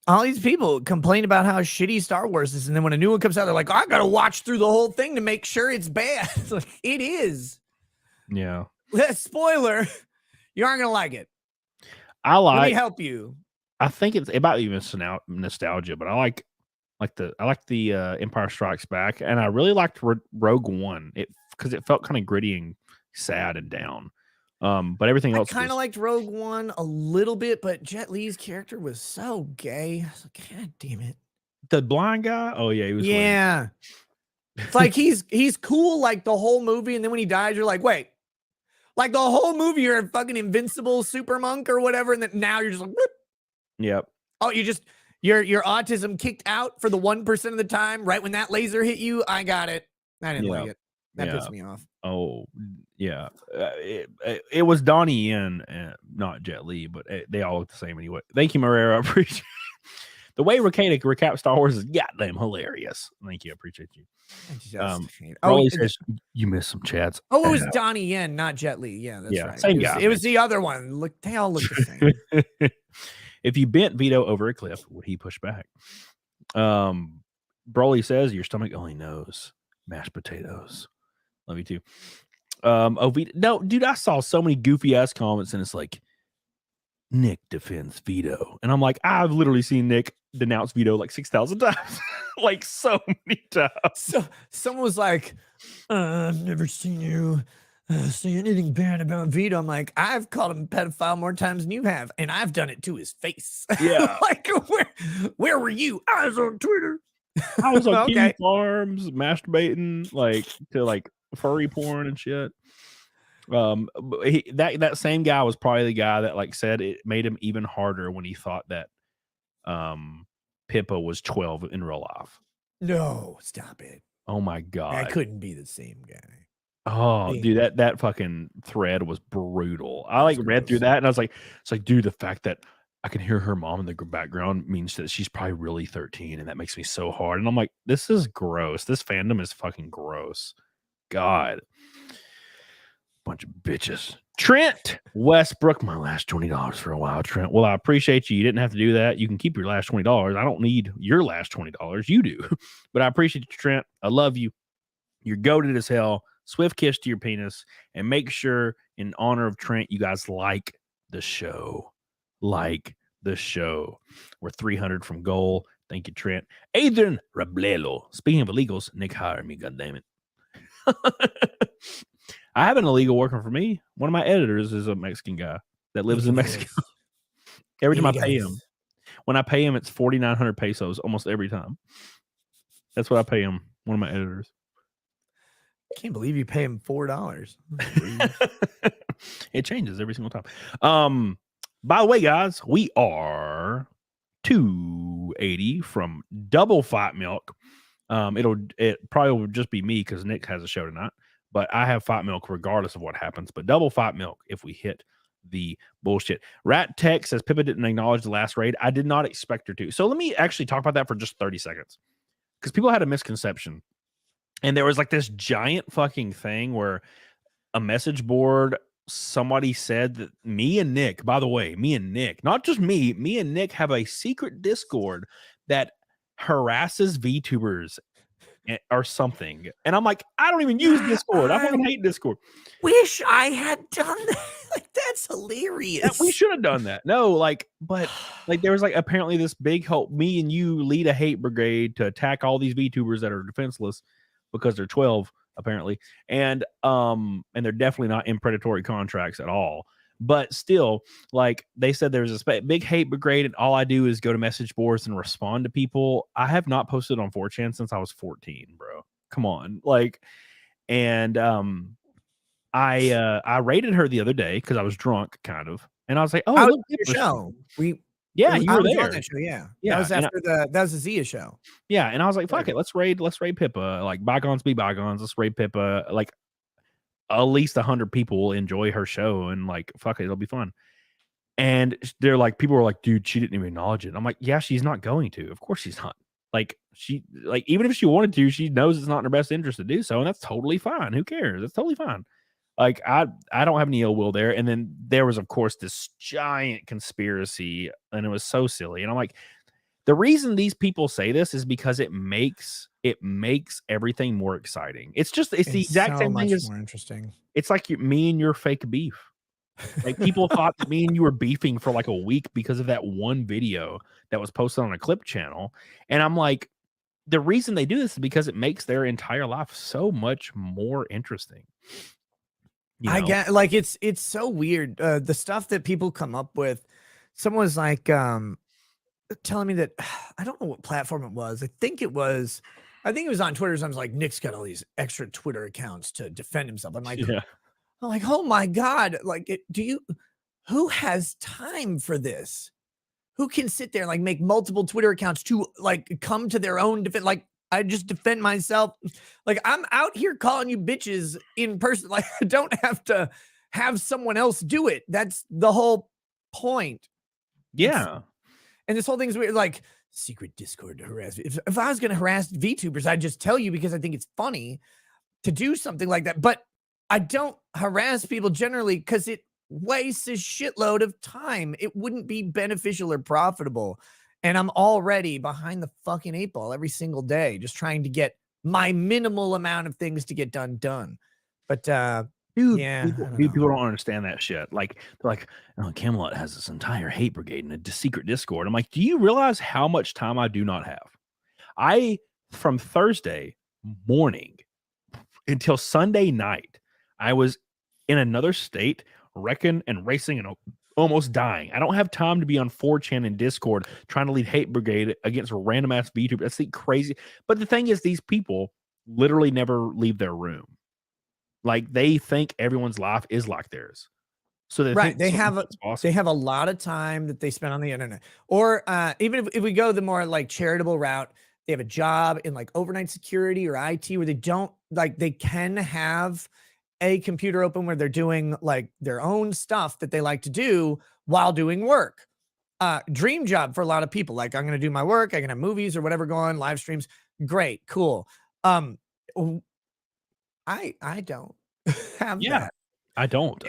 [SPEAKER 3] all these people complain about how shitty Star Wars is, and then when a new one comes out, they're like, I gotta watch through the whole thing to make sure it's bad. It's like, it is.
[SPEAKER 2] Yeah.
[SPEAKER 3] Spoiler, you aren't gonna like it.
[SPEAKER 2] Let
[SPEAKER 3] me help you.
[SPEAKER 2] I think it's about even nostalgia, but I like the Empire Strikes Back, and I really liked Rogue One. Because it felt kind of gritty and sad and down. But everything else,
[SPEAKER 3] I kind of liked Rogue One a little bit, but Jet Li's character was so gay. I was like, God damn it.
[SPEAKER 2] The blind guy? Oh yeah, he was.
[SPEAKER 3] Yeah. It's like he's cool like the whole movie, and then when he dies, you're like, wait. Like the whole movie, you're a fucking invincible super monk or whatever, and then now you're just like, whoop.
[SPEAKER 2] Yep.
[SPEAKER 3] Oh, your autism kicked out for the 1% of the time. Right when that laser hit you, I got it. I didn't like it. That pissed me off.
[SPEAKER 2] Oh yeah, it was Donnie Yen, not Jet Li, but they all look the same anyway. Thank you, Marrero. I appreciate the way REKIETA recap Star Wars is goddamn hilarious. Thank you, I appreciate you. Rolly says you missed some chats.
[SPEAKER 3] Oh, it was Donnie Yen, not Jet Li. Yeah, that's right.
[SPEAKER 2] Same guy.
[SPEAKER 3] It was the other one. Look, they all look the same.
[SPEAKER 2] If you bent Vito over a cliff, would he push back? Broly says your stomach only knows mashed potatoes. Love you too. Vito, no, dude, I saw so many goofy ass comments, and it's like Nick defends Vito, and I'm like, I've literally seen Nick denounce Vito like 6,000 times, like so many times.
[SPEAKER 3] So someone was like, I've never seen you say anything bad about Vito. I'm like, I've called him a pedophile more times than you have, and I've done it to his face.
[SPEAKER 2] Yeah.
[SPEAKER 3] Like, where were you? I was on Twitter.
[SPEAKER 2] I was on King Farms masturbating like to like furry porn and shit. That same guy was probably the guy that like said it made him even harder when he thought that Pippa was 12 in real life.
[SPEAKER 3] No, stop it.
[SPEAKER 2] Oh my god.
[SPEAKER 3] That couldn't be the same guy.
[SPEAKER 2] Oh,
[SPEAKER 3] Hey,
[SPEAKER 2] dude, that fucking thread was brutal. I
[SPEAKER 3] that's
[SPEAKER 2] like read through
[SPEAKER 3] gross.
[SPEAKER 2] that and I was like, it's like, dude, the fact that I can hear her mom in the background means that she's probably really 13, and that makes me so hard. And I'm like, this is gross. This fandom is fucking gross. God, bunch of bitches. Trent Westbrook, my last $20 for a while. Trent, well, I appreciate you. You didn't have to do that. You can keep your last $20. I don't need your last $20. You do, but I appreciate you, Trent. I love you. You're goated as hell. Swift kiss to your penis. And make sure, in honor of Trent, you guys like the show. Like the show. We're 300 from goal. Thank you, Trent. Adrian Rablelo. Speaking of illegals, Nick hired me, goddammit. I have an illegal working for me. One of my editors is a Mexican guy that lives in Mexico. Every time I pay him, when I pay him, it's 4,900 pesos almost every time. That's what I pay him. One of my editors.
[SPEAKER 3] Can't believe you pay him $4.
[SPEAKER 2] It changes every single time. By the way, guys, we are 280 from Double Fight Milk. It probably will just be me because Nick has a show tonight, but I have Fight Milk regardless of what happens. But Double Fight Milk if we hit the bullshit. Rat Tech says Pippa didn't acknowledge the last raid. I did not expect her to. So let me actually talk about that for just 30 seconds because people had a misconception. And there was like this giant fucking thing where a message board, somebody said that me and Nick, by the way, me and Nick, not just me and Nick have a secret Discord that harasses VTubers or something. And I'm like, I don't even use Discord. I fucking hate Discord.
[SPEAKER 3] Wish I had done that. Like, that's hilarious.
[SPEAKER 2] We should have done that. No, but there was apparently this big hope. Me and you lead a hate brigade to attack all these VTubers that are defenseless because they're 12 apparently, and they're definitely not in predatory contracts at all. But still, they said there's a big hate brigade, and all I do is go to message boards and respond to people. I have not posted on 4chan since I was 14, bro. Come on, and I rated her the other day because I was drunk, kind of, and I was like, "Oh, look,
[SPEAKER 3] your show."
[SPEAKER 2] Yeah, you were
[SPEAKER 3] was
[SPEAKER 2] there.
[SPEAKER 3] on that show, yeah.
[SPEAKER 2] Yeah,
[SPEAKER 3] That was after that was the Zia show.
[SPEAKER 2] Yeah, and I was like, "Fuck it, let's raid Pippa. Bygones be bygones. Let's raid Pippa. At least 100 people will enjoy her show, and fuck it, it'll be fun." And they're like, people were like, "Dude, she didn't even acknowledge it." I'm like, "Yeah, she's not going to. Of course, she's not. Even if she wanted to, she knows it's not in her best interest to do so, and that's totally fine. Who cares? That's totally fine." I don't have any ill will there. And then there was, of course, this giant conspiracy, and it was so silly. And I'm like, the reason these people say this is because it makes everything more exciting. It's the exact same thing as
[SPEAKER 3] more interesting.
[SPEAKER 2] It's like me and your fake beef. People thought that me and you were beefing for a week because of that one video that was posted on a clip channel. And I'm like, the reason they do this is because it makes their entire life so much more interesting.
[SPEAKER 3] I get it's so weird. The stuff that people come up with. Someone was telling me that I don't know what platform it was. I think it was on Twitter. So I was like, Nick's got all these extra Twitter accounts to defend himself. I'm like, oh my God. Who has time for this? Who can sit there and make multiple Twitter accounts to come to their own defense? I just defend myself. I'm out here calling you bitches in person. I don't have to have someone else do it. That's the whole point.
[SPEAKER 2] Yeah.
[SPEAKER 3] And this whole thing's weird, secret Discord to harass. If I was going to harass VTubers, I'd just tell you because I think it's funny to do something like that. But I don't harass people generally because it wastes a shitload of time. It wouldn't be beneficial or profitable. And I'm already behind the fucking 8 ball every single day, just trying to get my minimal amount of things to get done. But
[SPEAKER 2] dude,
[SPEAKER 3] yeah,
[SPEAKER 2] people don't understand that shit. They're like, oh, Camelot has this entire hate brigade in a secret Discord. I'm like, do you realize how much time I do not have? From Thursday morning until Sunday night, I was in another state, wrecking and racing and almost dying. I don't have time to be on 4chan and Discord trying to lead hate brigade against a random ass VTuber. That's the crazy. But the thing is, these people literally never leave their room. They think everyone's life is like theirs. So they have a lot of time that they spend on the internet. Or even if we go the more charitable route, they have a job in overnight security or IT where they don't they can have
[SPEAKER 3] a computer open where they're doing like their own stuff that they like to do while doing work. Dream job for a lot of people. Like, I'm going to do my work. I can have movies or whatever going, live streams. Great. Cool. I don't have that.
[SPEAKER 2] I don't.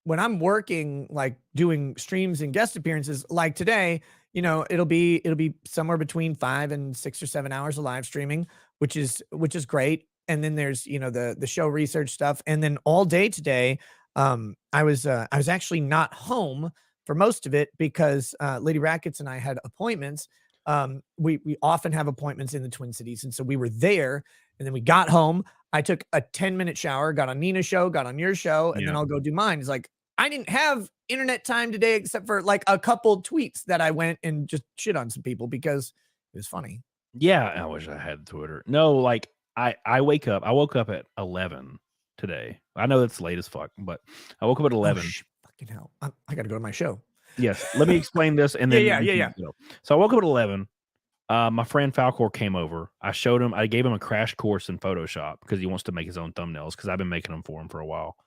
[SPEAKER 3] When I'm working, like doing streams and guest appearances, like today, it'll be somewhere between 5 and 6 or 7 hours of live streaming, which is great. And then there's, the show research stuff. And then all day today, I was actually not home for most of it because Lady Rackets and I had appointments. We often have appointments in the Twin Cities. And so we were there, and then we got home. I took a 10-minute shower, got on Nina's show, got on your show, and then I'll go do mine. It's like, I didn't have internet time today except for like a couple tweets that I went and just shit on some people because it was funny.
[SPEAKER 2] Yeah, I wish I had Twitter. No, like I woke up at 11 today. I know that's late as fuck, but I woke up at 11.
[SPEAKER 3] Fucking hell. I got to go to my show.
[SPEAKER 2] Yes. Let me explain this. And then
[SPEAKER 3] yeah.
[SPEAKER 2] So I woke up at 11. My friend Falcor came over. I gave him a crash course in Photoshop because he wants to make his own thumbnails because I've been making them for him for a while.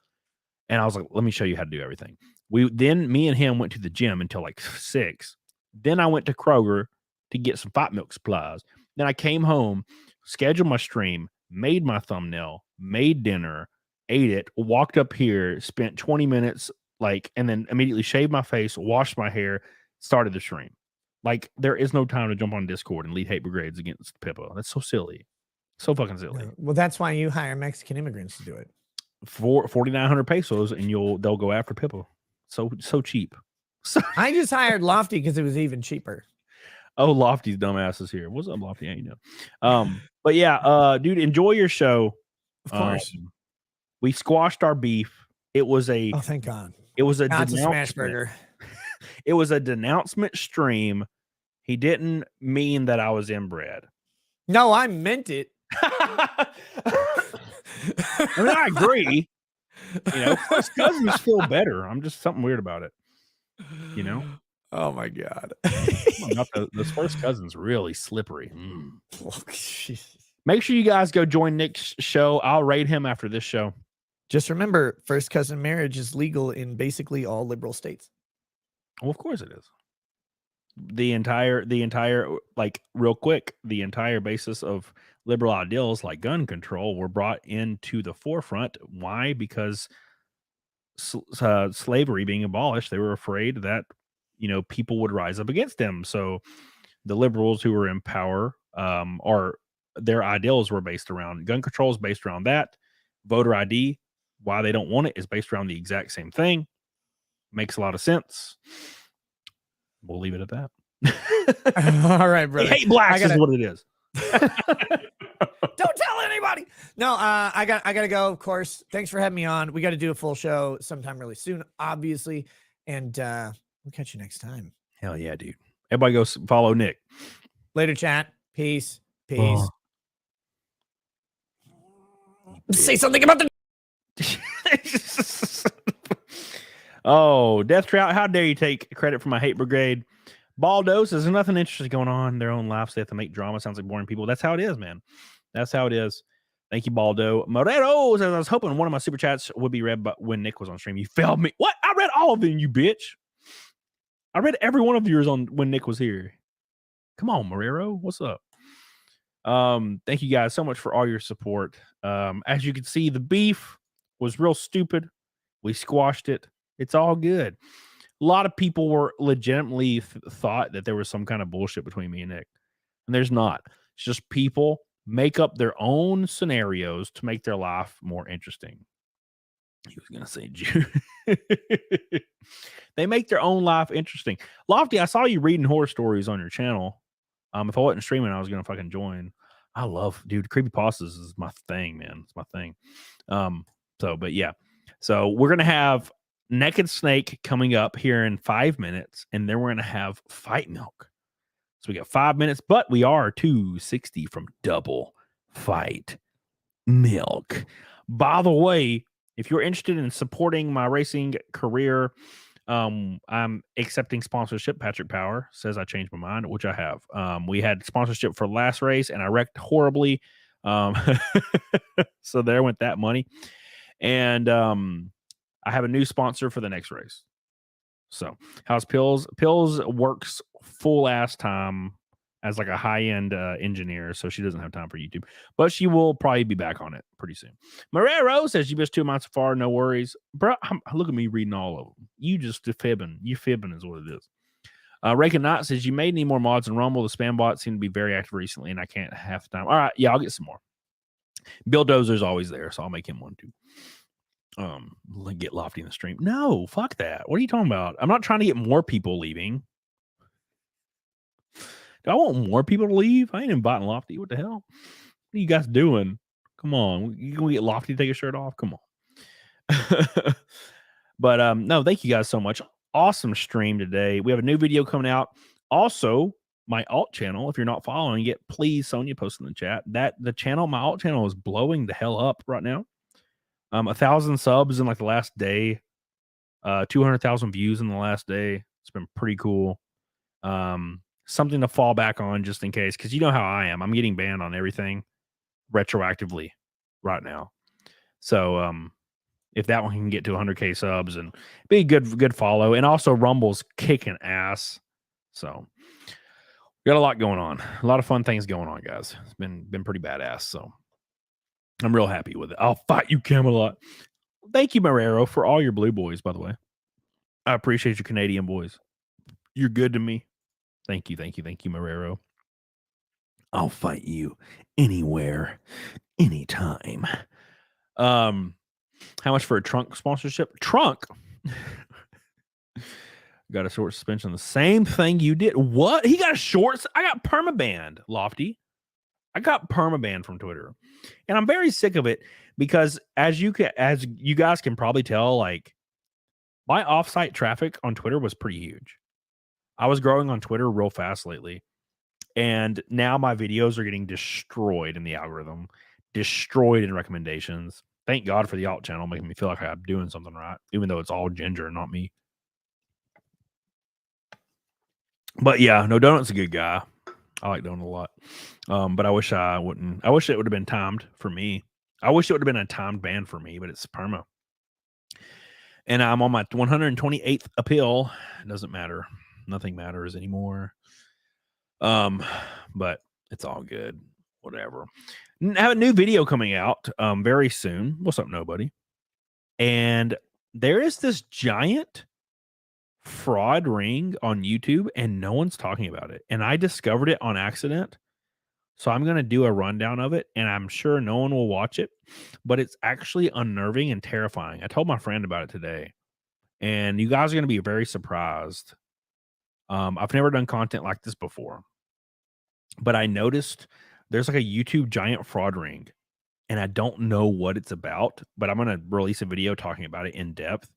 [SPEAKER 2] And I was like, let me show you how to do everything. Me and him went to the gym until like 6. Then I went to Kroger to get some Fight Milk supplies. Then I came home, scheduled my stream, made my thumbnail, made dinner, ate it, walked up here, spent 20 minutes, and then immediately shaved my face, washed my hair, started the stream. Like, there is no time to jump on Discord and lead hate brigades against Pippa. That's so silly. So fucking silly.
[SPEAKER 3] Well, that's why you hire Mexican immigrants to do it.
[SPEAKER 2] For 4,900 pesos, and they'll go after Pippa. So cheap.
[SPEAKER 3] I just hired Lofty because it was even cheaper.
[SPEAKER 2] Oh, Lofty's dumbass is here. What's up, Lofty? But yeah, dude, enjoy your show.
[SPEAKER 3] Of course.
[SPEAKER 2] We squashed our beef. It was
[SPEAKER 3] thank God.
[SPEAKER 2] It was a
[SPEAKER 3] smash burger.
[SPEAKER 2] It was a denouncement stream. He didn't mean that I was inbred.
[SPEAKER 3] No, I meant it.
[SPEAKER 2] I mean, I agree. First cousins feel better. I'm just something weird about it.
[SPEAKER 3] Oh my God.
[SPEAKER 2] Those first cousins really slippery.
[SPEAKER 3] Oh, Jesus.
[SPEAKER 2] Make sure you guys go join Nick's show. I'll raid him after this show.
[SPEAKER 3] Just remember, first cousin marriage is legal in basically all liberal states.
[SPEAKER 2] Well, of course it is. The entire real quick, the entire basis of liberal ideals like gun control were brought into the forefront. Why? Because slavery being abolished, they were afraid that people would rise up against them. So the liberals who were in power, their ideals were based around gun control is based around that. Voter ID, why they don't want it, is based around the exact same thing. Makes a lot of sense. We'll leave it at that.
[SPEAKER 3] All right, brother.
[SPEAKER 2] They hate blacks is what it is.
[SPEAKER 3] Don't tell anybody. No, I gotta go. Of course. Thanks for having me on. We got to do a full show sometime really soon, obviously, and we'll catch you next time.
[SPEAKER 2] Hell yeah, dude! Everybody go follow Nick.
[SPEAKER 3] Later, chat. Peace. Say something about the.
[SPEAKER 2] Oh, Death Trout, how dare you take credit for my hate brigade? Baldo says there's nothing interesting going on in their own lives. They have to make drama. Sounds like boring people. That's how it is, man. That's how it is. Thank you, Baldo. Morero says I was hoping one of my super chats would be read but when Nick was on stream. You failed me. What? I read all of them, you bitch. I read every one of yours on when Nick was here. Come on, Morero. What's up? Thank you guys so much for all your support. As you can see, the beef was real stupid. We squashed it. It's all good. A lot of people were legitimately thought that there was some kind of bullshit between me and Nick. And there's not. It's just people make up their own scenarios to make their life more interesting. He was going to say Jew. They make their own life interesting. Lofty, I saw you reading horror stories on your channel. If I wasn't streaming, I was going to fucking join. I love, dude, creepypastas is my thing, man. It's my thing. But yeah. So we're going to have Naked Snake coming up here in 5 minutes, and then we're going to have Fight Milk. So we got 5 minutes, but we are 260 from Double Fight Milk. By the way, if you're interested in supporting my racing career, I'm accepting sponsorship. Patrick Power says I changed my mind, which I have. We had sponsorship for last race, and I wrecked horribly. Um, so there went that money. And I have a new sponsor for the next race. So how's Pills? Pills works full ass time as like a high end engineer, so she doesn't have time for YouTube, but she will probably be back on it pretty soon. Marrero says you missed 2 months so far, no worries, bro. Look at me reading all of them. You just fibbing. You fibbing is what it is. Rekinot says you may need more mods in Rumble. The spam bot seemed to be very active recently, and I can't have time. All right, yeah, I'll get some more. Bill Dozer's always there, so I'll make him one too. Get Lofty in the stream. No, fuck that. What are you talking about? I'm not trying to get more people leaving. Do I want more people to leave? I ain't inviting Lofty. What the hell? What are you guys doing? Come on. You gonna get Lofty to take a shirt off? Come on. But no, thank you guys so much. Awesome stream today. We have a new video coming out. Also, my alt channel, if you're not following it, please, Sonia, post in the chat. My alt channel is blowing the hell up right now. 1,000 subs in like the last day, 200,000 views in the last day. It's been pretty cool. Something to fall back on just in case, because you know how I am. I'm getting banned on everything retroactively right now. So if that one can get to 100K subs and be a good follow, and also Rumble's kicking ass. So we got a lot going on, a lot of fun things going on, guys. It's been pretty badass. So I'm real happy with it. I'll fight you, Camelot. Thank you, Marrero, for all your blue boys, by the way. I appreciate you, Canadian boys. You're good to me. Thank you, Marrero. I'll fight you anywhere, anytime. How much for a trunk sponsorship? Trunk? Got a short suspension. The same thing you did. What? He got a short? I got permabanned, Lofty. I got permabanned from Twitter. And I'm very sick of it because as you guys can probably tell, like my offsite traffic on Twitter was pretty huge. I was growing on Twitter real fast lately. And now my videos are getting destroyed in the algorithm, destroyed in recommendations. Thank God for the alt channel making me feel like I'm doing something right, even though it's all Ginger and not me. But yeah, no, Donut's a good guy. I like Donut a lot. But I wish I wouldn't. I wish it would have been timed for me. I wish it would have been a timed ban for me, but it's perma. And I'm on my 128th appeal. It doesn't matter. Nothing matters anymore. But it's all good. Whatever. I have a new video coming out very soon. What's up, nobody? And there is this giant fraud ring on YouTube, and no one's talking about it. And I discovered it on accident. So I'm going to do a rundown of it, and I'm sure no one will watch it, but it's actually unnerving and terrifying. I told my friend about it today, and you guys are going to be very surprised. I've never done content like this before, but I noticed there's like a YouTube giant fraud ring, and I don't know what it's about, but I'm going to release a video talking about it in depth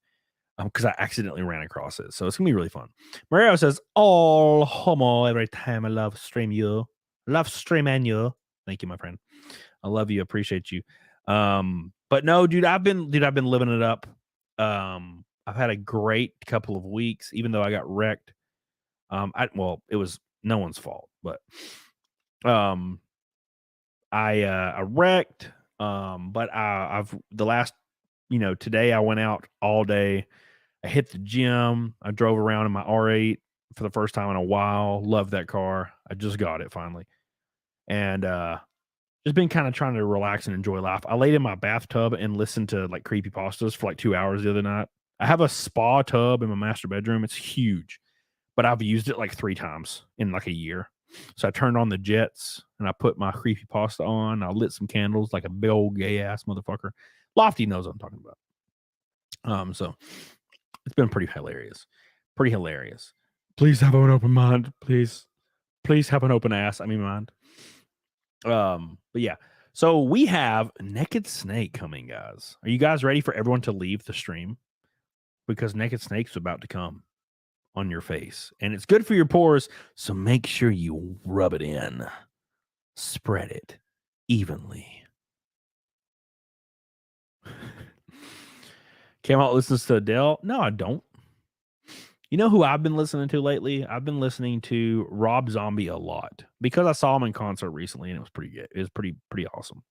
[SPEAKER 2] because I accidentally ran across it. So it's going to be really fun. Mario says, all homo every time I love stream you. Love streaming you. Thank you, my friend. I love you. Appreciate you. But no, dude, I've been living it up. I've had a great couple of weeks, even though I got wrecked. Well, it was no one's fault, but I wrecked. But I've the last, today I went out all day. I hit the gym. I drove around in my R8 for the first time in a while. Love that car. I just got it finally. And just been kind of trying to relax and enjoy life. I laid in my bathtub and listened to like creepypastas for like 2 hours the other night. I have a spa tub in my master bedroom. It's huge, but I've used it like 3 times in like a year. So I turned on the jets and I put my creepypasta on. I lit some candles like a big old gay ass motherfucker. Lofty knows what I'm talking about. So it's been pretty hilarious. Pretty hilarious. Please have an open mind. Please have an open ass. Mind. But yeah. So we have Naked Snake coming, guys. Are you guys ready for everyone to leave the stream? Because Naked Snake's about to come on your face. And it's good for your pores, so make sure you rub it in. Spread it evenly. Came out listens to Adele. No, I don't. You know who I've been listening to lately? I've been listening to Rob Zombie a lot because I saw him in concert recently and it was pretty good. It was pretty awesome.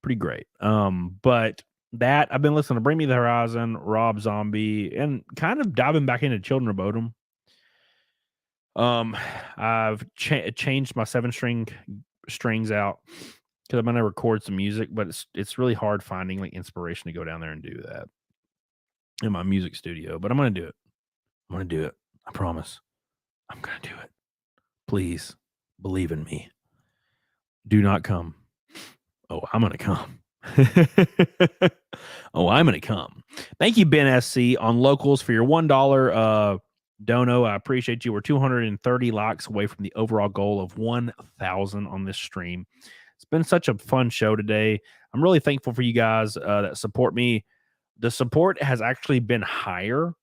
[SPEAKER 2] Pretty great. But that I've been listening to Bring Me the Horizon, Rob Zombie, and kind of diving back into Children of Bodom. I've changed my 7-string strings out because I'm gonna record some music, but it's really hard finding like inspiration to go down there and do that in my music studio. But I'm gonna do it. I'm gonna do it. I promise. I'm gonna do it. Please believe in me. Do not come. Oh, I'm gonna come. Oh, I'm gonna come. Thank you, Ben SC, on locals for your $1 dono. I appreciate you. We're 230 likes away from the overall goal of 1,000 on this stream. It's been such a fun show today. I'm really thankful for you guys that support me. The support has actually been higher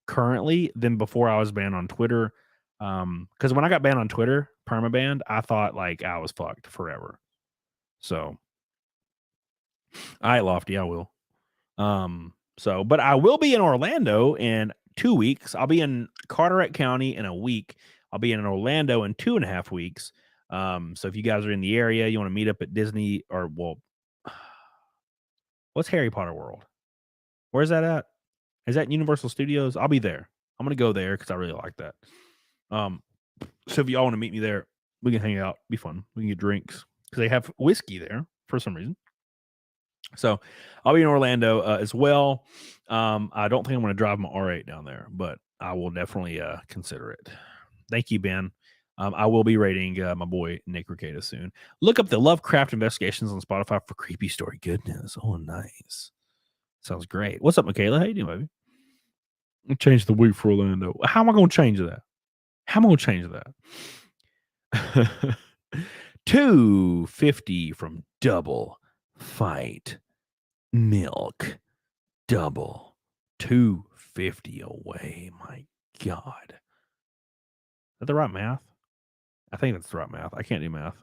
[SPEAKER 2] currently than before I was banned on Twitter. Because when I got banned on Twitter, permabanned, I thought like I was fucked forever. So, all right, Lofty, I will. But I will be in Orlando in 2 weeks. I'll be in Carteret County in a week. I'll be in Orlando in 2.5 weeks. So if you guys are in the area, you want to meet up at Disney or what's Harry Potter World? Where's that at? Is that Universal Studios? I'll be there. I'm gonna go there because I really like that. So if y'all want to meet me there, we can hang out, be fun. We can get drinks because they have whiskey there for some reason. So I'll be in Orlando as well. I don't think I'm going to drive my R8 down there, but I will definitely consider it. Thank you, Ben. I will be rating my boy Nick REKIETA soon. Look up the Lovecraft Investigations on Spotify for creepy story goodness. Oh, nice. Sounds great. What's up, Michaela? How you doing, baby? Change the week for Orlando. How am I going to change that? How am I going to change that? $2.50 from Double Fight Milk. Double $2.50 away. My God. Is that the right math? I think that's the right math. I can't do math.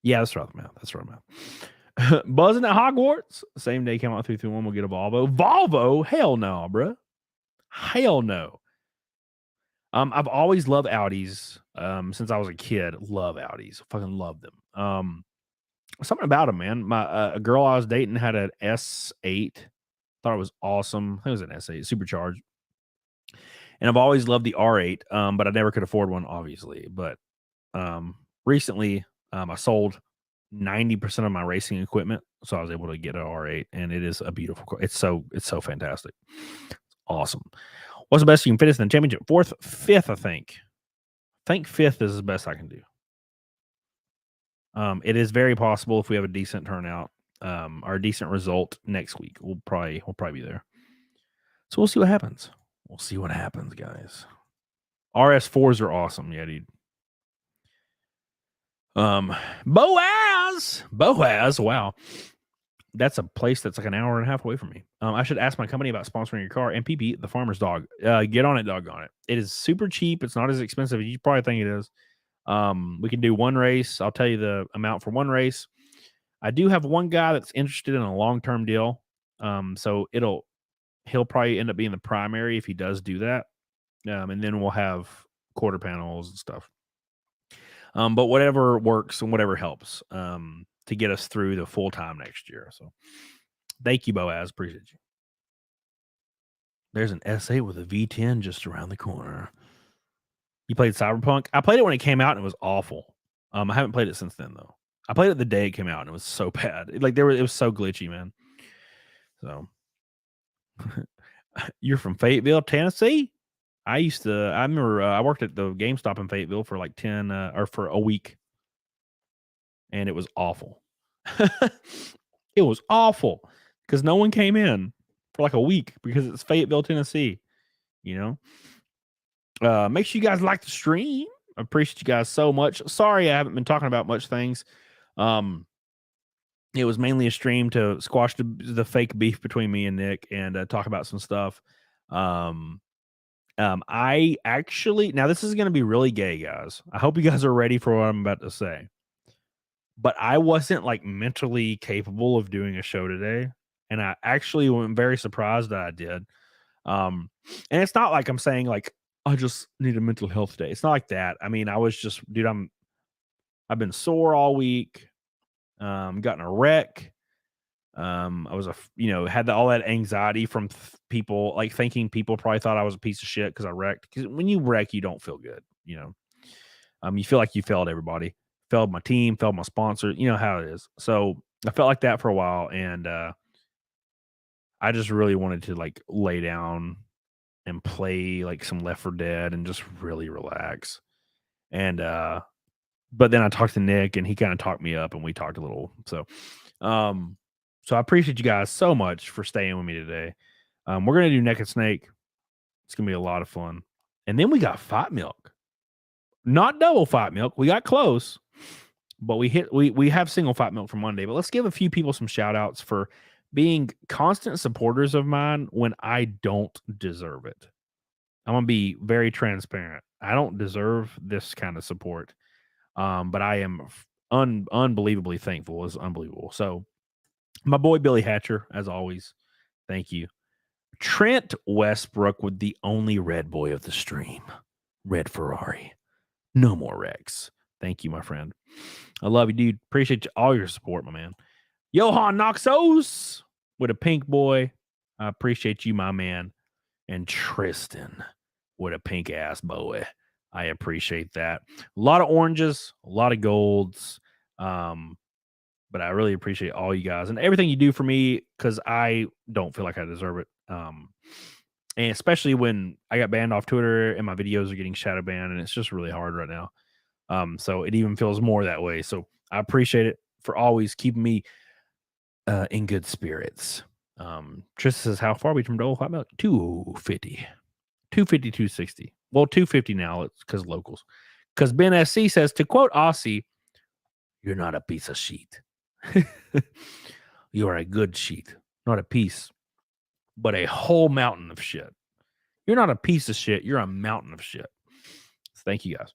[SPEAKER 2] Yeah, that's right math. That's right math. Buzzing at Hogwarts. Same day came out 331. We'll get a Volvo. Volvo? Hell no, bro. Hell no. I've always loved Audis since I was a kid. Love Audis. Fucking love them. Something about them, man. My a girl I was dating had an S8. Thought it was awesome. I think it was an S8, supercharged. And I've always loved the R8, but I never could afford one, obviously. But recently, I sold 90% of my racing equipment, so I was able to get an R8, and it is a beautiful car. It's so fantastic. It's awesome. What's the best you can finish in the championship? 4th, 5th, I think. I think 5th is the best I can do. It is very possible if we have a decent turnout or a decent result next week. We'll probably be there. So we'll see what happens. We'll see what happens, guys. RS4s are awesome. Yeah, dude. Boaz. Wow. That's a place that's like an hour and a half away from me. I should ask my company about sponsoring your car. MPP, the farmer's dog. Get on it, doggone it. It is super cheap. It's not as expensive as you probably think it is. We can do one race. I'll tell you the amount for one race. I do have one guy that's interested in a long-term deal. So he'll probably end up being the primary if he does do that. And then we'll have quarter panels and stuff. But whatever works and whatever helps to get us through the full time next year. So thank you, Boaz. Appreciate you. There's an S8 with a V10 just around the corner. You played Cyberpunk? I played it when it came out and it was awful. I haven't played it since then though. I played it the day it came out and it was so bad. It was so glitchy, man. So you're from Fayetteville, Tennessee? I remember I worked at the GameStop in Fayetteville for like 10 or for a week. And it was awful. It was awful because no one came in for like a week because it's Fayetteville, Tennessee. You know, make sure you guys like the stream. I appreciate you guys so much. Sorry, I haven't been talking about much things. It was mainly a stream to squash the fake beef between me and Nick and talk about some stuff. I actually, now this is going to be really gay, guys. I hope you guys are ready for what I'm about to say. But I wasn't like mentally capable of doing a show today. And I actually am very surprised that I did. And it's not like I'm saying like I just need a mental health day. It's not like that. I mean, I was just, dude, I've been sore all week. Got in a wreck. I was had all that anxiety from people, like thinking people probably thought I was a piece of shit because I wrecked. Because when you wreck, you don't feel good. You feel like you failed everybody, failed my team, failed my sponsor. You know how it is. So I felt like that for a while, and I just really wanted to like lay down and play like some Left 4 Dead and just really relax. And but then I talked to Nick, and he kind of talked me up, and we talked a little. So I appreciate you guys so much for staying with me today. We're gonna do Naked Snake. It's gonna be a lot of fun. And then we got Fight Milk. Not double Fight Milk. We got close, but we have single Fight Milk for Monday. But let's give a few people some shout outs for being constant supporters of mine when I don't deserve it. I'm gonna be very transparent. I don't deserve this kind of support. But I am unbelievably thankful. It's unbelievable. So my boy Billy Hatcher, as always, thank you. Trent Westbrook with the only red boy of the stream. Red Ferrari. No more Rex. Thank you, my friend. I love you, dude. Appreciate all your support, my man. Johan Noxos with a pink boy. I appreciate you, my man. And Tristan with a pink ass boy. I appreciate that. A lot of oranges, a lot of golds. But I really appreciate all you guys and everything you do for me, because I don't feel like I deserve it. And especially when I got banned off Twitter and my videos are getting shadow banned, and it's just really hard right now. So it even feels more that way. So I appreciate it for always keeping me in good spirits. Tristan says, how far are we from double Fight Milk? 250. 250, 260. Well, 250 now. It's because locals. Because Ben SC says, to quote Aussie, you're not a piece of shit. You are a good sheet. Not a piece, but a whole mountain of shit. You're not a piece of shit. You're a mountain of shit. So thank you guys.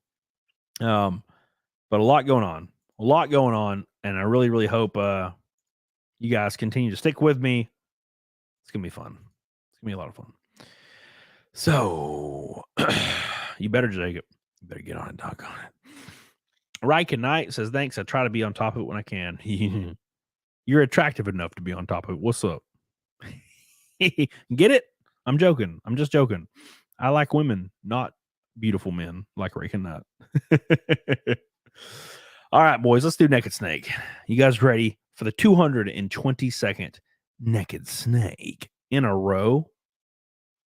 [SPEAKER 2] But a lot going on. A lot going on. And I really, really hope you guys continue to stick with me. It's going to be fun. It's going to be a lot of fun. So you better take it. You better get on it, doggone it. Riken Knight says, thanks. I try to be on top of it when I can. You're attractive enough to be on top of it. What's up? Get it? I'm joking. I'm just joking. I like women, not beautiful men like Riken Knight. All right, boys, let's do Naked Snake. You guys ready for the 222nd Naked Snake in a row?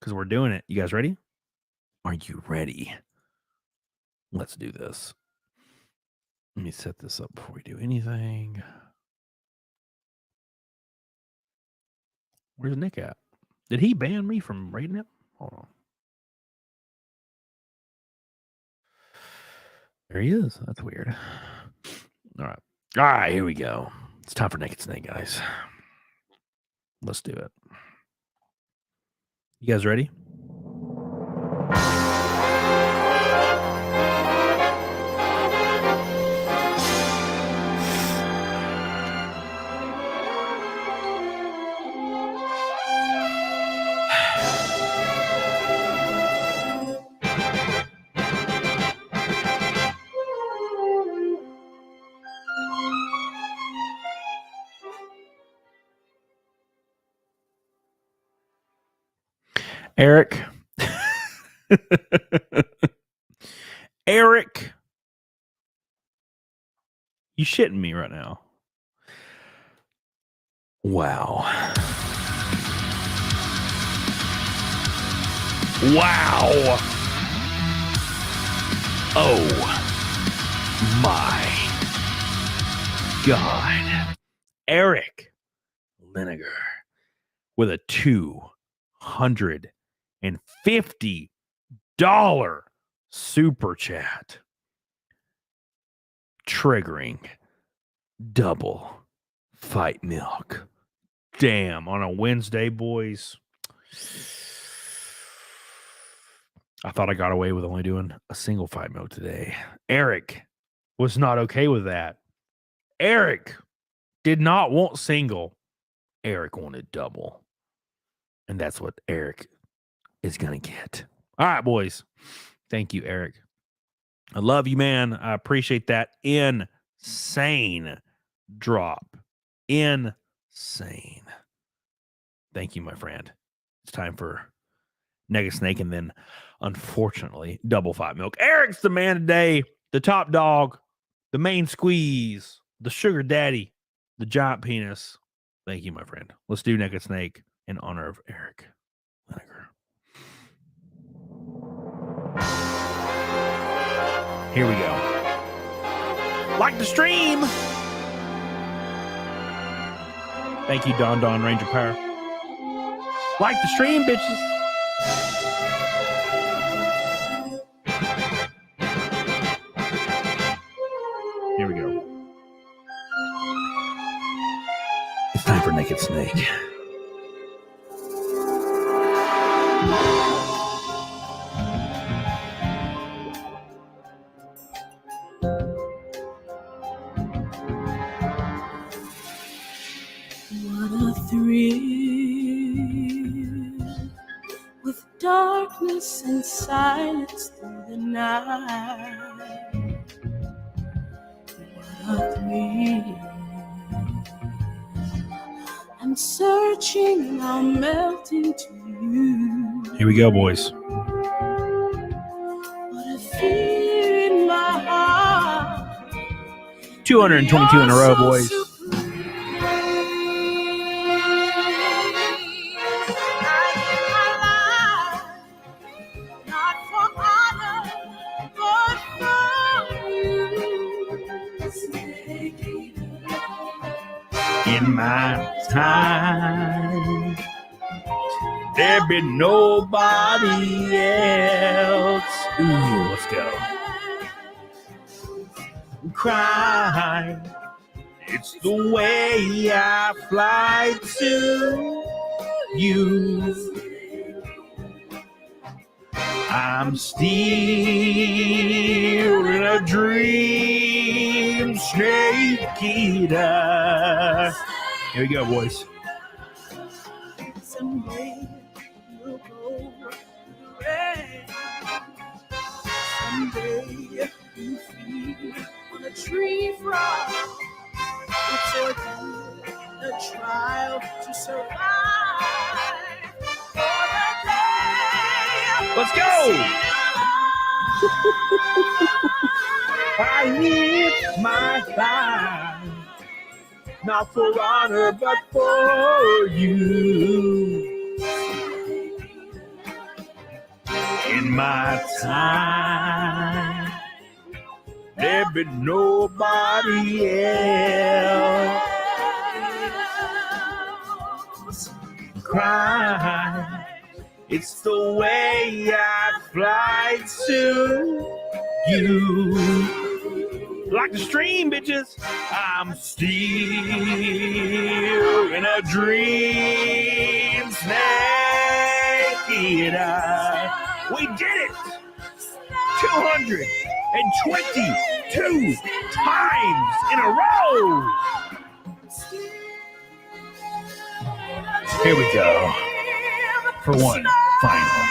[SPEAKER 2] Because we're doing it. You guys ready? Are you ready? Let's do this. Let me set this up before we do anything. Where's Nick at? Did he ban me from rating it? Hold on. There he is. That's weird. All right. All right, here we go. It's time for Naked Snake, guys. Let's do it. You guys ready? Eric. Eric. You shitting me right now. Wow. Wow. Oh my God. Eric Linegar with a $250 super chat, triggering double Fight Milk. Damn, on a Wednesday, boys. I thought I got away with only doing a single Fight Milk today. Eric was not okay with that. Eric did not want single. Eric wanted double. And that's what Eric is going to get. All right, boys. Thank you, Eric. I love you, man. I appreciate that. Insane drop. Insane. Thank you, my friend. It's time for Nega Snake and then, unfortunately, double fight milk. Eric's the man today. The top dog. The main squeeze. The sugar daddy. The giant penis. Thank you, my friend. Let's do Nega Snake in honor of Eric Lineker. Here we go. Like the stream. Thank you, Don Don Ranger Power. Like the stream, bitches. Here we go. It's time for Naked Snake.
[SPEAKER 4] Darkness and silence through the night. What a thrill. I'm searching and I'll melt into you.
[SPEAKER 2] Here we go, boys.
[SPEAKER 4] What a fear in my heart.
[SPEAKER 2] 222 in a row, boys. In my time, there be nobody else. Ooh, let's go. Cry. It's the way I fly to you. I'm still in a dream, snake eater. Here we go, boys.
[SPEAKER 4] Someday you'll go red. Someday you feed on a tree frog. It's a trial to survive. For the day
[SPEAKER 2] Let's go. I live my life, not for honor, but for you. In my time, there be nobody else. Cry. It's the way I fly to you. Like the stream, bitches. I'm still in a dream, snake eater. We did it! 222 times in a row. Here we go. For one final time.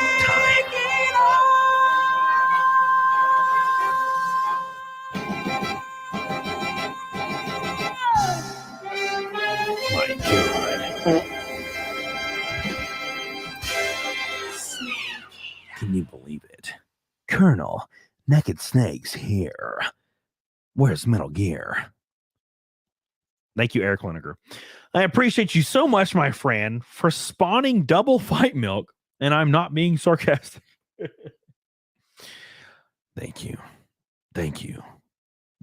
[SPEAKER 2] My God. Can you believe it? Colonel Naked Snake's here. Where's Metal Gear? Thank you, Eric Lineker. I appreciate you so much, my friend, for spawning double fight milk, and I'm not being sarcastic. Thank you. Thank you.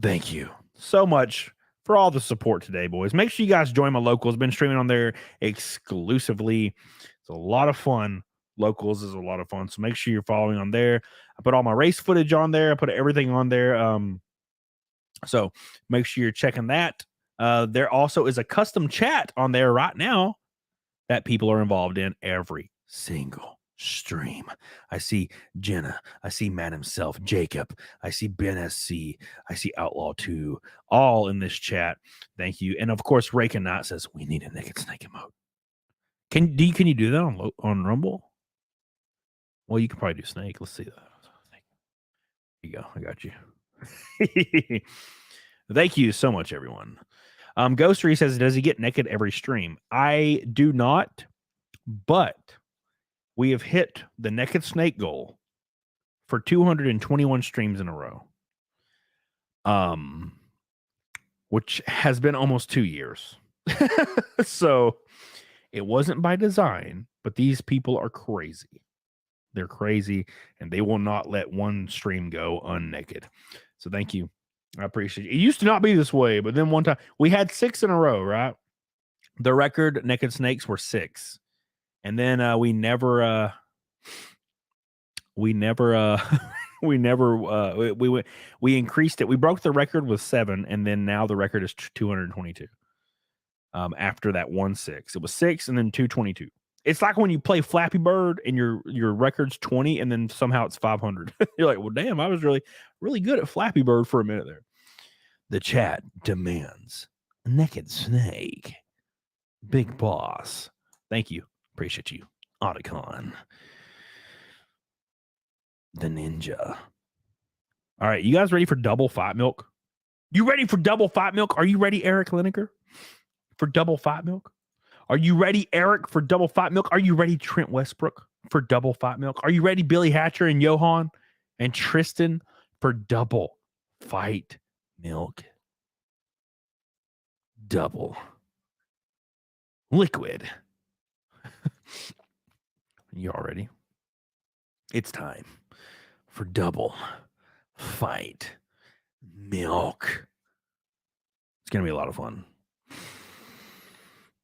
[SPEAKER 2] Thank you so much for all the support today, boys. Make sure you guys join my locals. Been streaming on there exclusively. It's a lot of fun. Locals is a lot of fun. So make sure you're following on there. I put all my race footage on there. I put everything on there. So make sure you're checking that. There also is a custom chat on there right now that people are involved in every single stream. I see Jenna. I see Matt himself, Jacob. I see Ben SC. I see Outlaw 2, all in this chat. Thank you. And of course, Rake and Knot says we need a Naked Snake emote. Can you do that on Rumble? Well, you can probably do snake. Let's see that. There you go. I got you. Thank you so much, everyone. Ghostery says, does he get naked every stream? I do not, but we have hit the naked snake goal for 221 streams in a row. Which has been almost 2 years. So it wasn't by design, but these people are crazy. They're crazy, and they will not let one stream go unnaked. So thank you. I appreciate it. It used to not be this way, but then one time we had 6 in a row, right? The record naked snakes were 6. And then we never we increased it. We broke the record with 7, and then now the record is 222. After that 1-6, it was 6 and then 222. It's like when you play Flappy Bird and your record's 20 and then somehow it's 500. You're like, well, damn, I was really good at Flappy Bird for a minute there. The chat demands naked snake. Big boss. Thank you. Appreciate you. Otacon. The ninja. All right, you guys ready for double fight milk? You ready for double fight milk? Are you ready, Eric Lineker, for double fight milk? Are you ready, Eric, for double fight milk? Are you ready, Trent Westbrook, for double fight milk? Are you ready, Billy Hatcher and Johan and Tristan, for double fight milk? Double liquid. You all ready? It's time for double fight milk. It's going to be a lot of fun.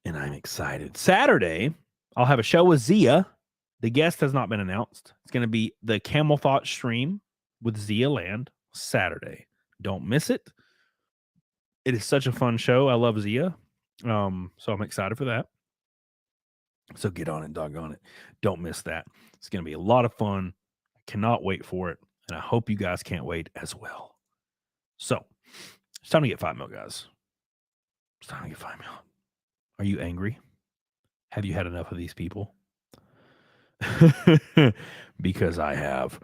[SPEAKER 2] And I'm excited. Saturday, I'll have a show with Zia. The guest has not been announced. It's going to be the Camel Thought stream with Zia Land Saturday. Don't miss it. It is such a fun show. I love Zia. So I'm excited for that. So get on it, doggone it. Don't miss that. It's going to be a lot of fun. I cannot wait for it. And I hope you guys can't wait as well. So it's time to get 5 mil, guys. It's time to get 5 mil. Are you angry? Have you had enough of these people? Because I have.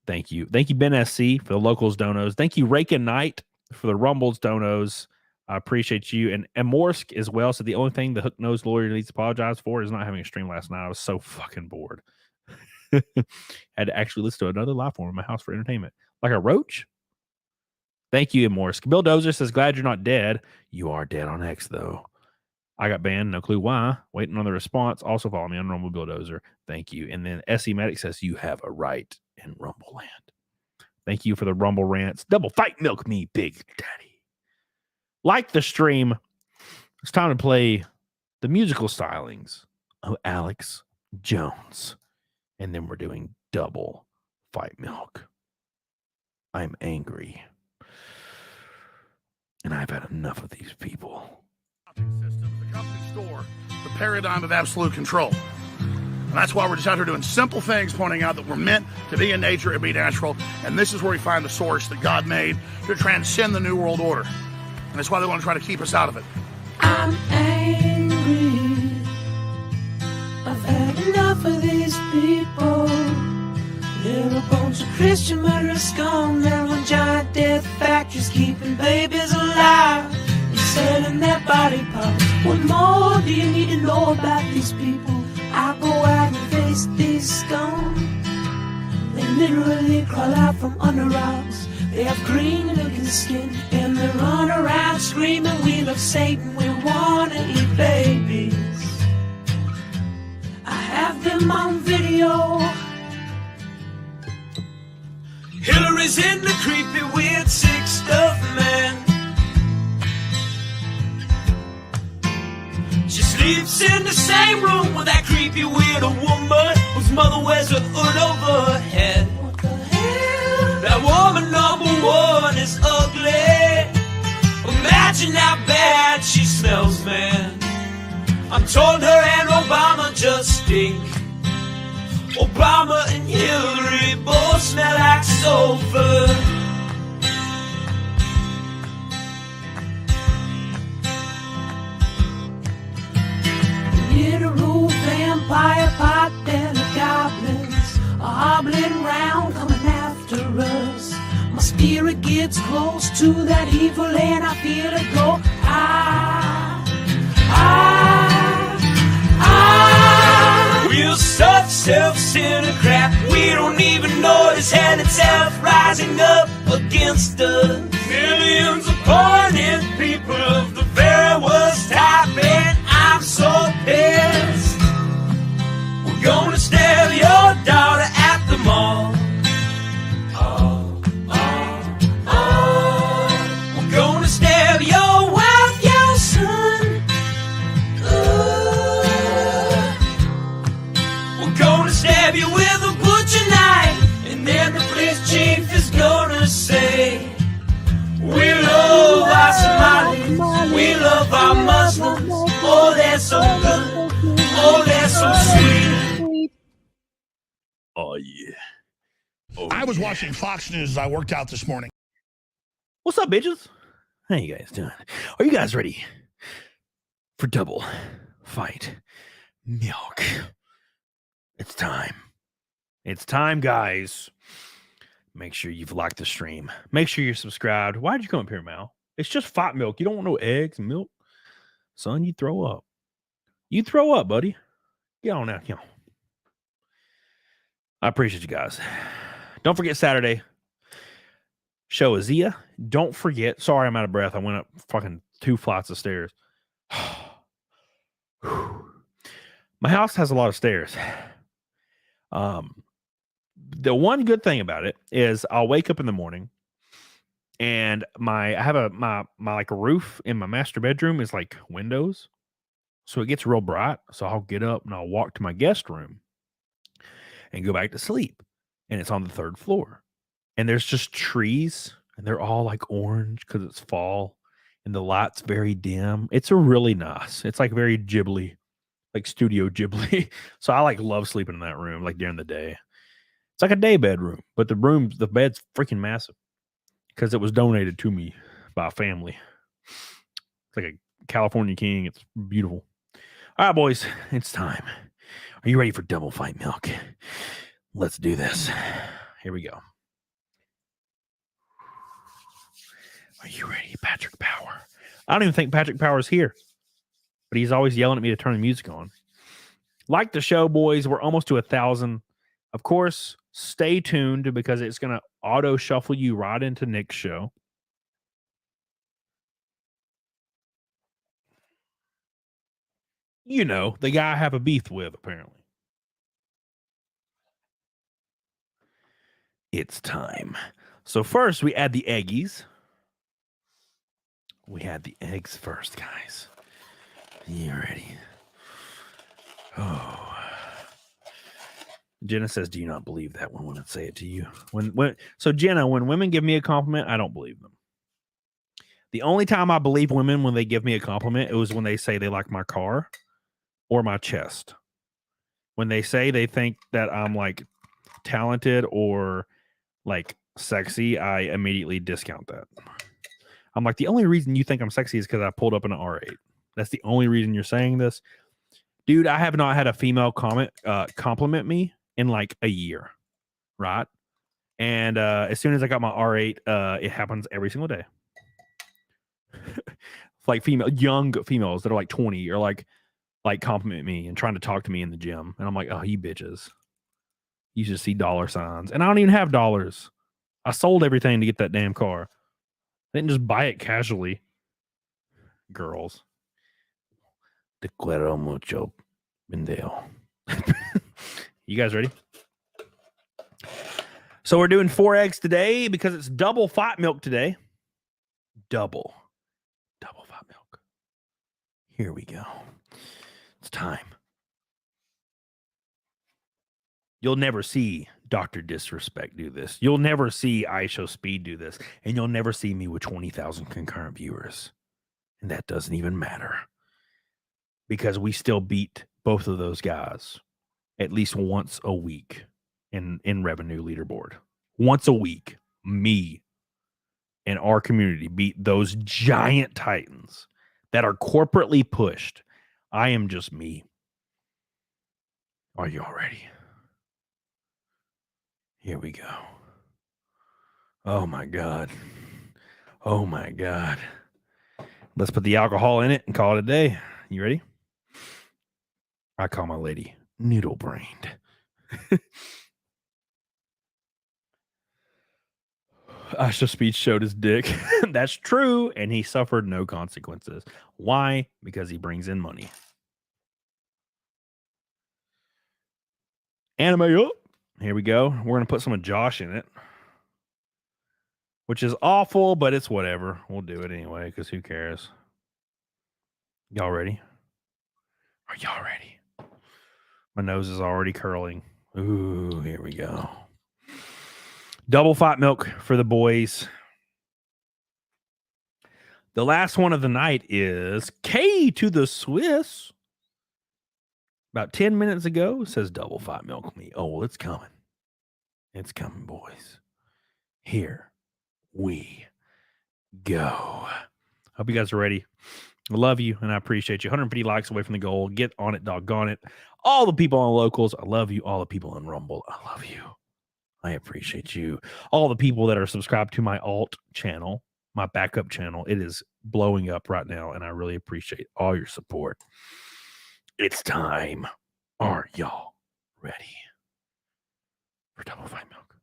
[SPEAKER 2] Thank you. Thank you, Ben SC, for the locals donos. Thank you, Rake and Knight, for the Rumbles donos. I appreciate you. And Morsk as well. So the only thing the hook-nosed lawyer needs to apologize for is not having a stream last night. I was so fucking bored. Had to actually listen to another live form in my house for entertainment. Like a roach? Thank you, Morsk. Bill Dozer says, glad you're not dead. You are dead on X, though. I got banned. No clue why. Waiting on the response. Also follow me on Rumble Bill Dozer. Thank you. And then SE Medic says, you have a right in Rumble Land. Thank you for the Rumble rants. Double fight milk me, Big Daddy. Like the stream, it's time to play the musical stylings of Alex Jones. And then we're doing double fight milk. I'm angry. And I've had enough of these people.
[SPEAKER 5] System, the company store, the paradigm of absolute control. And that's why we're just out here doing simple things, pointing out that we're meant to be in nature and be natural. And this is where we find the source that God made to transcend the New World Order. And that's why they want to try to keep us out of it.
[SPEAKER 4] I'm angry. I've had enough of these people. They're a bunch of Christian murderers scum. They're on giant death factories keeping babies alive and selling their body parts. What more do you need to know about these people? I go out and face these scum. They literally crawl out from under rocks. They have green looking skin and they run around screaming, we love Satan, we wanna eat babies. I have them on video. Hillary's in the creepy weird sick stuff, man. She sleeps in the same room with that creepy weird woman whose mother wears a hood over her head. What the hell? That woman number one is ugly. Imagine how bad she smells, man. I'm told her and Obama just stink. Obama and Hillary both smell like sulfur. Literal vampire pot belly goblins are fear it gets close to that evil and I feel it go. We're such self-centered crap. We don't even notice hell itself rising up against us. Millions of pointed people of the very worst type, and I'm so pissed. We're gonna stab your daughter at the mall. We're gonna stab your wife, your son. We're gonna stab you with a butcher knife, and then the police chief is gonna say, we love our Somalis, we love our Muslims. Oh, they're so good. Oh, they're so sweet.
[SPEAKER 2] Oh yeah. Oh,
[SPEAKER 5] I was
[SPEAKER 2] yeah.
[SPEAKER 5] watching Fox News as I worked out this morning.
[SPEAKER 2] What's up, bitches? How you guys doing? Are you guys ready for double fight milk? It's time. It's time, guys. Make sure you've liked the stream. Make sure you're subscribed. Why'd you come up here, Mal? It's just fight milk. You don't want no eggs and milk. Son, you throw up. You throw up, buddy. Get on now. Get on. I appreciate you guys. Don't forget Saturday. Show Azia. Don't forget. Sorry, I'm out of breath. I went up fucking 2 flights of stairs. My house has a lot of stairs. The one good thing about it is I'll wake up in the morning and I have my like a roof in my master bedroom is like windows. So it gets real bright. So I'll get up and I'll walk to my guest room and go back to sleep. And it's on the 3rd floor. And there's just trees and they're all like orange because it's fall and the light's very dim. It's a really nice. It's like very Ghibli, like Studio Ghibli. So I like love sleeping in that room like during the day. It's like a day bedroom, but the bed's freaking massive because it was donated to me by a family. It's like a California king. It's beautiful. All right, boys, it's time. Are you ready for double fight milk? Let's do this. Here we go. Are you ready, Patrick Power? I don't even think Patrick Power's here, but he's always yelling at me to turn the music on. Like the show, boys. We're almost to 1,000. Of course, stay tuned because it's going to auto shuffle you right into Nick's show. You know, the guy I have a beef with, apparently. It's time. So first, we add the eggies. We add the eggs first, guys. You ready? Oh. Jenna says, do you not believe that when women say it to you? So Jenna, when women give me a compliment, I don't believe them. The only time I believe women when they give me a compliment, it was when they say they like my car or my chest. When they say they think that I'm like talented or like sexy, I immediately discount that. I'm like, the only reason you think I'm sexy is because I pulled up in an R8. That's the only reason you're saying this. Dude, I have not had a female compliment me in like a year, right? And as soon as I got my R8, it happens every single day. Like young females that are like 20 or like compliment me and trying to talk to me in the gym. And I'm like, oh, you bitches. You should see dollar signs. And I don't even have dollars. I sold everything to get that damn car. I didn't just buy it casually. Girls. Te quiero mucho, pendejo. You guys ready? So we're doing 4 eggs today because it's double fight milk today. Double fight milk. Here we go. It's time. You'll never see Dr. Disrespect do this. You'll never see ISO Speed do this. And you'll never see me with 20,000 concurrent viewers. And that doesn't even matter. Because we still beat both of those guys at least once a week in revenue leaderboard. Once a week, me and our community beat those giant titans that are corporately pushed. I am just me. Are you all ready? Here we go. Oh my God. Oh my God. Let's put the alcohol in it and call it a day. You ready? I call my lady noodle brained. Asha Speech showed his dick. That's true. And he suffered no consequences. Why? Because he brings in money. Anime up. Here we go. We're going to put some of Josh in it, which is awful, but it's whatever. We'll do it anyway because who cares? Y'all ready? Are y'all ready? My nose is already curling. Ooh, here we go. Double fat milk for the boys. The last one of the night is K to the Swiss. About 10 minutes ago, says double fat milk me. Oh, well, it's coming. It's coming, boys. Here we go. Hope you guys are ready. I love you, and I appreciate you. 150 likes away from the goal. Get on it, doggone it. All the people on Locals, I love you. All the people on Rumble, I love you. I appreciate you. All the people that are subscribed to my alt channel, my backup channel, it is blowing up right now, and I really appreciate all your support. It's time. Are y'all ready for double fat milk?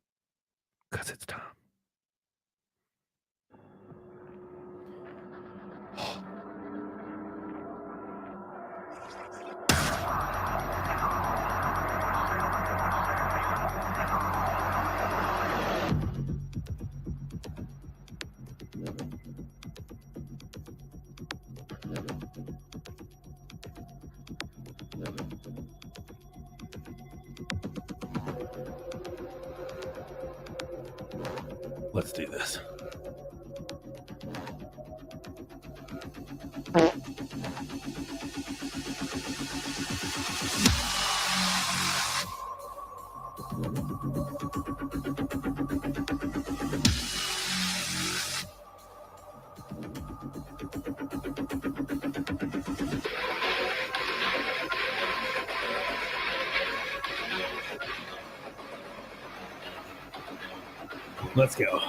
[SPEAKER 2] Because it's time. Let's do this. Let's go.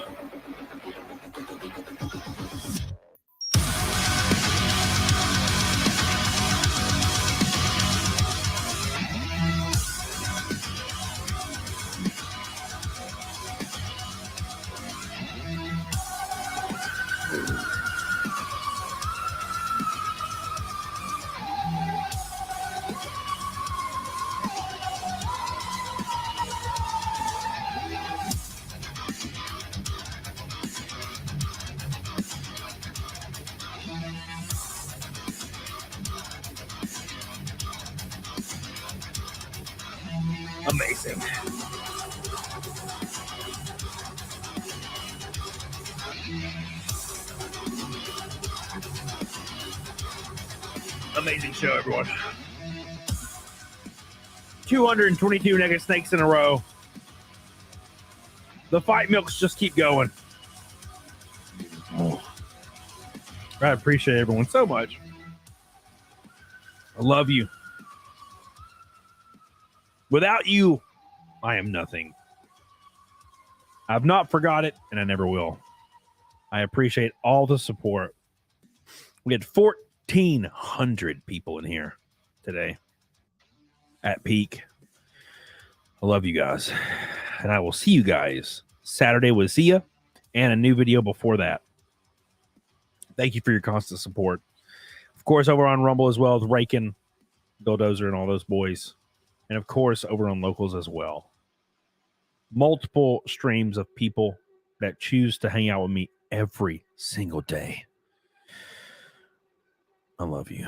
[SPEAKER 2] Amazing. Amazing show, everyone. 222 negative snakes in a row. The fight milks just keep going. Oh. I appreciate everyone so much. I love you. Without you, I am nothing. I've not forgot it, and I never will. I appreciate all the support. We had 1,400 people in here today at peak. I love you guys. And I will see you guys Saturday with Zia and a new video before that. Thank you for your constant support. Of course, over on Rumble as well with Rakin, Bulldozer, and all those boys. And of course, over on Locals as well. Multiple streams of people that choose to hang out with me every single day. I love you.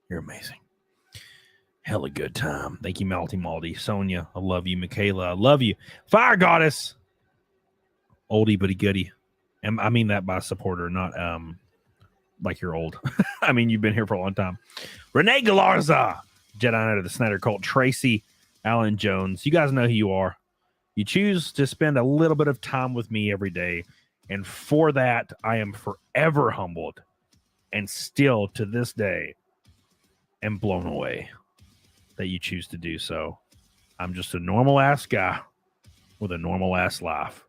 [SPEAKER 2] You're amazing. Hella good time. Thank you, Malty Malty. Sonia, I love you. Michaela, I love you. Fire Goddess. Oldie but goodie. And I mean that by supporter, not like you're old. I mean, you've been here for a long time. Renee Galarza. Jedi Knight of the Snyder Cult. Tracy, Alan Jones. You guys know who you are. You choose to spend a little bit of time with me every day. And for that, I am forever humbled. And still to this day, am blown away that you choose to do so. I'm just a normal ass guy with a normal ass life.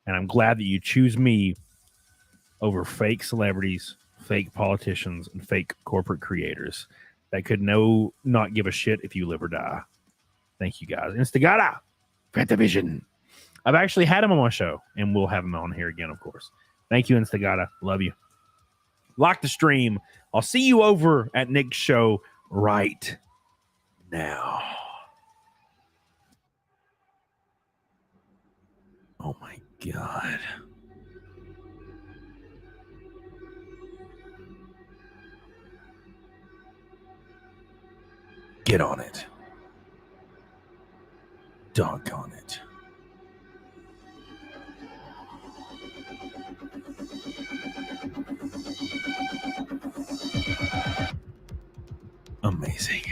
[SPEAKER 2] And I'm glad that you choose me over fake celebrities, fake politicians, and fake corporate creators that could not give a shit if you live or die. Thank you, guys. Instigata, Fantavision. I've actually had him on my show, and we'll have him on here again, of course. Thank you, Instigata. Love you. Lock the stream. I'll see you over at Nick's show right now. Oh, my God. Get on it. Doggone it. Amazing.